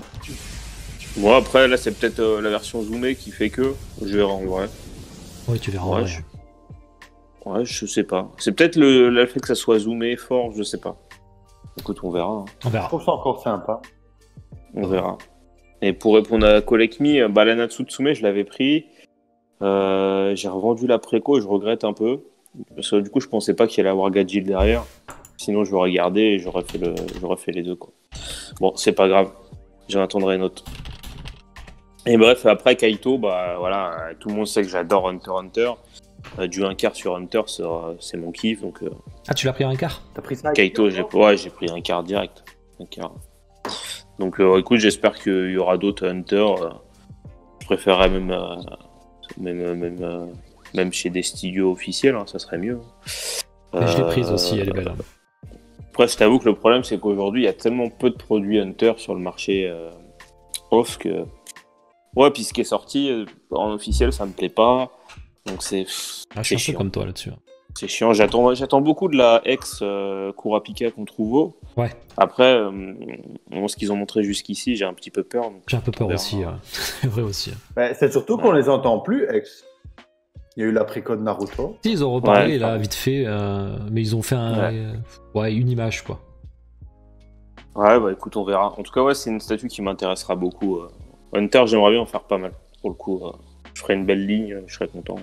Bon, après, là, c'est peut-être la version zoomée qui fait que je verrai en vrai. Oui, tu verras en vrai. Ouais, je sais pas. C'est peut-être le fait que ça soit zoomé fort, je sais pas. Écoute, on verra. Hein. On verra. Je trouve ça encore sympa. On verra. Et pour répondre à Collect Me, la Natsutsume, je l'avais pris. J'ai revendu la préco et je regrette un peu. Parce que du coup, je pensais pas qu'il allait avoir Gajil derrière. Sinon, je l'aurais gardé et j'aurais fait les deux, quoi. Bon, c'est pas grave. J'en attendrai une autre. Et bref, après Kaito, bah voilà, tout le monde sait que j'adore Hunter x Hunter. Du 1/4 sur Hunter, c'est mon kiff. Donc, Ah, tu l'as pris un quart? T'as pris ça? Kaito, j'ai pris un quart direct. Un quart. Donc écoute, j'espère qu'il y aura d'autres Hunter. Je préférerais même chez des studios officiels, hein, ça serait mieux. Mais je l'ai prise aussi, elle est belle. Après, je t'avoue que le problème, c'est qu'aujourd'hui, il y a tellement peu de produits Hunter sur le marché off que... Ouais, puis ce qui est sorti en officiel, ça me plaît pas. Donc c'est Je suis un peu comme toi là-dessus. C'est chiant. J'attends beaucoup de la ex Kurapika contre Uvo. Ouais. Après, ce qu'ils ont montré jusqu'ici, j'ai un petit peu peur. J'ai un peu peur aussi. C'est vrai aussi. Bah, c'est surtout qu'on les entend plus, ex. Il y a eu la préco de Naruto. Si, ils ont reparlé là, vite fait, mais ils ont fait une image, quoi. Ouais, bah écoute, on verra. En tout cas, ouais, c'est une statue qui m'intéressera beaucoup. Hunter, j'aimerais bien en faire pas mal. Pour le coup, je ferai une belle ligne, je serais content.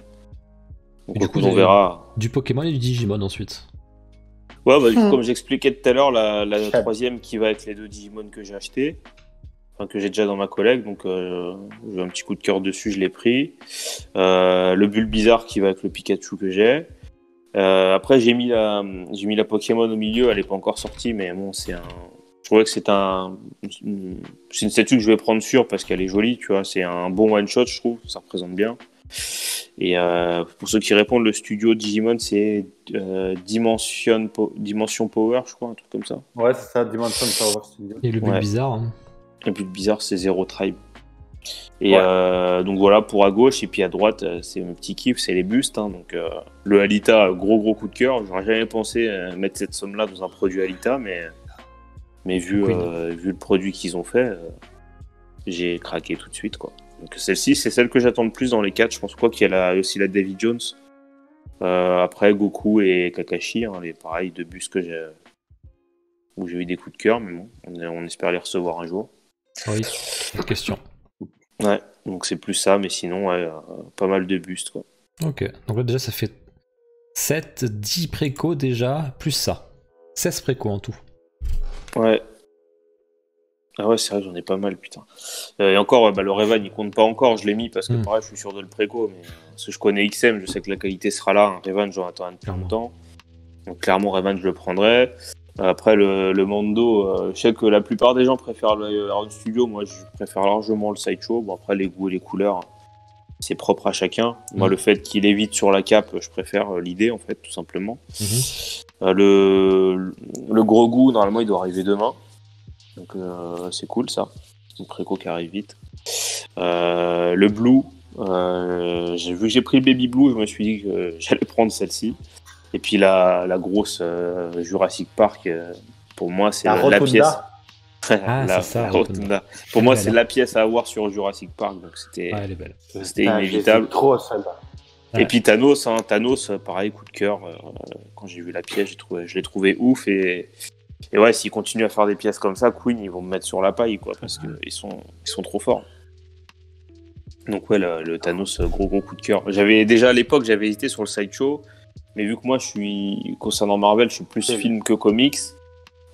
Donc, du coup, on verra. Du Pokémon et du Digimon ensuite. Ouais, bah, du coup, comme j'expliquais tout à l'heure, la troisième qui va être les deux Digimon que j'ai achetés. Enfin, que j'ai déjà dans ma collecte, donc j'ai un petit coup de cœur dessus, je l'ai pris. Le Bulbizarre qui va avec le Pikachu que j'ai. Après, j'ai mis la Pokémon au milieu, elle n'est pas encore sortie, mais bon, je trouvais que c'est une statue que je vais prendre sûre parce qu'elle est jolie, tu vois. C'est un bon one-shot, je trouve, ça représente bien. Et pour ceux qui répondent, le studio Digimon, c'est Dimension Power, je crois, un truc comme ça. Ouais, c'est ça, Dimension Power Studio. Et le but bizarre. Hein. Le but bizarre, c'est Zero Tribe. Et donc voilà pour à gauche, et puis à droite, c'est mon petit kiff, c'est les bustes. Hein, donc le Alita, gros coup de cœur. J'aurais jamais pensé mettre cette somme-là dans un produit Alita, mais vu le produit qu'ils ont fait, j'ai craqué tout de suite, quoi. Donc celle-ci, c'est celle que j'attends le plus dans les 4. Je pense quoi qu'il y a aussi la Davy Jones. Après Goku et Kakashi, hein, les pareils deux bustes où j'ai eu des coups de cœur, mais bon, on espère les recevoir un jour. Oui, pas de question. Ouais, donc c'est plus ça, mais sinon, pas mal de bustes, quoi. Ok, donc là déjà ça fait 7, 10 préco déjà, plus ça. 16 préco en tout. Ouais. Ah ouais, c'est vrai que j'en ai pas mal, putain. Et encore, le Revan, il compte pas encore, je l'ai mis parce que pareil, je suis sûr de le préco, mais parce que je connais XM, je sais que la qualité sera là. Un Revan, j'en attends depuis longtemps. Donc clairement, Revan, je le prendrai. Après, le Mando, je sais que la plupart des gens préfèrent le Iron Studio. Moi, je préfère largement le Sideshow. Bon, après, les goûts et les couleurs, c'est propre à chacun. Moi, le fait qu'il évite sur la cape, je préfère l'idée, en fait, tout simplement. Le gros goût, normalement, il doit arriver demain. Donc, c'est cool, ça. Donc, préco qui arrive vite. Le Blue, vu que j'ai pris le Baby Blue, je me suis dit que j'allais prendre celle-ci. Et puis la grosse Jurassic Park, pour moi, c'est la pièce. C'est ça, la Rotunda. Pour moi, c'est la pièce à avoir sur Jurassic Park, donc c'était elle est belle. C'était inévitable. Trop celle-là. Et puis Thanos, pareil, coup de cœur. Quand j'ai vu la pièce, je l'ai trouvé ouf. Et ouais, s'ils continuent à faire des pièces comme ça, Queen, ils vont me mettre sur la paille, quoi, parce qu'ils sont trop forts. Donc ouais, le Thanos, gros coup de cœur. Déjà à l'époque, j'avais hésité sur le Sideshow. Mais vu que moi, concernant Marvel, je suis plus film que comics,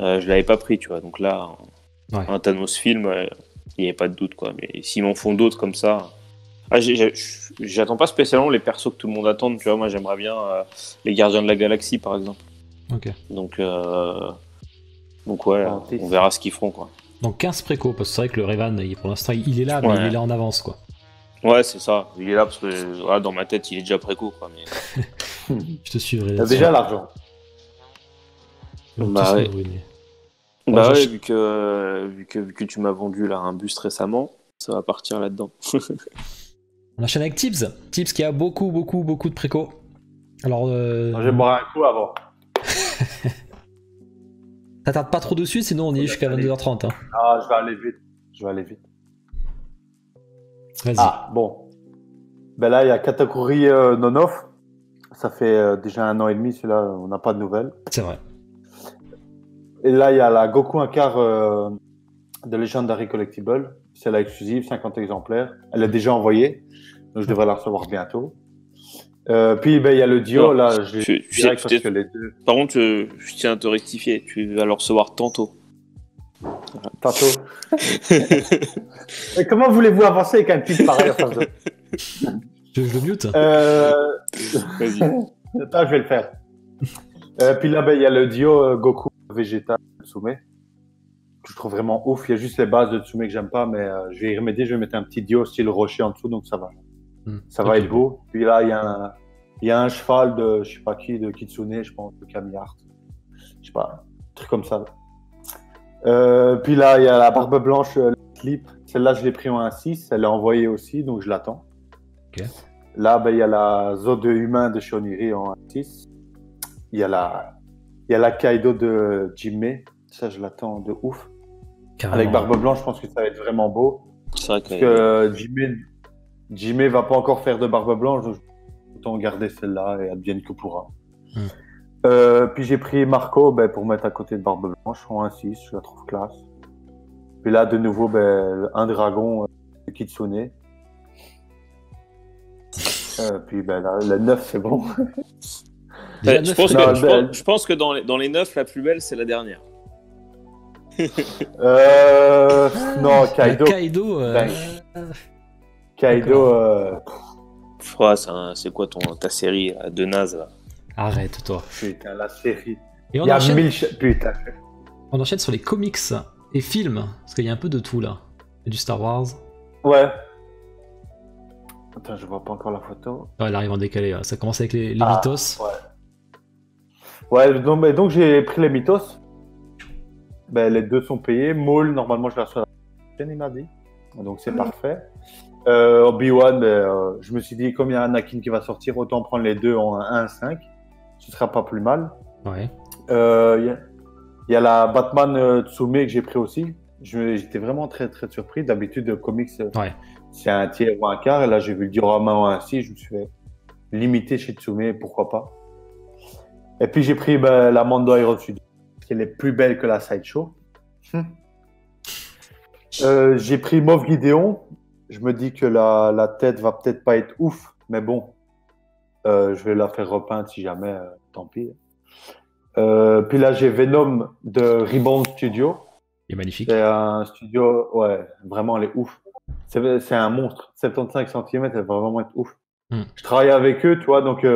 je l'avais pas pris, tu vois. Donc là, un Thanos film, il n'y avait pas de doute, quoi. Mais s'ils m'en font d'autres comme ça... j'attends pas spécialement les persos que tout le monde attend, tu vois. Moi, j'aimerais bien les Gardiens de la Galaxie, par exemple. Ok. Donc ouais, on verra ce qu'ils feront, quoi. Donc 15 préco, parce que c'est vrai que le Revan, pour l'instant, il est là, mais il est là en avance, quoi. Ouais, c'est ça. Il est là parce que dans ma tête, il est déjà préco, quoi. Mais... Je te suivrai. T'as déjà l'argent. Bah ouais, vu que tu m'as vendu là un buste récemment, ça va partir là-dedans. On enchaîne avec Tibbs. Tibbs qui a beaucoup de préco. Alors, je vais boire un coup avant. T'attardes pas trop dessus, sinon on y est jusqu'à 22h30. Hein. Ah, je vais aller vite. Vas-y. Ah, bon. Ben là, il y a Katakuri Non-Off. Ça fait déjà 1 an et demi, celui-là, on n'a pas de nouvelles. C'est vrai. Et là, il y a la Goku Inkar de Legendary Collectible. C'est la exclusive, 50 exemplaires. Elle est déjà envoyée, donc je devrais la recevoir bientôt. Puis, ben, il y a le Dio, non, là, je dirais parce que les deux... Par contre, je tiens à te rectifier, tu vas le recevoir tantôt. Tantôt. Mais comment voulez-vous avancer avec un type pareil en face de... Je le mute. Vas-y. Attends, je vais le faire. Puis là, ben, il y a le Dio Goku Vegeta Tsume. Que je trouve vraiment ouf. Il y a juste les bases de Tsume que j'aime pas, mais je vais y remédier. Je vais mettre un petit Dio style rocher en dessous, donc ça va. Ça va être beau. Puis là, il y a un cheval de, je sais pas qui, de Kitsune, je pense, de Camillard. Je sais pas, un truc comme ça. Puis là, il y a la barbe blanche, le clip. Celle-là, je l'ai pris en 1.6. Elle est envoyée aussi, donc je l'attends. Okay. Là, ben, il y a la Zode humain de Shoniri en 1.6. Il y a la Kaido de Jimmei. Ça, je l'attends de ouf. Carrément. Avec barbe blanche, je pense que ça va être vraiment beau. C'est vrai parce que Jimmei va pas encore faire de barbe blanche, donc autant garder celle-là et advienne que pourra. Puis j'ai pris Marco pour mettre à côté de barbe blanche en 1.6, je la trouve classe. Puis là, de nouveau, un dragon de Kitsune. Puis là, le 9, c'est bon. Je pense que dans les 9, la plus belle, c'est la dernière. Non, Kaido. Kaido. C'est quoi ta série de naze là? Arrête, toi. Putain, la série. Et on enchaîne sur les comics et films, parce qu'il y a un peu de tout là. Il y a du Star Wars. Ouais. Attends, je vois pas encore la photo. Ouais, elle arrive en décalé. Ça commence avec les mythos. Ouais, donc j'ai pris les mythos. Les deux sont payés. Maul, normalement, je la reçois la prochaine, il m'a dit. Donc c'est parfait. Obi-Wan, je me suis dit, comme il y a Anakin qui va sortir, autant prendre les deux en 1-5. Ce sera pas plus mal. Ouais. Il y a la Batman Tsume que j'ai pris aussi. J'étais vraiment très très surpris. D'habitude, le comics, c'est un tiers ou un quart. Et là, j'ai vu le diorama en 1-6. Je me suis fait limiter chez Tsume, pourquoi pas. Et puis, j'ai pris la Mando Hero Studio, qui est plus belle que la Sideshow. J'ai pris Moff Gideon. Je me dis que la tête va peut-être pas être ouf, mais bon, je vais la faire repeindre si jamais, tant pis. Puis là, j'ai Venom de Reborn Studio. Il est magnifique. C'est un studio, ouais, vraiment, elle est ouf. C'est un monstre. 75 cm, elle va vraiment être ouf. Je travaille avec eux, tu vois, donc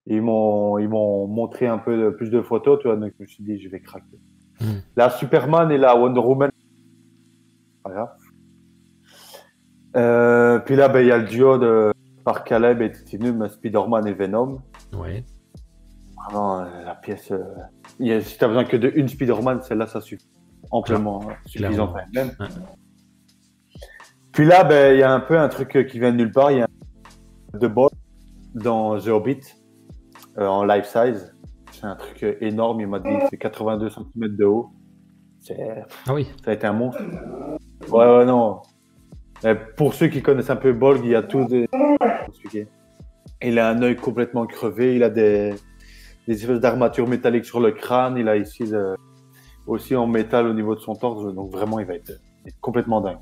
ils m'ont montré un peu plus de photos, tu vois, donc je me suis dit, je vais craquer. La Superman et la Wonder Woman. Voilà. Puis là, il y a le duo par Caleb et Titanum, Spider-Man et Venom. Ouais. Vraiment, la pièce. Si tu as besoin que d'une Spider-Man, celle-là, ça suffit. Amplement suffisant quand même. Ouais. Puis là, il y a un peu un truc qui vient de nulle part. Il y a un The Boy dans The Hobbit en life size. C'est un truc énorme. Il m'a dit c'est 82 cm de haut. Ah oui. Ça a été un monstre. Ouais, non. Pour ceux qui connaissent un peu Bolg, il y a tout Il a un œil complètement crevé, il a des espèces d'armatures métalliques sur le crâne, il a ici aussi en métal au niveau de son torse, donc vraiment il va être complètement dingue.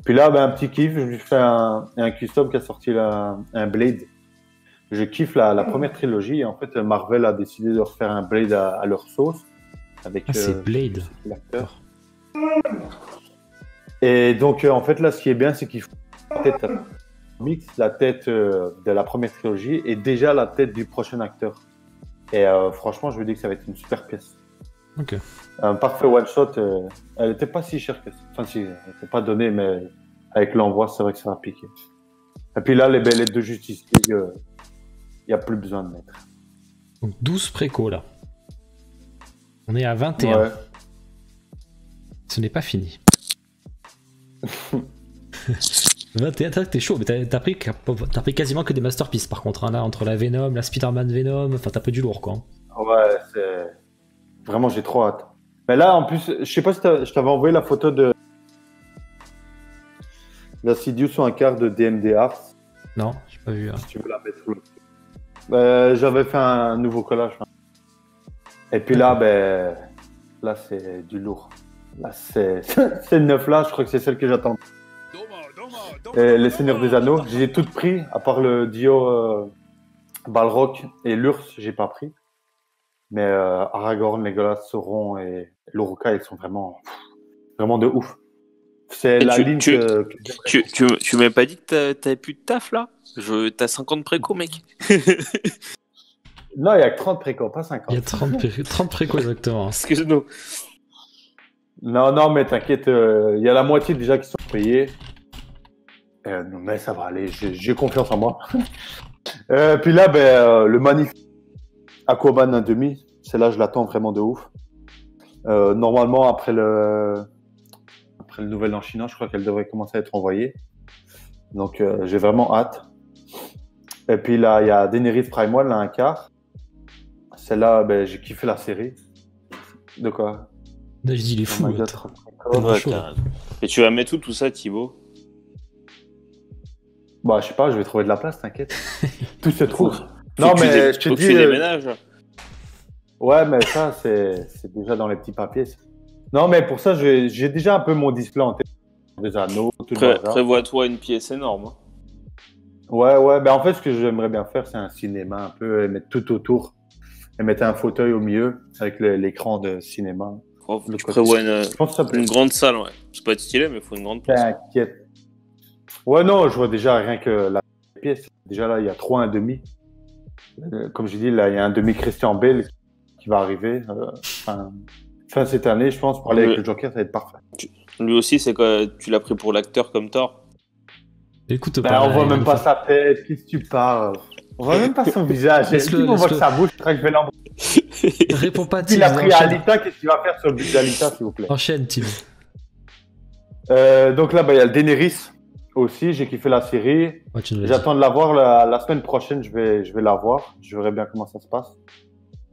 Puis là, un petit kiff, je lui fais un custom qui a sorti un Blade. Je kiffe la première trilogie et en fait Marvel a décidé de refaire un Blade à leur sauce. C'est Blade. L'acteur. Et donc, en fait, là, ce qui est bien, c'est qu'il faut la tête de la première trilogie et déjà la tête du prochain acteur. Et franchement, je me dis que ça va être une super pièce. Ok. Un parfait one-shot. Elle n'était pas si chère que ça. Enfin, si, elle n'était pas donnée, mais avec l'envoi, c'est vrai que ça va piquer. Et puis là, les bellettes de Justice League, il n'y a plus besoin de mettre. Donc, 12 préco, là. On est à 21. Ouais. Ce n'est pas fini. 21, t'es chaud, mais t'as pris quasiment que des masterpieces par contre, hein, là, entre la Venom, la Spider-Man Venom, enfin t'as peu du lourd quoi. Ouais, c'est. Vraiment, j'ai trop hâte. Mais là, en plus, je sais pas si je t'avais envoyé la photo de la Sidious ou un quart de DMD Art. Non, j'ai pas vu. Hein. Si tu veux la mettre sur le. J'avais fait un nouveau collage. Et puis là, là, c'est du lourd. Là, c'est le 9 là, je crois que c'est celle que j'attends. Les Seigneurs des Anneaux, j'ai toutes pris, à part le Dio Balrog et l'Urs, j'ai pas pris. Mais Aragorn, Legolas, Sauron et l'Urukai, ils sont vraiment de ouf. C'est la ligne que... Tu m'avais pas dit que t'avais plus de taf là? T'as 50 préco, mec. Non, il y a que 30 préco, pas 50. Il y a 30 préco exactement. Excuse-nous. Non, mais t'inquiète, il y a la moitié déjà qui sont payés. Mais ça va aller, j'ai confiance en moi. Puis là, le magnifique Aquaman 1,5, celle-là, je l'attends vraiment de ouf. Normalement, après le nouvel an chinois, je crois qu'elle devrait commencer à être envoyée. Donc, j'ai vraiment hâte. Et puis là, il y a Daenerys Prime One, là, un quart. Celle-là, j'ai kiffé la série. De quoi? Là, je dis, il est fou. Et tu vas mettre où tout ça, Thibaut? Je sais pas, je vais trouver de la place, t'inquiète. Tout se trouve. Non, mais je te dis. Tu déménages. Ouais, mais ça, c'est déjà dans les petits papiers. Non, mais pour ça, j'ai déjà un peu mon display en tête. Des anneaux, tout le Prévois-toi une pièce énorme. Ouais, en fait, ce que j'aimerais bien faire, c'est un cinéma un peu, et mettre tout autour. Et mettre un fauteuil au milieu avec l'écran de cinéma. Tu prévois une grande salle, ouais. C'est pas être stylé, mais il faut une grande place. T'inquiète. Ouais, non, je vois déjà rien que la pièce. Déjà là, il y a 3 1,5. Comme j'ai dit, là, il y a un demi Christian Bale qui va arriver. Fin cette année, je pense, pour aller avec le Joker, ça va être parfait. Lui aussi, c'est que tu l'as pris pour l'acteur comme Thor. Écoute, on voit même pas sa tête. Qu'est-ce que tu parles? On voit même pas son visage. On voit que sa bouche. Je crois que je vais l'embrasser. Réponds pas, Tim. Il a pris Alita. Qu'est-ce qu'il va faire sur le but d'Alita, s'il vous plaît? Enchaîne, Tim. Donc là, il y a le Daenerys aussi. J'ai kiffé la série. Ouais, tu nous l'as dit. J'attends de la voir la semaine prochaine. Je vais la voir. Je verrai bien comment ça se passe.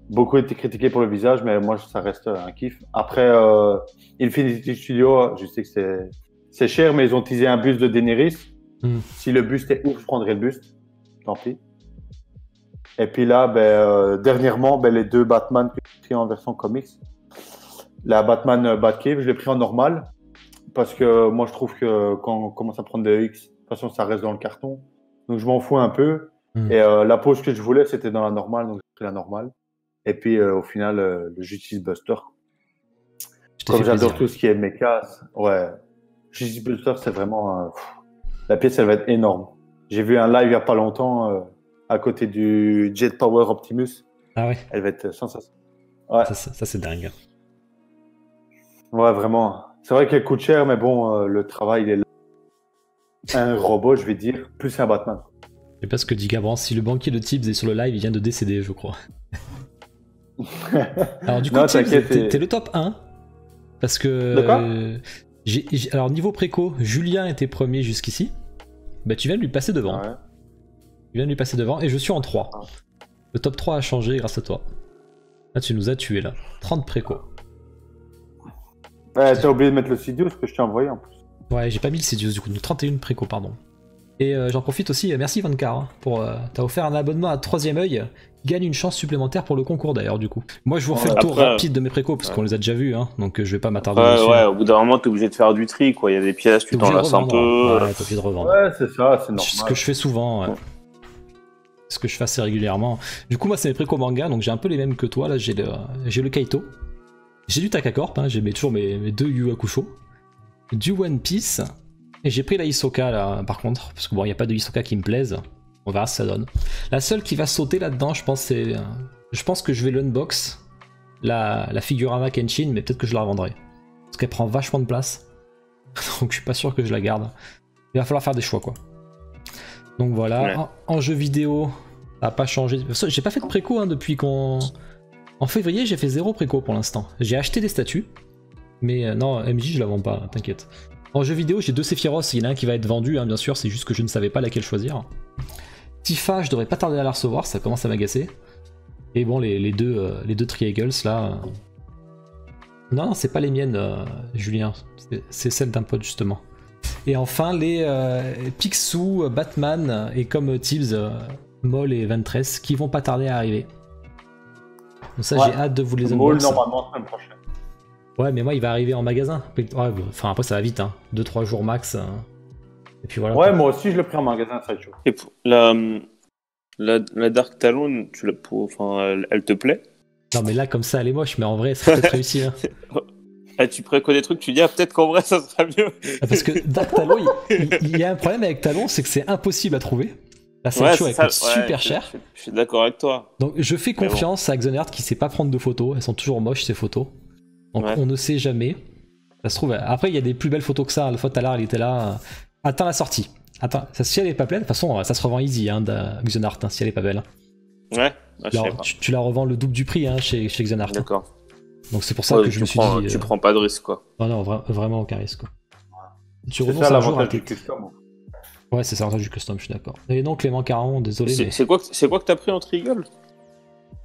Beaucoup été critiqué pour le visage, mais moi, ça reste un kiff. Après, Infinity Studio, je sais que c'est cher, mais ils ont teasé un buste de Daenerys. Si le buste est ouf, je prendrai le buste. Tant pis. Et puis là, dernièrement, les 2 Batman que j'ai pris en version comics. La Batman Batcave, je l'ai pris en normal. Parce que moi, je trouve que quand on commence à prendre des X, de toute façon, ça reste dans le carton. Donc, je m'en fous un peu. Et la pose que je voulais, c'était dans la normale. Donc, j'ai pris la normale. Et puis, au final, le Justice Buster. Comme j'adore tout ce qui est mecha, ouais. Justice Buster, c'est vraiment... la pièce, elle va être énorme. J'ai vu un live il n'y a pas longtemps à côté du Jet Power Optimus. Ah ouais. Elle va être sensationnelle. Ouais. Ça c'est dingue. Ouais, vraiment. C'est vrai qu'elle coûte cher, mais bon, le travail, il est là. Un robot, je vais dire, plus un Batman. Je sais pas ce que dit Gabran. Si le banquier de Tibbs est sur le live, il vient de décéder, je crois. Alors du coup, non, t'es le top 1. Parce que... De quoi alors niveau préco, Julien était premier jusqu'ici. Bah tu viens de lui passer devant. Ouais. Tu viens de lui passer devant et je suis en 3. Le top 3 a changé grâce à toi. Là tu nous as tué là. 30 préco. Ouais, t'as oublié de mettre le Sidious que je t'ai envoyé en plus. Ouais, j'ai pas mis le Sidious du coup, 31 préco pardon. Et j'en profite aussi, merci Vankar, pour t'as offert un abonnement à Troisième œil, gagne une chance supplémentaire pour le concours d'ailleurs du coup. Moi je vous refais le tour rapide de mes précos parce qu'on les a déjà vus, hein, donc je vais pas m'attarder dessus. Ouais, au bout d'un moment t'es obligé de faire du tri quoi, il y a des pièces, tu t'en lasses un peu. Ouais, t'es obligé de revendre. Ouais, c'est ça, c'est normal. C'est ce que je fais souvent, ouais. Ce que je fais assez régulièrement. Du coup moi c'est mes préco manga, donc j'ai un peu les mêmes que toi, là j'ai le Kaito. J'ai du Takacorp, hein, j'ai toujours mes 2 Yu Hakusho. Du One Piece. Et j'ai pris la Hisoka là par contre, parce que bon, il n'y a pas de Hisoka qui me plaise. On verra ce que ça donne. La seule qui va sauter là-dedans, je pense que je vais l'unbox, la Figurama Kenshin, mais peut-être que je la revendrai. Parce qu'elle prend vachement de place. Donc je suis pas sûr que je la garde. Il va falloir faire des choix quoi. Donc voilà, ouais. En jeu vidéo, ça n'a pas changé. J'ai pas fait de préco hein, depuis qu'on... En février, j'ai fait 0 préco pour l'instant. J'ai acheté des statues, mais non, MJ je la vends pas, t'inquiète. En jeu vidéo, j'ai 2 Sephiroth, il y en a un qui va être vendu, hein, bien sûr, c'est juste que je ne savais pas laquelle choisir. Tifa, je devrais pas tarder à la recevoir, ça commence à m'agacer. Et bon, les deux Triangles là... Non, c'est pas les miennes, Julien, c'est celles d'un pote justement. Et enfin, les Picsou, Batman, et comme Tibbs, Moll et Ventress, qui vont pas tarder à arriver. Donc ça, ouais. J'ai hâte de vous les unbox. Normalement, semaine prochaine. Ouais, mais moi, il va arriver en magasin. Ouais, enfin, après, ça va vite, hein. 2-3 jours max. Et puis voilà. Ouais, moi aussi, je l'ai pris en magasin, ça chaud. Et pour la Dark Talon, elle te plaît? Non, mais là, comme ça, elle est moche, mais en vrai, ça peut être réussi. Hein. Ah, tu précois des trucs, tu dis, ah, peut-être qu'en vrai, ça sera mieux. Parce que Dark Talon, il y a un problème avec Talon, c'est que c'est impossible à trouver. La ceinture, elle coûte super cher. Je suis d'accord avec toi. Donc, je fais confiance à Xenart qui sait pas prendre de photos. Elles sont toujours moches, ces photos. Donc on ne sait jamais. Ça se trouve. Après, il y a des plus belles photos que ça. La fois tout à l'heure, il était là. Attends la sortie. Attends, si elle est pas pleine, de toute façon, ça se revend easy, hein, Xenart, hein, si elle est pas belle. Ouais. Alors, tu la revends le double du prix hein, chez Xenart. D'accord. Donc c'est pour ça que je me suis dit. Tu prends pas de risque, quoi. Non, vraiment aucun risque. Quoi. Tu c'est ça l'avantage du custom. Ouais, c'est ça l'avantage du custom, je suis d'accord. Et donc Clément Caron, désolé. C'est quoi que t'as pris en Triggle?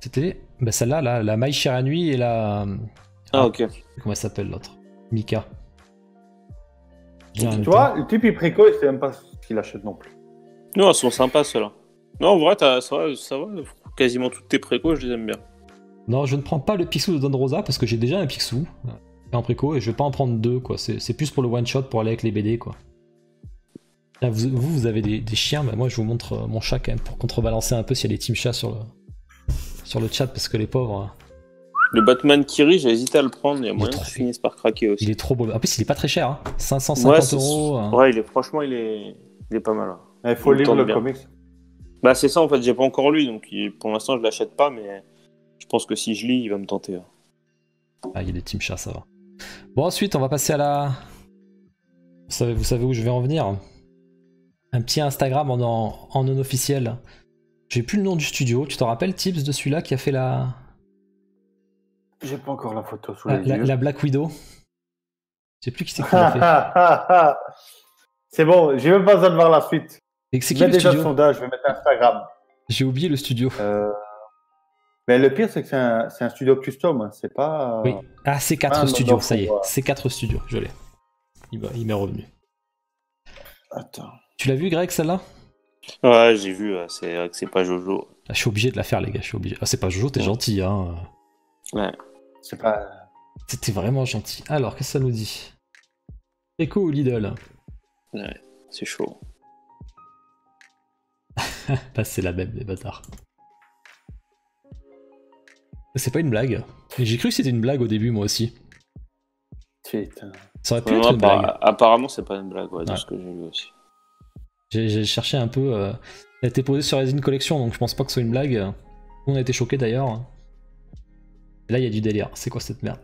C'était celle-là, la Mai Shiranui et la. Ah, ok. Comment elle s'appelle l'autre? Mika. Tu vois, le type il préco, il sait même pas ce qu'il achète non plus. Non, elles sont sympas ceux-là. Non, en vrai, ça va. Quasiment toutes tes précos, je les aime bien. Non, je ne prends pas le Picsou de Don Rosa parce que j'ai déjà un Picsou en préco et je vais pas en prendre 2, quoi. C'est plus pour le one shot pour aller avec les BD, quoi. Là, vous avez des chiens, bah moi je vous montre mon chat quand même pour contrebalancer un peu s'il y a des team chats sur le chat parce que les pauvres. Le Batman Kiri, j'ai hésité à le prendre, il y a moyen que je finisse par craquer aussi. Il est trop beau. En plus, il est pas très cher, hein. 550 €. Ouais, franchement, il est pas mal. Hein. Il faut lire le comics. Bah, c'est ça en fait, j'ai pas encore lu, donc pour l'instant, je l'achète pas, mais je pense que si je lis, il va me tenter. Hein. Ah, il y a des team chats, ça va. Bon, ensuite, on va passer à la. Vous savez où je vais en venir? Un petit Instagram en non officiel. J'ai plus le nom du studio. Tu te rappelles, Tibbs, de celui-là qui a fait la. J'ai pas encore la photo sous les yeux. La Black Widow. sais plus qui c'est qui l'a fait. C'est bon, j'ai même pas besoin de voir la suite. Et c'est Je qui mets le déjà le studio? sondage, je vais mettre Instagram. J'ai oublié le studio. Mais le pire, c'est que c'est un studio custom, hein. C'est pas. Oui. Ah, Ah, C4 non, Studio, non, ça y est. faut- C4 Studio, je l'ai. Il m'est revenu. Attends. Tu l'as vu, Greg, celle-là? Ouais, j'ai vu, c'est vrai que c'est pas Jojo. Ah, je suis obligé de la faire, les gars, je suis obligé. Ah, c'est pas Jojo, t'es gentil, hein. Ouais. C'est pas. C'était vraiment gentil. Alors, qu'est-ce que ça nous dit? Echo ou Lidl? Ouais, c'est chaud. Bah, c'est la même, les bâtards. C'est pas une blague. J'ai cru que c'était une blague au début, moi aussi. Putain. Ça aurait pu Ouais, être une blague. apparemment, c'est pas une blague, ouais, de Ouais. ce que j'ai vu aussi. J'ai cherché un peu. Elle a été posée sur Resin Collection, donc je pense pas que ce soit une blague. On a été choqués d'ailleurs. Et là, il y a du délire. C'est quoi cette merde?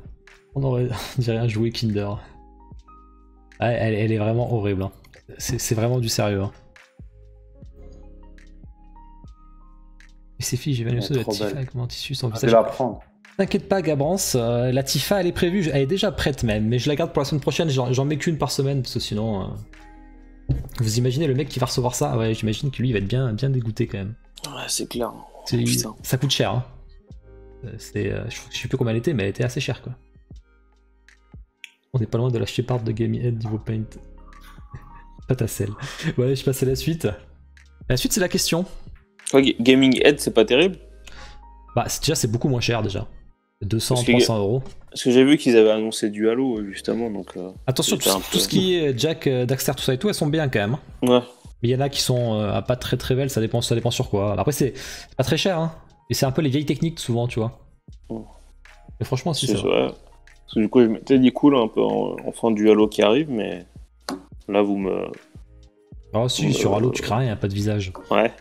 On aurait, on dirait un jouet Kinder. Ah, elle est vraiment horrible. Hein. C'est vraiment du sérieux. Hein. Et ces filles, j'ai vu Oh, de la trop Tifa belle. avec mon tissu, son Je vais visage. la prendre. T'inquiète pas, Gabrance, la Tifa elle est prévue, elle est déjà prête même, mais je la garde pour la semaine prochaine, j'en mets qu'une par semaine, parce que sinon. Vous imaginez le mec qui va recevoir ça? Ah ouais, j'imagine que lui il va être bien dégoûté quand même. Ouais, c'est clair. C'est- Putain. Ça coûte cher. Hein. Je sais plus combien elle était, mais elle était assez chère quoi. On est pas loin de la Shepard de Gaming Head niveau Paint. Pas ta selle. Ouais, je passe à la suite. La suite c'est la question. Ouais, Gaming Head, c'est pas terrible. Bah déjà c'est beaucoup moins cher déjà. 200, Parce que- 300 euros. Parce que j'ai vu qu'ils avaient annoncé du Halo, justement, donc. Attention, c'était un peu- tout ce qui est Jack, Daxter, tout ça et tout, elles sont bien quand même. Hein. Ouais. Mais il y en a qui sont à pas très très belles, ça dépend sur quoi. Après c'est pas très cher, hein. Et c'est un peu les vieilles techniques souvent, tu vois. Mm. Mais franchement, si C'est ça va. vrai. Parce que du coup, je m'étais dit cool un peu en fin du Halo qui arrive, mais là, vous me. Ah si, sur Halo, tu crains, il n'y a pas de visage. Ouais.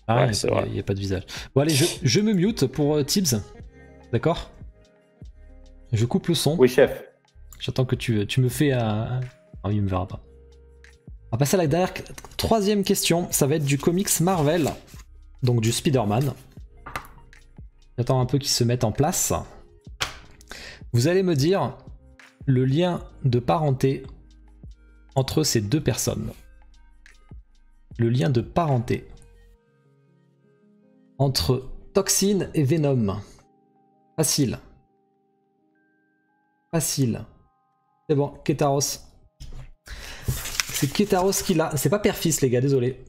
Ah, Ouais, c'est vrai. il n'y a pas de visage. Bon allez, je me mute pour Tibbs. D'accord? Je coupe le son. Oui, chef. J'attends que tu me fais un... Ah, il me verra pas. On va passer à la dernière troisième question. Ça va être du comics Marvel. Donc du Spider-Man. J'attends un peu qu'ils se mettent en place. Vous allez me dire le lien de parenté entre ces deux personnes. Le lien de parenté entre Toxin et Venom. Facile. Facile. C'est bon, Ketaros. C'est Ketaros qui l'a. C'est pas père-fils, les gars, désolé.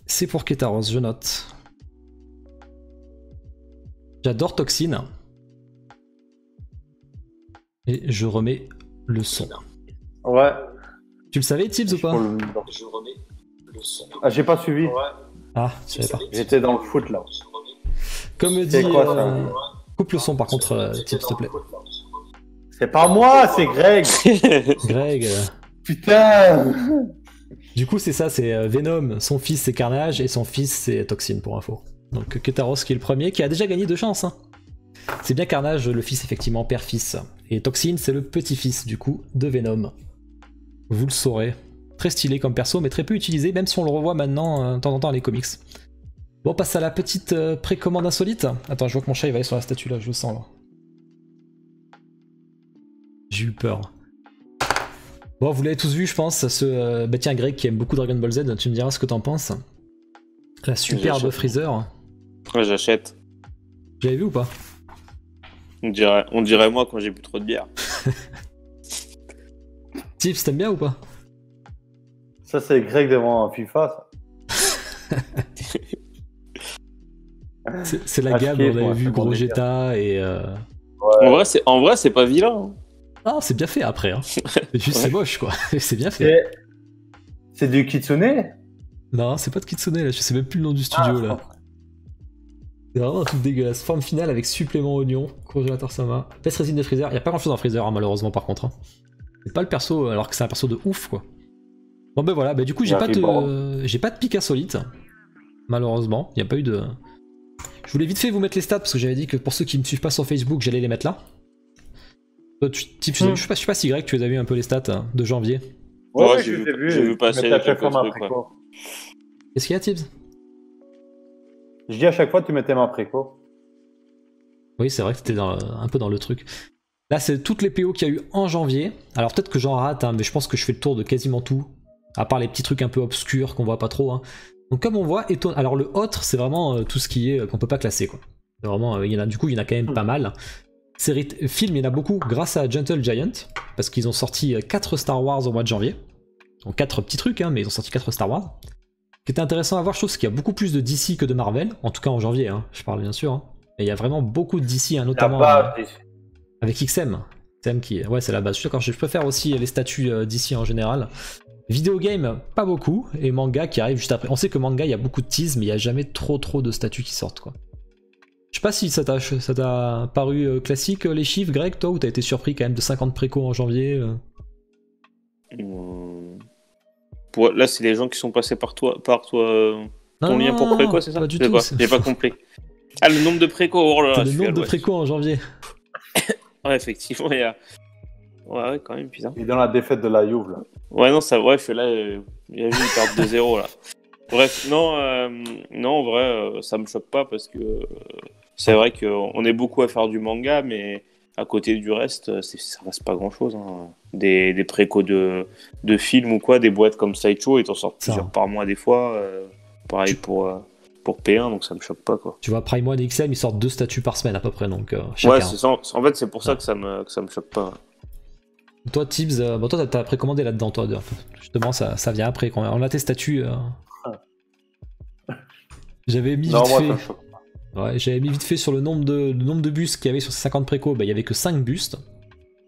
C'est pour Ketaros, je note. J'adore Toxin. Et je remets le son. Ouais. Tu le savais, Tibbs, ou pas? Ah, j'ai pas suivi. Ah, je savais pas. J'étais dans le foot là. Comme dit... C'est quoi, ça coupe le son, par contre, Tibbs, s'il te plaît. C'est pas moi, c'est Greg. Greg... Putain. Du coup, c'est ça, c'est Venom, son fils c'est Carnage et son fils c'est Toxin pour info. Donc Ketaros qui est le premier, qui a déjà gagné 2 chances. Hein. C'est bien Carnage, le fils effectivement, père-fils. Et Toxin c'est le petit-fils du coup de Venom. Vous le saurez. Très stylé comme perso, mais très peu utilisé, même si on le revoit maintenant de temps en temps dans les comics. Bon, on passe à la petite précommande insolite. Attends, je vois que mon chat il va aller sur la statue là, je le sens là. J'ai eu peur. Bon, vous l'avez tous vu, je pense. Bah tiens, Greg qui aime beaucoup Dragon Ball Z, tu me diras ce que t'en penses. La superbe J'achète. Freezer. Ouais, j'achète. Vous l'avez vu ou pas? On dirait moi quand j'ai bu trop de bière. Tips, t'aimes bien ou pas? Ça, c'est Greg devant FIFA. Ça. C'est la Ah, je gamme, kiffe, on avait moi, vu c'est bon Gogeta et... Ouais. En vrai, c'est pas vilain. Hein. Ah, c'est bien fait après. Hein. C'est juste, c'est moche quoi. C'est bien fait. C'est du Kitsune. Non, c'est pas de Kitsune là, je sais même plus le nom du studio là. C'est vraiment un truc dégueulasse. Forme finale avec supplément oignon, congélateur Sama. Peste résine de Freezer. Y a pas grand chose dans Freezer hein, malheureusement par contre. Hein. C'est pas le perso alors que c'est un perso de ouf quoi. Bon ben voilà, bah, du coup j'ai pas de pic insolite. Malheureusement, y a pas eu de... Je voulais vite fait vous mettre les stats parce que j'avais dit que pour ceux qui ne me suivent pas sur Facebook, j'allais les mettre là. Toi, je sais pas si Greg, tu les as vu un peu les stats hein, de janvier. Ouais, j'ai j'ai vu passer à chaque quelques fois ma trucs, préco. Qu'est-ce qu'il y a, Tibbs? Je dis à chaque fois, tu mettais ma préco. Oui, c'est vrai que t'étais un peu dans le truc. Là, c'est toutes les PO qu'il y a eu en janvier. Alors peut-être que j'en rate, hein, mais je pense que je fais le tour de quasiment tout. À part les petits trucs un peu obscurs qu'on voit pas trop. Hein. Donc comme on voit, alors le autre, c'est vraiment tout ce qui est qu'on peut pas classer, quoi. C'est vraiment, il y en a quand même pas mal. Film, il y en a beaucoup grâce à Gentle Giant, parce qu'ils ont sorti 4 Star Wars au mois de janvier. Donc 4 petits trucs, hein, mais ils ont sorti 4 Star Wars. Ce qui était intéressant à voir, je trouve, c'est qu'il y a beaucoup plus de DC que de Marvel, en tout cas en janvier, hein, je parle bien sûr. Hein. Et il y a vraiment beaucoup de DC, hein, notamment avec XM. XM qui, ouais, c'est la base. Je suis d'accord, je préfère aussi les statuts DC en général. Vidéo game, pas beaucoup, et manga qui arrive juste après. On sait que manga, il y a beaucoup de tease, mais il n'y a jamais trop de statuts qui sortent, quoi. Je sais pas si ça t'a paru classique les chiffres, Greg, toi, ou t'as été surpris quand même de 50 préco en janvier Là, c'est les gens qui sont passés par toi ton lien pour préco, c'est ça? Pas du tout. J'ai pas compris. Ah, le nombre de préco, oh là là. Le nombre de préco en janvier. Ouais, effectivement, il y a. Ouais, quand même, putain. Il est dans la défaite de la Juve, là. Ouais, non, ça, bref, là, il y a eu une perte de 0, là. Bref, non, en vrai, ça me choque pas parce que c'est vrai qu'on est beaucoup à faire du manga, mais à côté du reste, ça reste pas grand chose. Hein. Des précos de films ou quoi, des boîtes comme Sideshow, ils t'en sortent plusieurs par mois des fois. Pareil pour P1, donc ça me choque pas, quoi. Tu vois, Prime One et XM, ils sortent 2 statuts par semaine à peu près, donc chacun. Ouais, c'est ça. En fait, c'est pour ça que ça me choque pas. Toi, Tibbs, toi, t'as précommandé là-dedans, toi. Justement, ça vient après. Quand on a tes statuts. J'avais mis vite fait. Ouais, j'avais mis vite fait sur le nombre de bustes qu'il y avait sur ces 50 préco. Bah, il y avait que 5 bustes.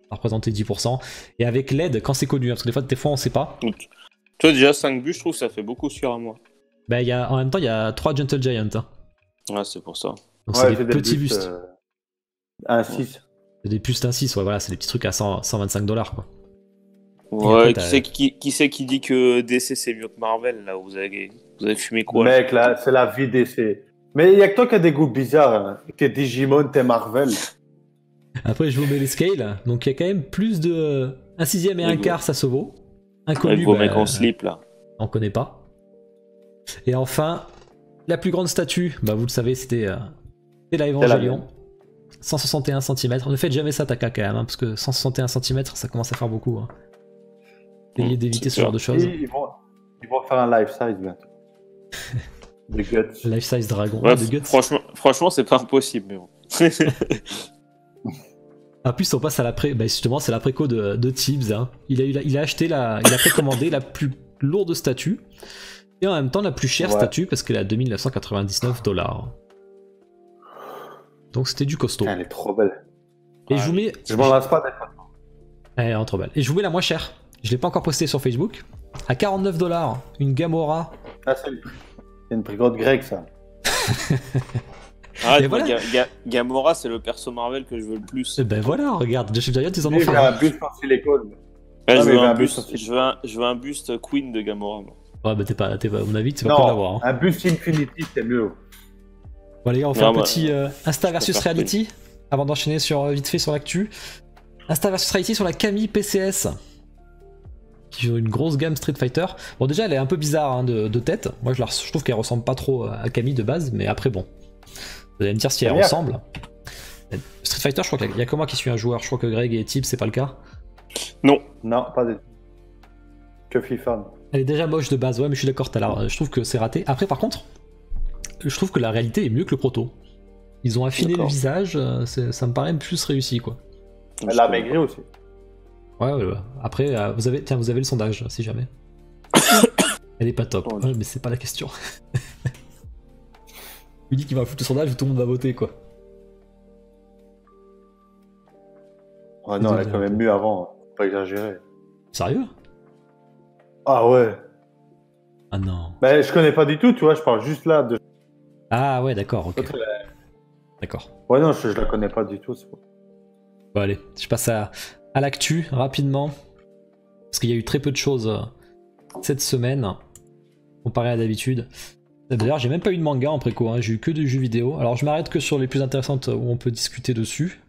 Ça représentait 10%. Et avec l'aide, quand c'est connu, hein, parce que des fois, on sait pas. Toi, déjà, 5 bustes, je trouve que ça fait beaucoup sur un mois. Bah, en même temps, il y a 3 Gentle Giant. Hein. Ouais, c'est pour ça. Donc, c'est des petits bustes. Un 6. C'est des bustes 1,6, ouais, voilà, c'est des petits trucs à 125$, quoi. Ouais, après, qui c'est qui dit que DC c'est mieux que Marvel, là? Vous avez fumé quoi? Mec, là, c'est la vie DC. Mais il y a que toi qui as des goûts bizarres. Hein. T'es Digimon, t'es Marvel. Après, je vous mets les scales. Donc, il y a quand même plus de. Un sixième et un quart, ça se vaut. Inconnu. Avec vos mecs en slip, là. On connaît pas. Et enfin, la plus grande statue, bah, vous le savez, c'était la Evangelion. 161 cm. Ne faites jamais ça, Taka, quand même, hein, parce que 161 cm, ça commence à faire beaucoup. Hein. Essayez d'éviter ce genre de choses. Ils vont faire un life size bientôt. De Guts. Life size dragon. Ouais, de Guts. Franchement, c'est pas impossible, mais bon. En plus, on passe à bah, justement, c'est la préco de Tibbs. Hein. Il a acheté il a précommandé la plus lourde statue et en même temps la plus chère statue parce qu'elle est à $2 999. Donc c'était du costaud. Elle est trop belle. Et je vous mets. Je m'en lasse pas d'être. Elle est trop belle. Et je vous mets la moins chère. Je l'ai pas encore posté sur Facebook. À $49, une Gamora. Ah, c'est une prix grosse grecque, ça. Ah, voilà. Gamora, c'est le perso Marvel que je veux le plus. Et ben voilà, regarde, Gentle Giant, ils en ont fait. J'ai un buste en silicone. Ouais, je veux un buste Queen de Gamora. Moi. Ouais, bah t'es pas, à mon avis, tu vas pas l'avoir. Hein. Un buste Infinity, c'est mieux. Bon, les gars, on fait un petit Insta versus Reality avant d'enchaîner vite fait sur l'actu. Insta versus Reality sur la Camille PCS. Qui joue une grosse gamme Street Fighter. Bon, déjà, elle est un peu bizarre hein, de tête. Moi, je trouve qu'elle ressemble pas trop à Camille de base, mais après, bon. Vous allez me dire si elle ressemble. Street Fighter, je crois qu'il y a que moi qui suis un joueur. Je crois que Greg et Tibbs, c'est pas le cas. Non. Non, pas du tout. Que FIFA. Elle est déjà moche de base, ouais, mais je suis d'accord, je trouve que c'est raté. Après, par contre, je trouve que la réalité est mieux que le proto. Ils ont affiné le visage, ça me paraît plus réussi, quoi. Elle a maigri aussi. Ouais. Après, vous avez le sondage, si jamais. Elle est pas top, ouais, mais c'est pas la question. Il dit qu'il va foutre le sondage où tout le monde va voter, quoi. Ouais, non, elle est quand même mieux avant, faut pas exagérer. Sérieux? Ah ouais. Ah non. Mais je connais pas du tout, tu vois, je parle juste là de... Ah ouais, d'accord, ok. D'accord. Ouais, non, je la connais pas du tout, c'est bon. Bon, allez, je passe à l'actu, rapidement. Parce qu'il y a eu très peu de choses cette semaine, comparé à d'habitude. D'ailleurs, j'ai même pas eu de manga en préco, hein. J'ai eu que des jeux vidéo. Alors, je m'arrête que sur les plus intéressantes où on peut discuter dessus.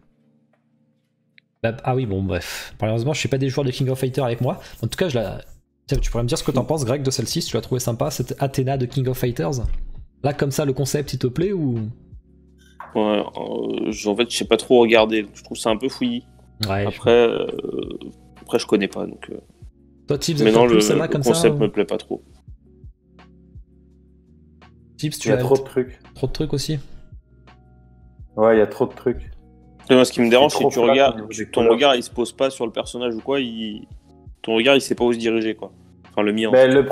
Ah oui, bon, bref. Malheureusement, je suis pas des joueurs de King of Fighters avec moi. En tout cas, tu pourrais me dire ce que t'en penses, Greg, de celle-ci, si tu l'as trouvé sympa, cette Athéna de King of Fighters. Là, comme ça, le concept, il te plaît ou... Ouais, en fait, je sais pas trop regarder. Je trouve ça un peu fouillis. Ouais, Après, je connais pas. Donc, Toi, Tips, mais non, le celle-là comme concept ça me plaît pas trop. Tips, tu Il y a as trop de trucs. trop de trucs aussi. Ouais, il y a trop de trucs. Et moi, ce qui me dérange, c'est trop que tu flat au regardes, niveau des ton couleurs. regard, il se pose pas sur le personnage ou quoi. Ton regard, il sait pas où se diriger, quoi. Enfin, le mien. Mais la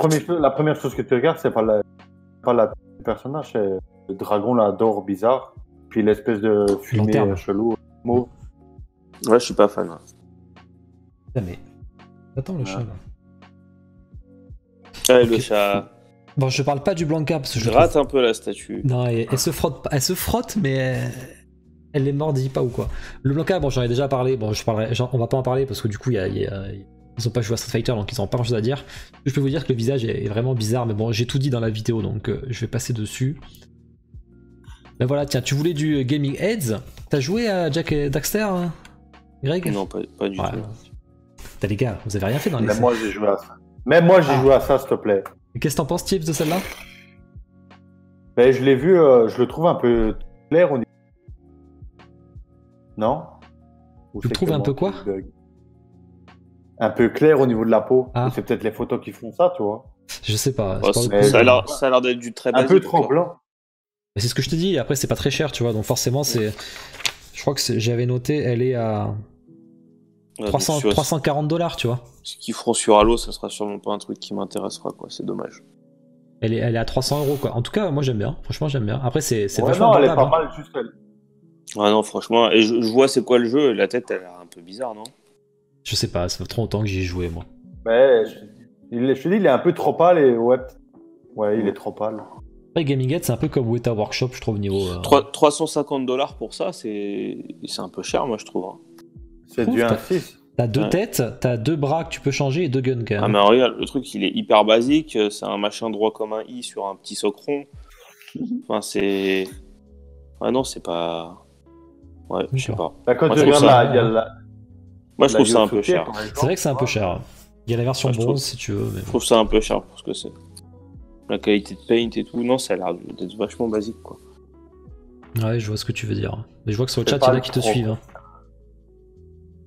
première chose que tu regardes, c'est pas la personnage, c'est le dragon là d'or bizarre, puis l'espèce de fumée Lanterne. chelou, mauve. Ouais, je suis pas fan. Ah, mais. Attends, le chat là. Ouais, Ok. le chat. Bon, je parle pas du Blanca parce que je Je le rate trouve... un peu la statue. Non, elle se frotte, elle se frotte, mais elle les mordit pas ou quoi. Le Blanca, bon, j'en ai déjà parlé. Bon, on va pas en parler parce que du coup, ils ont pas joué à Street Fighter, donc ils ont pas grand chose à dire. Je peux vous dire que le visage est vraiment bizarre, mais bon, j'ai tout dit dans la vidéo, donc je vais passer dessus. Ben voilà, tiens, tu voulais du Gaming Heads. T'as joué à Jack et Daxter, hein, Greg? Non, pas du Ouais. tout. T'as les gars, vous avez rien fait dans les Même moi, j'ai joué à ça. Même moi, j'ai joué à ça, s'il te plaît. Qu'est-ce que t'en penses, Tips, de celle-là? Mais je l'ai vu, je le trouve un peu clair au niveau. Non? Ou Tu le c'est trouves que un moi peu quoi? qui bug? Un peu clair au niveau de la peau. Ah. Ou c'est peut-être les photos qui font ça, tu vois. Je sais pas. Ouais, c'est pas mais- ça a l'air d'être du très Un basique. peu trop quoi. blanc. Mais c'est ce que je te dis, après c'est pas très cher, tu vois, donc forcément c'est... Je crois que j'avais noté, elle est à Ouais, 300, donc, sur- 340 $, tu vois. Ce qu'ils feront sur Halo, ça sera sûrement pas un truc qui m'intéressera, quoi. C'est dommage. Elle est à 300 €, quoi. En tout cas, moi j'aime bien, franchement j'aime bien. Après c'est Ouais, vachement non, elle est abordable, pas hein. mal, juste elle. Ah non, franchement. Et je vois c'est quoi le jeu, et la tête, elle a l'air un peu bizarre, non? Je sais pas, ça fait trop longtemps que j'y ai joué, moi. Mais je te dis, il est un peu trop pâle et ouais. Ouais, il est trop pâle. Après Gaming Head, c'est un peu comme Weta Workshop, je trouve, niveau... 350 $ pour ça, c'est un peu cher, moi, je trouve. Hein. C'est Ouf, du t'as- 1-6. T'as deux Ouais. têtes, t'as deux bras que tu peux changer et deux guns, quand Ah, même. mais regarde, le truc, il est hyper basique. C'est un machin droit comme un I sur un petit socle rond. Enfin, c'est. Ah non, c'est pas. Ouais, je sais pas. Bah, quand Moi, tu je trouve regardes ça- il y a la. Moi, je trouve ça un Yosuke, peu cher. par exemple, C'est vrai que c'est un peu cher. hein. Il y a la version Ouais, je trouve- bronze, si tu veux, mais Je trouve ça un peu cher pour ce que c'est. La qualité de paint et tout, non, ça a l'air d'être vachement basique, quoi. ouais, je vois ce que tu veux dire. Mais je vois que sur le C'est chat, il pas y en a le qui te pro. suivent. hein.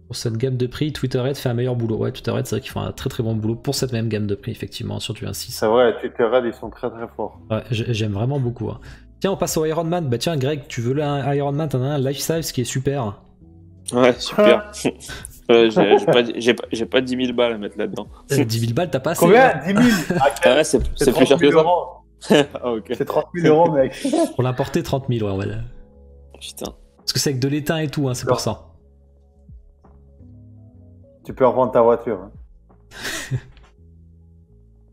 Pour cette gamme de prix, Twitterhead fait un meilleur boulot. Ouais, Twitterhead, c'est vrai qu'ils font un très très bon boulot pour cette même gamme de prix, effectivement, sur du 1.6. C'est vrai, Twitterhead, ils sont très très forts. Ouais, j'aime vraiment beaucoup. hein. Tiens, on passe au Iron Man. Bah tiens, Greg, tu veux le Iron Man, t'en as un life size qui est super. Ouais, super. J'ai pas 10 000 balles à mettre là-dedans. 10 000 balles, t'as pas assez. Combien hein. 10 000 Ah, Ah ouais, c'est c'est plus cher 30 que 000 ça. euros. Ah, ok. C'est 30 000 euros, mec. Pour l'importer, 30 000, ouais, on va dire. Putain. Parce que c'est avec de l'étain et tout, hein, c'est pour ça. Tu peux revendre ta voiture. hein.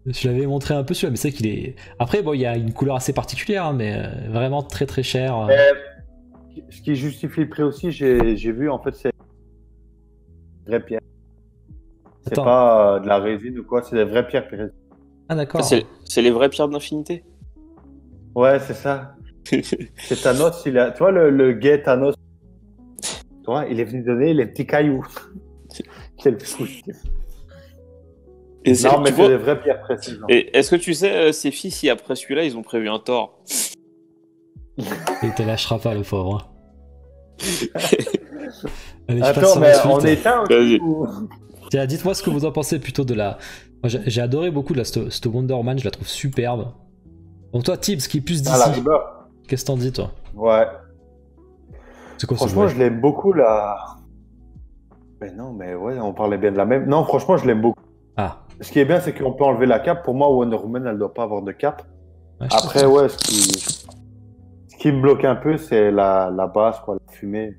Je l'avais montré un peu celui-là, mais c'est vrai qu'il est. Après, bon, il y a une couleur assez particulière, hein, mais vraiment très très cher. Ce qui justifie le prix aussi, j'ai vu, en fait, c'est des vraies pierres. C'est Attends. pas de la résine ou quoi, c'est des vraies pierres. Ah, d'accord. C'est les vraies pierres d'infinité. Ouais, c'est ça. C'est Thanos, tu vois le gay Thanos. Tu vois, il est venu donner les petits cailloux. Quel fou. Et Non, mais tu c'est vois- des vraies pierres précises. hein. Et est-ce que tu sais, ces filles, si après celui-là, ils ont prévu un tort? Il te lâchera pas, le pauvre. hein. Allez, je passe Attends, sur mais la suite. on éteint Vas-y. aussi ou... Tiens, dites-moi ce que vous en pensez plutôt de la. Moi, j'ai adoré beaucoup cette Wonder Woman, je la trouve superbe. Donc, toi, Tibbs, qui est plus Ah, la d'ici, Rebirth. qu'est-ce que t'en dis, toi? Ouais. C'est quoi ce Franchement, jouet je l'aime beaucoup, la. Mais non, mais ouais, on parlait bien de la même. Non, franchement, je l'aime beaucoup. Ah, Ce qui est bien, c'est qu'on peut enlever la cape. Pour moi, Wonder Woman, elle doit pas avoir de cape. ouais, je Après, trouve ça- ouais, ce qui me bloque un peu, c'est la base, quoi, la fumée.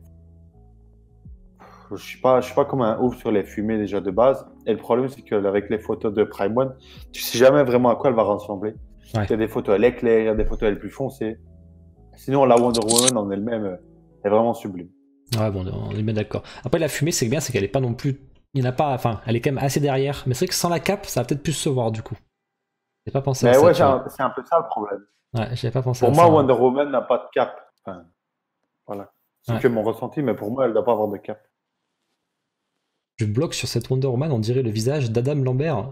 Je suis pas comme un ouf sur les fumées déjà de base. Et le problème, c'est qu'avec les photos de Prime One, tu sais jamais vraiment à quoi elle va ressembler. Ouais. Il y a des photos, elle est claire, il y a des photos, elle est plus foncée. Sinon, la Wonder Woman en elle-même est vraiment sublime. Ouais, bon, on est bien d'accord. Après, la fumée, c'est bien, c'est qu'elle est pas non plus. Il n'y en a pas. Enfin, elle est quand même assez derrière. Mais c'est vrai que sans la cape, ça va peut-être plus se voir, du coup. J'ai pas pensé à Mais ça. ouais, tu vois. c'est un peu ça le problème. Ouais, j'avais pas pensé Pour à moi, ça. Wonder Woman n'a pas de cap. Enfin, voilà. C'est Ouais. que mon ressenti, mais pour moi, elle ne doit pas avoir de cap. Je bloque sur cette Wonder Woman, on dirait le visage d'Adam Lambert.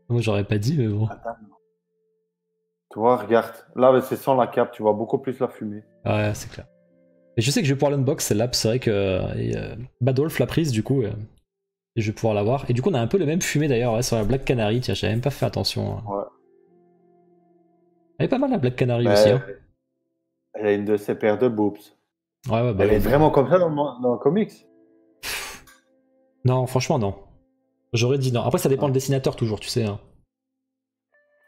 Moi, j'aurais pas dit, mais bon. Tu vois, regarde. Là, c'est sans la cape, tu vois beaucoup plus la fumée. Ouais, c'est clair. Et je sais que je vais pouvoir l'unbox celle-là, c'est vrai que Badolf l'a prise du coup, et je vais pouvoir l'avoir. Et du coup, on a un peu le même fumé d'ailleurs ouais, sur la Black Canary, tiens, j'avais même pas fait attention. Ouais. Elle est pas mal la Black Canary Bah, aussi. Hein. elle a une de ses paires de boobs. Ouais, bah, Elle est vraiment comme ça dans le comics. Non, franchement, non. J'aurais dit non. Après, ça dépend le dessinateur toujours, tu sais. Hein.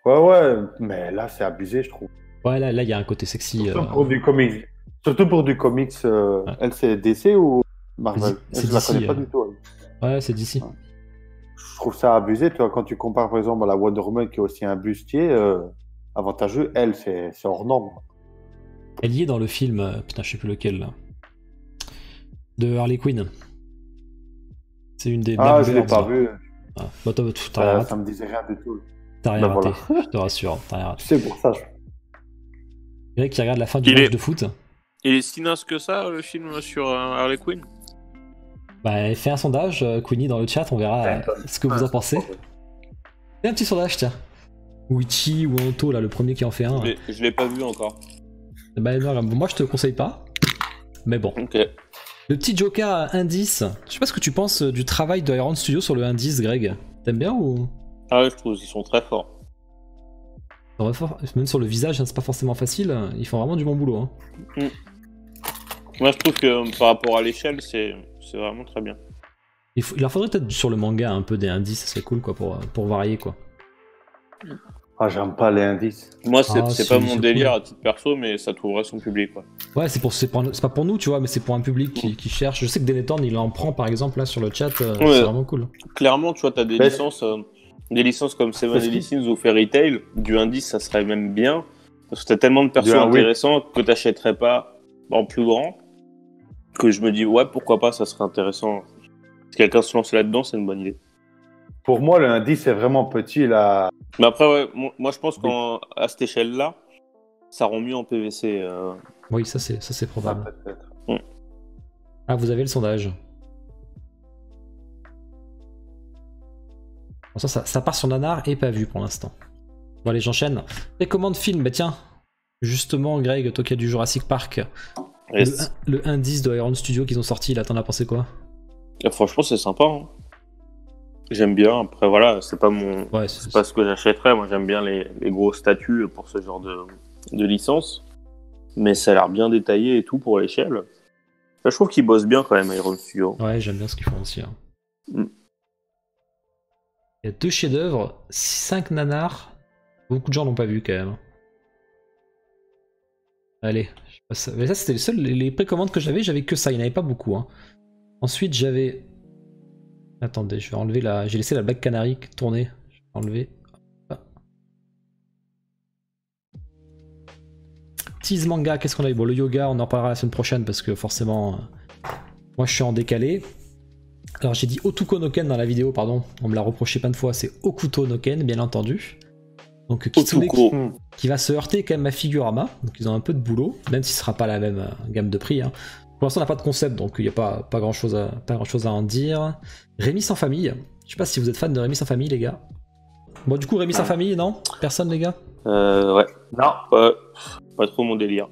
Ouais, mais là, c'est abusé, je trouve. Ouais, là, il y a un côté sexy. Surtout pour du comics. Surtout pour du comics. Ouais. Elle, c'est DC ou Marvel? C'est Je la DC, connais pas du tout. Elle. Ouais, c'est d'ici. Ouais. Je trouve ça abusé, tu vois, quand tu compares par exemple à la Wonder Woman qui est aussi un bustier avantageux, elle, c'est hors norme. Elle y est dans le film, putain, je sais plus lequel là. De Harley Quinn. C'est une des Ah, je l'ai Blackbirds, pas là. vu. Ah. Bah, t'as rien raté. Ça me disait rien du tout. T'as rien Bah, raté, voilà. je te rassure. T'as rien raté. C'est pour ça. Greg qui regarde la fin du match de foot. Il est si naze que ça, le film sur Harley Quinn? Bah, fais un sondage, Queenie, dans le chat, on verra ce que vous en pensez. Fais un petit sondage, tiens. Ou Ichi ou Anto, là, le premier qui en fait un. Je l'ai pas vu encore. Bah, non, moi, je te le conseille pas. Mais bon. Ok. Le petit Joker à indice. Je sais pas ce que tu penses du travail de Iron Studio sur le indice, Greg. T'aimes bien ou Ah ouais, je trouve qu'ils sont très forts. même sur le visage, hein, c'est pas forcément facile. Ils font vraiment du bon boulot. Hein. Moi, je trouve que par rapport à l'échelle, c'est vraiment très bien. Il leur faudrait peut-être sur le manga un peu des indices, ça serait cool quoi pour varier quoi. Ah, j'aime pas les indices. Moi, c'est pas mon délire cool. à titre perso, mais ça trouverait son public, quoi. Ouais, c'est pas pour nous, tu vois, mais c'est pour un public qui cherche. Je sais que Denethorn, il en prend par exemple là sur le chat, c'est vraiment cool. Clairement, tu vois, t'as des licences comme Seven Deadly Sins ou Fairy Tail, du indice, ça serait même bien, parce que t'as tellement de persos intéressants que t'achèterais pas en plus grand, que je me dis, ouais, pourquoi pas, ça serait intéressant. Si quelqu'un se lance là-dedans, c'est une bonne idée. Pour moi, l'indice est vraiment petit là. Mais après, ouais, moi je pense qu'à cette échelle-là, ça rend mieux en PVC. Oui, ça c'est probable. Ah, peut-être. Ah, vous avez le sondage. Bon, ça part sur Nanar et pas vu pour l'instant. Bon allez, j'enchaîne. Précommande film, bah tiens. Justement, Greg, toi qui as du Jurassic Park. Yes. Le indice de Iron Studio qu'ils ont sorti, là, t'en as pensé quoi? Franchement, c'est sympa. Hein. J'aime bien. Après, voilà, c'est pas c'est pas ce que j'achèterais. Moi, j'aime bien les gros statuts pour ce genre de licence. Mais ça a l'air bien détaillé et tout pour l'échelle. Là, je trouve qu'ils bossent bien quand même, Iron Studio. Ouais, j'aime bien ce qu'ils font aussi. Hein. Il y a 2 chefs-d'œuvre, 5 nanars. Beaucoup de gens l'ont pas vu quand même. Allez, je passe. Mais ça, c'était les précommandes que j'avais que ça. Il n'y en avait pas beaucoup. Hein. Ensuite, j'avais. Attendez, je vais enlever la. J'ai laissé la Black Canary tourner. Je vais enlever. Tease manga, qu'est-ce qu'on a eu? Bon, le yoga, on en parlera la semaine prochaine parce que forcément, moi je suis en décalé. Alors j'ai dit Otuko no Ken dans la vidéo, pardon, on me l'a reproché plein de fois, c'est Okuto no Ken, bien entendu. Donc Kitsune qui va se heurter quand même à Figurama, donc ils ont un peu de boulot, même si ce sera pas la même gamme de prix. Hein. Pour l'instant on n'a pas de concept, donc il n'y a pas grand chose à en dire. Rémi sans famille, je sais pas si vous êtes fan de Rémi sans famille les gars. Bon du coup Rémi sans famille, non? Personne les gars? Ouais. Non. Pas trop mon délire.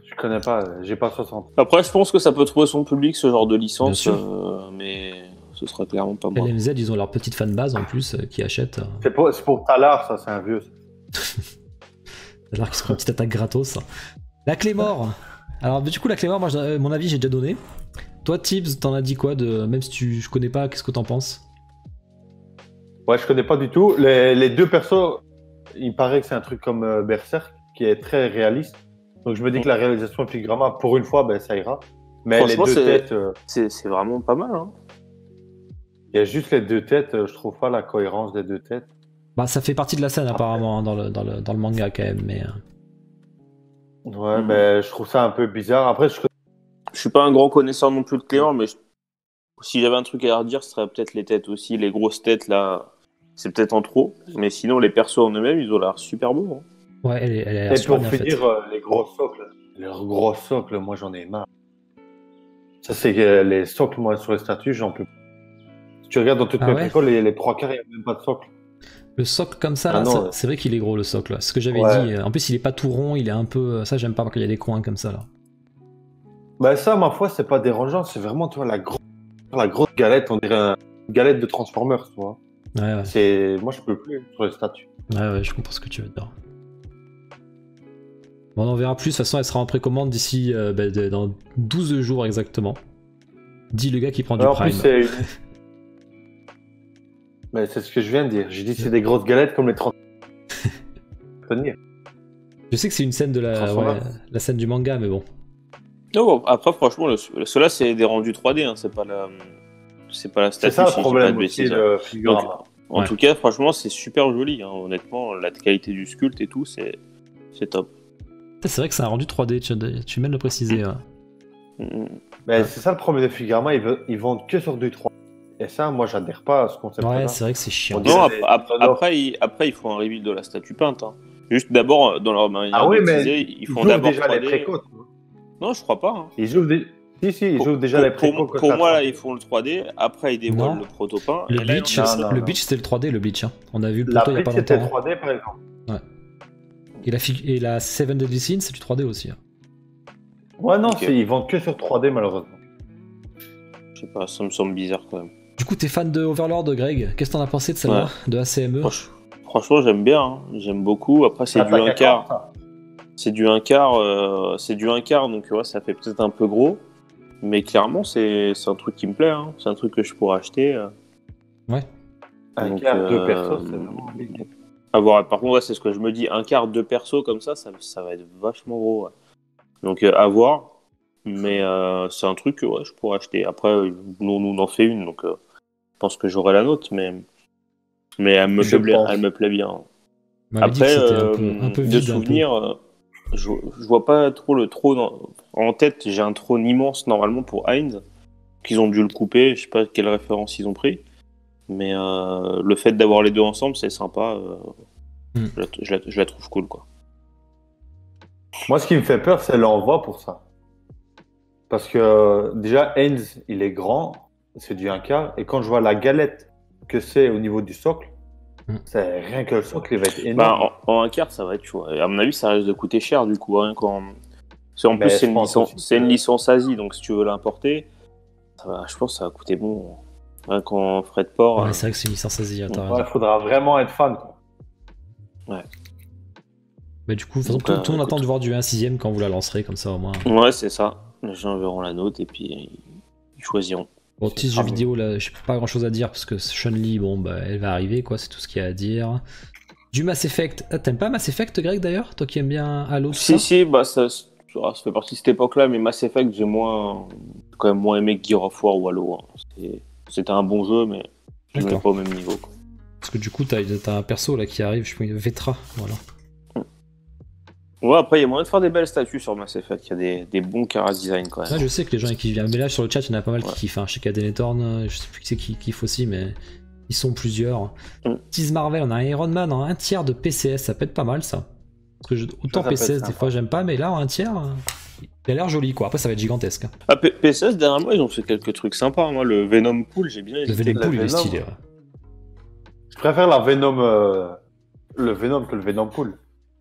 Je connais pas, j'ai pas 60. Après, je pense que ça peut trouver son public, ce genre de licence, mais ce sera clairement pas moi. LMZ, ils ont leur petite fanbase en plus qui achètent. C'est pour Talar, ça, c'est un vieux. Talar qui se prend une petite attaque gratos. La Clémore. Alors, du coup, la Clémore, moi, mon avis, j'ai déjà donné. Toi, Tibbs, t'en as dit quoi même si je connais pas, qu'est-ce que t'en penses? Ouais, je connais pas du tout. Les deux persos, il paraît que c'est un truc comme Berserk, qui est très réaliste. Donc je me dis que la réalisation de Figurama, pour une fois, ben, ça ira. Mais les deux têtes... C'est vraiment pas mal. Hein. Il y a juste les deux têtes, je trouve pas la cohérence des deux têtes. Bah ça fait partie de la scène apparemment hein, dans le manga quand même, mais... Ouais, mais je trouve ça un peu bizarre. Après, je suis pas un grand connaisseur non plus de Clément, mais si j'avais un truc à redire, ce serait peut-être les têtes aussi. Les grosses têtes, là, c'est peut-être en trop. Mais sinon, les persos en eux-mêmes, ils ont l'air super beaux. Hein. Ouais, elle est et super pour bien finir, faite. Les gros socles. Les gros socles, moi, j'en ai marre. Ça, c'est les socles, moi, sur les statues, j'en peux. Si tu regardes dans toutes mes écoles, les 3/4, il n'y a même pas de socle. Le socle comme ça, là, c'est vrai qu'il est gros, le socle. C'est ce que j'avais dit. En plus, il est pas tout rond, il est un peu... Ça, j'aime pas quand il y a des coins comme ça, là. Bah ça, ma foi, c'est pas dérangeant, c'est vraiment, tu vois, la grosse galette, on dirait une galette de Transformers, tu vois. Ouais. Moi, je peux plus sur les statues. Ouais, je comprends ce que tu veux dire. Bon, on en verra plus, de toute façon, elle sera en précommande d'ici dans 12 jours exactement. Dit le gars qui prend du En Prime. plus, mais c'est ce que je viens de dire. J'ai dit c'est des grosses galettes comme les Transformers. Je sais que c'est une scène de la scène du manga, mais bon. Non, bon, après, franchement, ceux-là, c'est des rendus 3D, hein, c'est pas la statue. C'est ça le si problème je dis aussi, pas de bêtises, le figurama. En tout cas, franchement, c'est super joli. Hein. Honnêtement, la qualité du sculpte et tout, c'est top. C'est vrai que c'est un rendu 3D, tu viens de le préciser. Mais c'est ça le problème des figurama, ils vendent que sur du 3D. Et ça, moi, j'adhère pas à ce concept-là. Ouais, c'est vrai que c'est chiant. Non, après, il faut un reveal de la statue peinte. Hein. Juste d'abord, dans leur manière d'utiliser, ils font d'abord déjà 3D. les précotes. Non, je crois pas. Hein. Ils ouvrent ils ouvrent déjà les précotes. Pour moi, là, ils font le 3D. Après, ils dévoilent le proto-peint. Le Bleach, c'était le 3D, le Bleach. Hein. On a vu le proto il y a pas longtemps. C'était 3D, par exemple. Ouais. Et la Seven Deadly Sins, c'est du 3D aussi. Hein. Ouais, non, ils vendent que sur 3D, malheureusement. Je sais pas, ça me semble bizarre quand même. Du coup, t'es fan de Overlord, Greg? Qu'est-ce que t'en as pensé de celle-là, de ACME? Franchement, j'aime bien. Hein. J'aime beaucoup. Après, c'est du 1 quart. C'est du 1 quart, donc ouais, ça fait peut-être un peu gros. Mais clairement, c'est un truc qui me plaît. Hein. C'est un truc que je pourrais acheter. Ouais. Un quart, 2 persos, c'est vraiment big. Par contre, ouais, c'est ce que je me dis. 1 quart, 2 persos comme ça va être vachement gros. Ouais. Donc, à voir. Mais c'est un truc que ouais, je pourrais acheter. Après, nous en fait une, donc je pense que j'aurai la nôtre, mais elle me plaît bien. Après, un peu vide, de souvenirs, je vois pas trop le trône en tête. J'ai un trône immense normalement pour Heinz, qu'ils ont dû le couper. Je sais pas quelle référence ils ont pris, mais le fait d'avoir les deux ensemble, c'est sympa. Je la trouve cool, quoi. Moi, ce qui me fait peur, c'est l'envoi pour ça. Parce que déjà, Heinz, il est grand, c'est du 1 quart, et quand je vois la galette que c'est au niveau du socle, c'est rien que le socle, il va être énorme. En 1 quart, ça va être chaud. À mon avis, ça risque de coûter cher du coup. Hein, en plus, c'est une licence Asie, donc si tu veux l'importer, je pense que ça va coûter bon. Rien qu'en frais de port. Ouais, c'est vrai que c'est une licence Asie. Il faudra vraiment être fan, quoi. Ouais. Bah, du coup, de toute façon, tout on attend de voir du 1/6 quand vous la lancerez, comme ça au moins. Ouais, c'est ça. Les gens verront la note et puis ils choisiront. Bon, petit jeu vidéo, là, je n'ai pas grand chose à dire parce que Chun-Li, bon, bah, elle va arriver, quoi, c'est tout ce qu'il y a à dire. Du Mass Effect. Ah, t'aimes pas Mass Effect, Greg, d'ailleurs? Toi qui aimes bien Halo, Si, bah, ça fait partie de cette époque-là, mais Mass Effect, j'ai quand même moins aimé que Gears of War ou Halo. Hein. C'était un bon jeu, mais je ne pas au même niveau, quoi. Parce que du coup, t'as un perso là qui arrive, je sais pas, Vetra, voilà. Ouais, après, il y a moyen de faire des belles statues sur Mass Effect. Il y a des bons chara design quand même. Ouais, je sais que les gens qui viennent. Mais là, sur le chat, il y en a pas mal qui kiffent. Hein. Je sais qu'il y a Denethorn, je sais plus qui c'est qui kiffe aussi, mais ils sont plusieurs. Tease Marvel, on a un Iron Man en 1/3 de PCS, ça peut être pas mal ça. Parce que autant PCS, des fois, j'aime pas, mais là, en 1/3, il a l'air joli quoi. Après, ça va être gigantesque. Ah, PCS, dernièrement, ils ont fait quelques trucs sympas. Moi, le Venom Pool, j'ai bien hésité. Le Venom Pool, il est stylé. Ouais. Je préfère la Venom, le Venom que le Venom Pool.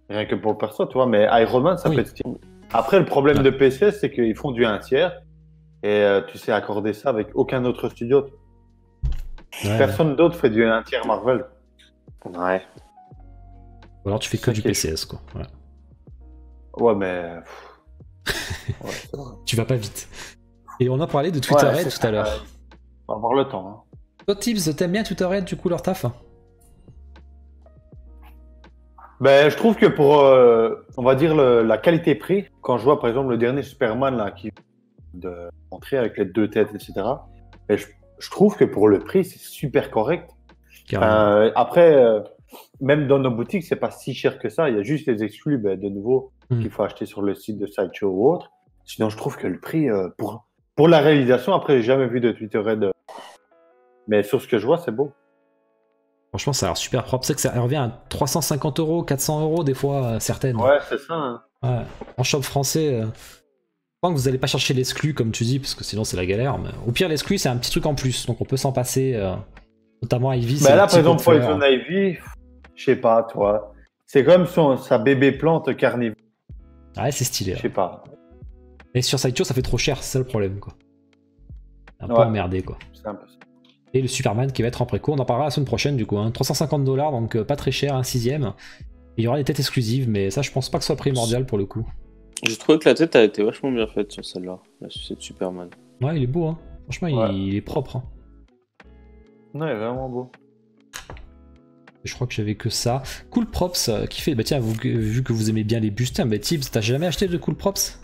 Rien que pour le perso, tu vois, mais Iron Man, ça peut être stylé. Après, le problème de PCS, c'est qu'ils font du 1/3 et tu sais accorder ça avec aucun autre studio. Personne d'autre fait du 1/3 Marvel. Ouais. Ou alors tu fais que du PCS, quoi. Voilà. Ouais, mais. Tu vas pas vite. Et on a parlé de Twitter Red tout à l'heure. On va avoir le temps. Hein. Toi, Tibbs, t'aimes bien Twitter Red, du coup, leur taf? Ben, je trouve que pour, on va dire, la qualité-prix, quand je vois par exemple le dernier Superman là, qui de rentrer avec les 2 têtes, etc., ben, je trouve que pour le prix, c'est super correct. Après, même dans nos boutiques, c'est pas si cher que ça. Il y a juste les exclus, ben, de nouveau, qu'il faut acheter sur le site de Sideshow ou autre. Sinon, je trouve que le prix, pour la réalisation, après, j'ai jamais vu de Twitter Red. Mais sur ce que je vois, c'est beau. Franchement, ça a l'air super propre. C'est que ça revient à 350 €, 400 € des fois, certaines. Ouais, c'est ça. Hein. Ouais. En shop français, je pense que vous n'allez pas chercher l'exclu, comme tu dis, parce que sinon c'est la galère. Mais au pire, l'exclu, c'est un petit truc en plus. Donc on peut s'en passer, notamment Ivy. Bah là, par exemple, Poison Ivy, je sais pas, toi. C'est comme sa bébé plante carnivore. Ouais, c'est stylé. Je sais pas. Et sur Sideshow, ça fait trop cher, c'est ça le problème, quoi. Un peu Ouais. emmerdé, quoi. C'est un peu ça. Et le Superman qui va être en préco, on en parlera la semaine prochaine, du coup. Hein. 350 $, donc pas très cher, un 6ème. Il y aura des têtes exclusives, mais ça, je pense pas que ce soit primordial pour le coup. J'ai trouvé que la tête a été vachement bien faite sur celle-là, la sucette Superman. Ouais, il est beau, hein. Franchement, Ouais. il est propre. Hein. Non, il est vraiment beau. Je crois que j'avais que ça. Cool Props qui fait. Bah tiens, vu que vous aimez bien les bustes, bah Tibbs, t'as jamais acheté de Cool Props?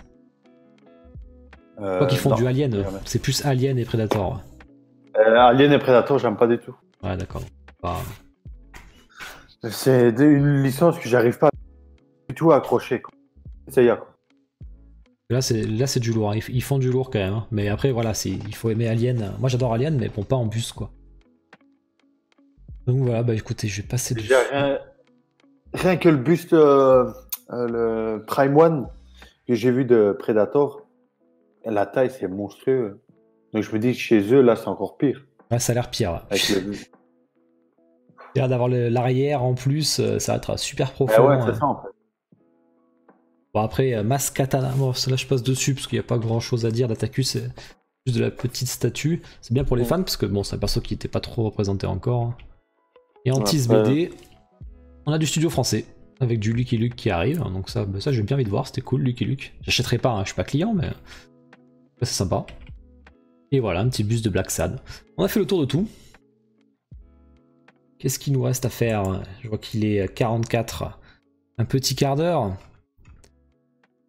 Quoi qu'ils font Non, du Alien, jamais. c'est plus Alien et Predator. Alien et Predator, j'aime pas du tout. Ouais, d'accord. Bah, C'est une licence que j'arrive pas du tout à accrocher. Quoi. Ça y est. Quoi. là, c'est du lourd. Hein. Ils font du lourd quand même. Hein. Mais après, voilà, il faut aimer Alien. Moi, j'adore Alien, mais bon, pas en bus, quoi. Donc voilà, bah écoutez, je vais passer dessus. Déjà, rien que le buste, le Prime One que j'ai vu de Predator, la taille, c'est monstrueux. Donc je me dis que chez eux, là, c'est encore pire. Ouais, ça a l'air pire. Ouais. Avec le... Il a l'air d'avoir l'arrière en plus, ça va être super profond. Ah ouais, c'est ça en fait. Bon, après, Mas Katana, bon, là je passe dessus parce qu'il n'y a pas grand chose à dire. D'Atacus, c'est juste de la petite statue. C'est bien pour les fans parce que bon, c'est un perso qui n'était pas trop représenté encore. Et en tease BD, on a du studio français avec du Lucky Luke qui arrive. Donc ça j'ai bien envie de voir, c'était cool, Lucky Luke. J'achèterai pas, hein, je suis pas client, mais c'est sympa. Et voilà, un petit bus de Black Sad. On a fait le tour de tout. Qu'est-ce qu'il nous reste à faire? Je vois qu'il est 44. Un petit quart d'heure.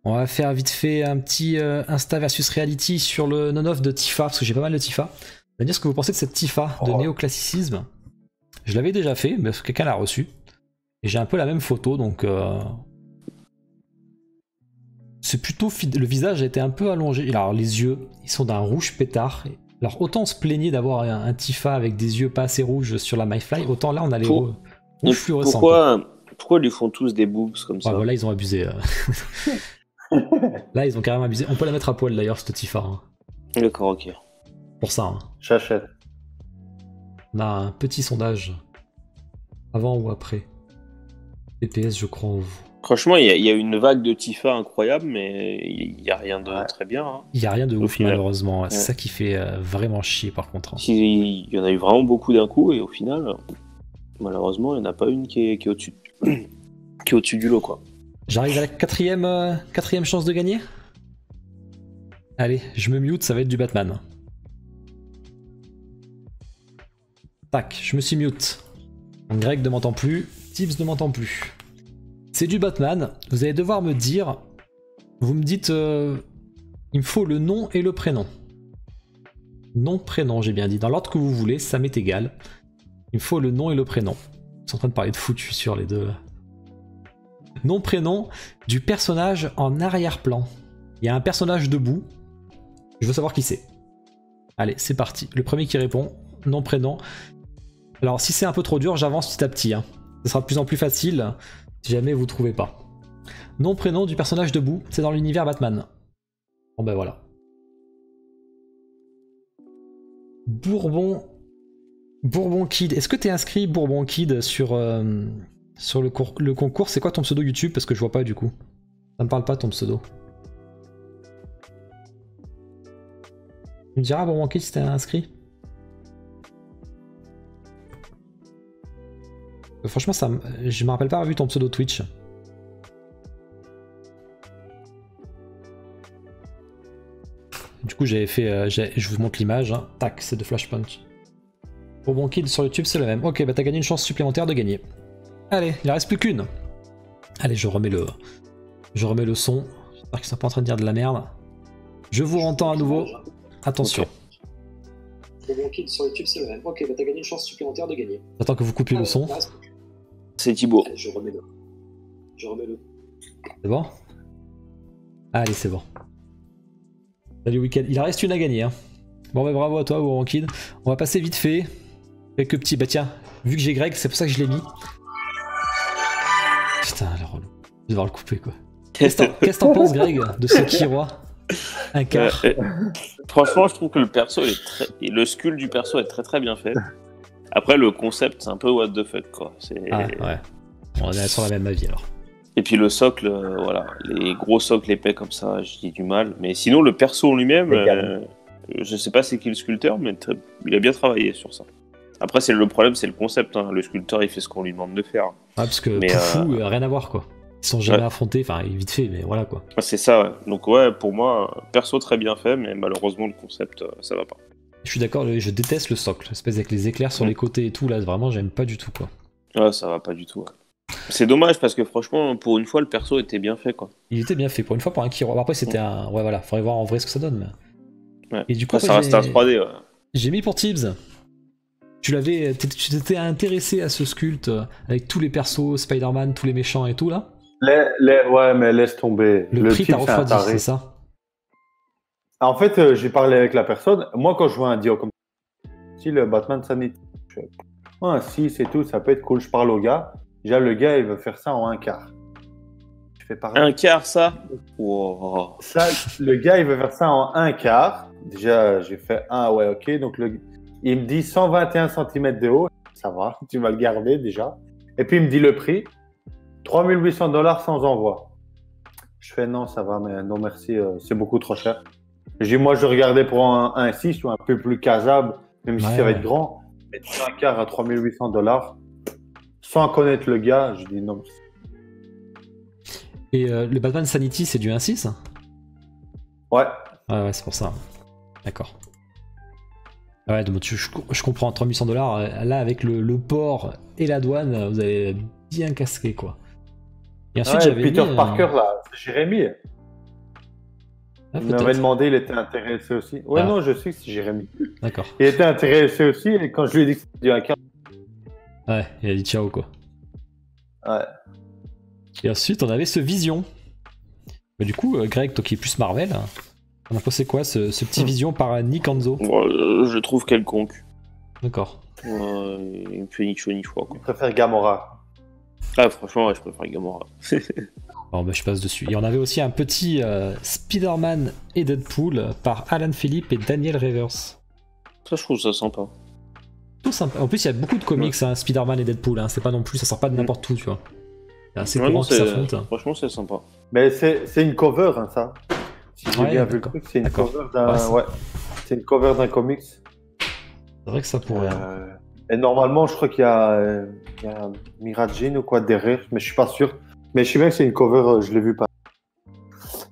On va faire vite fait un petit Insta versus Reality sur le non-off de Tifa, parce que j'ai pas mal de Tifa. Vous allez dire ce que vous pensez de cette Tifa de néoclassicisme. Je l'avais déjà fait, mais quelqu'un l'a reçu. Et j'ai un peu la même photo, donc... C'est plutôt... Le visage a été un peu allongé. Alors les yeux, ils sont d'un rouge pétard. Alors autant on se plaignait d'avoir un Tifa avec des yeux pas assez rouges sur la MyFly, autant là on a les rouges fluorescents. Pourquoi ils font tous des boobs comme ça? Voilà, ils ont abusé. Là, ils ont carrément abusé. On peut la mettre à poil d'ailleurs, cette Tifa. Hein. D'accord, ok. Pour ça. Hein. J'achète. On a un petit sondage. Avant ou après DPS, je crois en vous. Franchement, il y a une vague de Tifa incroyable, mais il n'y a rien de très bien. Hein. Il n'y a rien de ouf, final. Malheureusement. Ouais. C'est ça qui fait vraiment chier, par contre. Il y en a eu vraiment beaucoup d'un coup, et au final, malheureusement, il n'y en a pas une qui est au-dessus qui est au-dessus du lot, quoi. J'arrive à la quatrième chance de gagner. Allez, je me mute, ça va être du Batman. Tac, je me suis mute. Greg ne m'entend plus, Tibbs ne m'entend plus. C'est du Batman, vous allez devoir me dire... Vous me dites... il me faut le nom et le prénom. Nom, prénom, j'ai bien dit. Dans l'ordre que vous voulez, ça m'est égal. Il me faut le nom et le prénom. Ils sont en train de parler de foot, je suis sûr, les deux. Nom, prénom du personnage en arrière-plan. Il y a un personnage debout. Je veux savoir qui c'est. Allez, c'est parti. Le premier qui répond, nom, prénom. Alors, si c'est un peu trop dur, j'avance petit à petit. Hein. Ce sera de plus en plus facile si jamais vous trouvez pas. Nom, prénom du personnage debout, c'est dans l'univers Batman. Bon ben voilà. Bourbon Kid. Est-ce que t'es inscrit Bourbon Kid sur le concours? C'est quoi ton pseudo YouTube? Parce que je vois pas du coup. Ça me parle pas ton pseudo. Tu me diras Bourbon Kid si t'es inscrit? Franchement, je me rappelle pas avoir vu ton pseudo Twitch. Du coup, j'avais fait. Je vous montre l'image. Hein. Tac, c'est de Flashpoint. Bourbon Kid sur YouTube, c'est le même. Ok, bah t'as gagné une chance supplémentaire de gagner. Allez, il en reste plus qu'une. Allez, je remets le son. J'espère qu'ils sont pas en train de dire de la merde. Je vous entends à nouveau. Attention. Bourbon Kid sur YouTube, c'est le même. Ok, bah t'as gagné une chance supplémentaire de gagner. J'attends que vous coupiez le son. C'est Thibaut. Allez, je remets le. C'est bon? Allez, c'est bon. Salut Weekend. Il en reste une à gagner. Hein. Bon, bah bravo à toi, Bourbon Kid. On va passer vite fait. Quelques petits. Bah tiens, vu que j'ai Greg, c'est pour ça que je l'ai mis. Putain, le relou. Je vais devoir le couper, quoi. Qu'est-ce que t'en penses, Greg, de ce Killua? Un quart. Franchement, je trouve que le perso le skull du perso est très très bien fait. Après, le concept, c'est un peu what the fuck, quoi. Ah, ouais. On est sur la même avis, alors. Et puis le socle, voilà, les gros socles épais comme ça, j'ai du mal. Mais sinon, le perso en lui-même, je sais pas c'est qui le sculpteur, mais il a bien travaillé sur ça. Après, le problème, c'est le concept. Hein. Le sculpteur, il fait ce qu'on lui demande de faire. parce que Poufou, rien à voir, quoi. Ils sont jamais affrontés, enfin, vite fait, mais voilà, quoi. C'est ça, ouais. Donc, ouais, pour moi, perso très bien fait, mais malheureusement, le concept, ça va pas. Je suis d'accord, je déteste le socle, espèce avec les éclairs sur les côtés et tout, là, vraiment, j'aime pas du tout, quoi. Ouais, ça va pas du tout, ouais. C'est dommage, parce que franchement, pour une fois, le perso était bien fait, quoi. Il était bien fait, pour une fois, pour un Kiro. Après, c'était un... Ouais, voilà, faudrait voir en vrai ce que ça donne, mais... Ouais. Et du coup, ça reste un 3D, ouais. J'ai mis pour Tibbs. Tu t'étais intéressé à ce sculpte avec tous les persos, Spider-Man, tous les méchants et tout là. Ouais, mais laisse tomber. Le prix t'a type, c'est un refroidi, taré. c'est ça? En fait, j'ai parlé avec la personne. Moi, quand je vois un Dio comme si le Batman Sanity, je fais, ouais, si c'est tout, ça peut être cool. Je parle au gars. Déjà, le gars, il veut faire ça en un quart. Je fais pareil. Un quart, ça wow. Ça, le gars, il veut faire ça en un quart. Déjà, j'ai fait ouais, ok. Donc, il me dit 121 cm de haut. Ça va, tu vas le garder déjà. Et puis, il me dit le prix. $3 800 sans envoi. Je fais non, ça va, mais non, merci, c'est beaucoup trop cher. J'ai dit, moi, je regardais pour un 6 ou un peu plus casable, même si ça va être grand. Mais un quart à $3 800, sans connaître le gars, je dis non. Et le Batman Sanity, c'est du 1.6? Ouais. Ouais, c'est pour ça. D'accord. Ouais, donc je comprends, $3 800, là, avec le port et la douane, vous avez bien casqué, quoi. Et ensuite, j'avais Peter mis, Parker, là, c'est Jérémy. Il m'avait peut-être. demandé, il était intéressé aussi. Ouais, non, je sais que c'est Jérémy. D'accord. Il était intéressé aussi, et quand je lui ai dit que c'était du un quart. Ouais, il a dit ciao, quoi. Ouais. Et ensuite, on avait ce Vision. Mais du coup, Greg, toi qui es plus Marvel, on a pensé quoi, ce petit Vision par Nick Anzo? Je trouve quelconque. D'accord. Il me fait ni chaud ni froid, quoi. Je préfère Gamora. Ah, franchement, ouais, je préfère Gamora. Bon, bah, je passe dessus. Et on avait aussi un petit Spider-Man et Deadpool par Alan Philippe et Daniel Rivers. Ça, je trouve ça sympa. Tout sympa. En plus, il y a beaucoup de comics, hein, Spider-Man et Deadpool. Hein. C'est pas non plus, ça sort pas de n'importe où, tu vois. C'est courant qu'ils s'affrontent. Franchement, c'est sympa. Mais c'est une cover, hein, ça. Si j'ai bien vu le truc, c'est une cover d'un. Ouais. C'est une cover d'un comics. C'est vrai que ça pourrait. Et normalement, je crois qu'il y a Mirajin ou quoi derrière, mais je suis pas sûr. Mais je sais bien que c'est une cover, je l'ai vu pas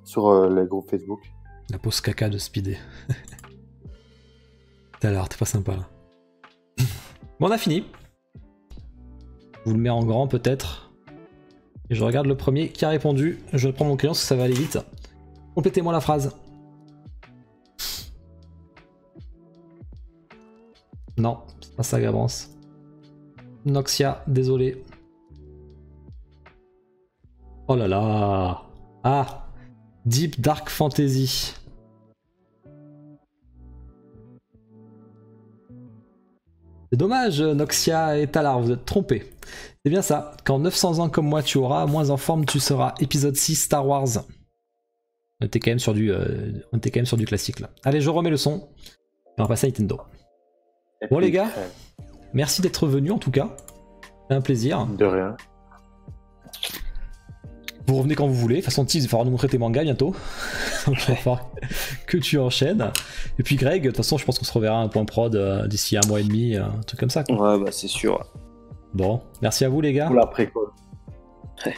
sur les groupes Facebook. La pause caca de Speedy. T'as l'air, t'es pas sympa là. Bon, on a fini. Je vous le mets en grand peut-être. Et je regarde le premier qui a répondu. Je prends mon crayon parce que ça va aller vite. Complétez-moi la phrase. Non, c'est pas ça, Gabrance. Noxia, désolé. Oh là là. Ah, Deep Dark Fantasy. C'est dommage, Noxia et Talar, vous êtes trompés. C'est bien ça. Quand 900 ans comme moi tu auras, moins en forme tu seras. Épisode 6 Star Wars. On était quand même sur du classique là. Allez, je remets le son. Et on va passer à Nintendo. Bon les gars, merci d'être venus en tout cas. C'est un plaisir. De rien. Vous revenez quand vous voulez. De toute façon, Tiz, il va falloir nous montrer tes mangas bientôt. Donc il va falloir que tu enchaînes. Et puis Greg, de toute façon, je pense qu'on se reverra à un point prod d'ici 1 mois et demi, un truc comme ça. Quoi. Ouais, bah c'est sûr. Bon, merci à vous les gars. Pour la précoce. Ouais.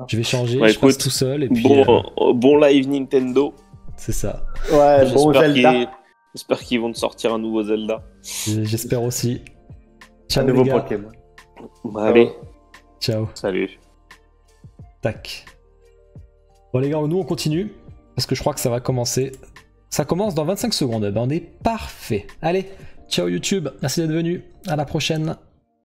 Je vais changer, ouais, je passe tout seul. Et puis, bon live Nintendo. C'est ça. Ouais, bon Zelda. J'espère qu'ils vont te sortir un nouveau Zelda. J'espère aussi. Ciao, un nouveau les gars. Pokémon. Bah, allez. Ciao. Salut. Tac. Bon les gars, nous on continue. Parce que je crois que ça va commencer. Ça commence dans 25 secondes. Ben, on est parfait. Allez, ciao YouTube. Merci d'être venu. À la prochaine.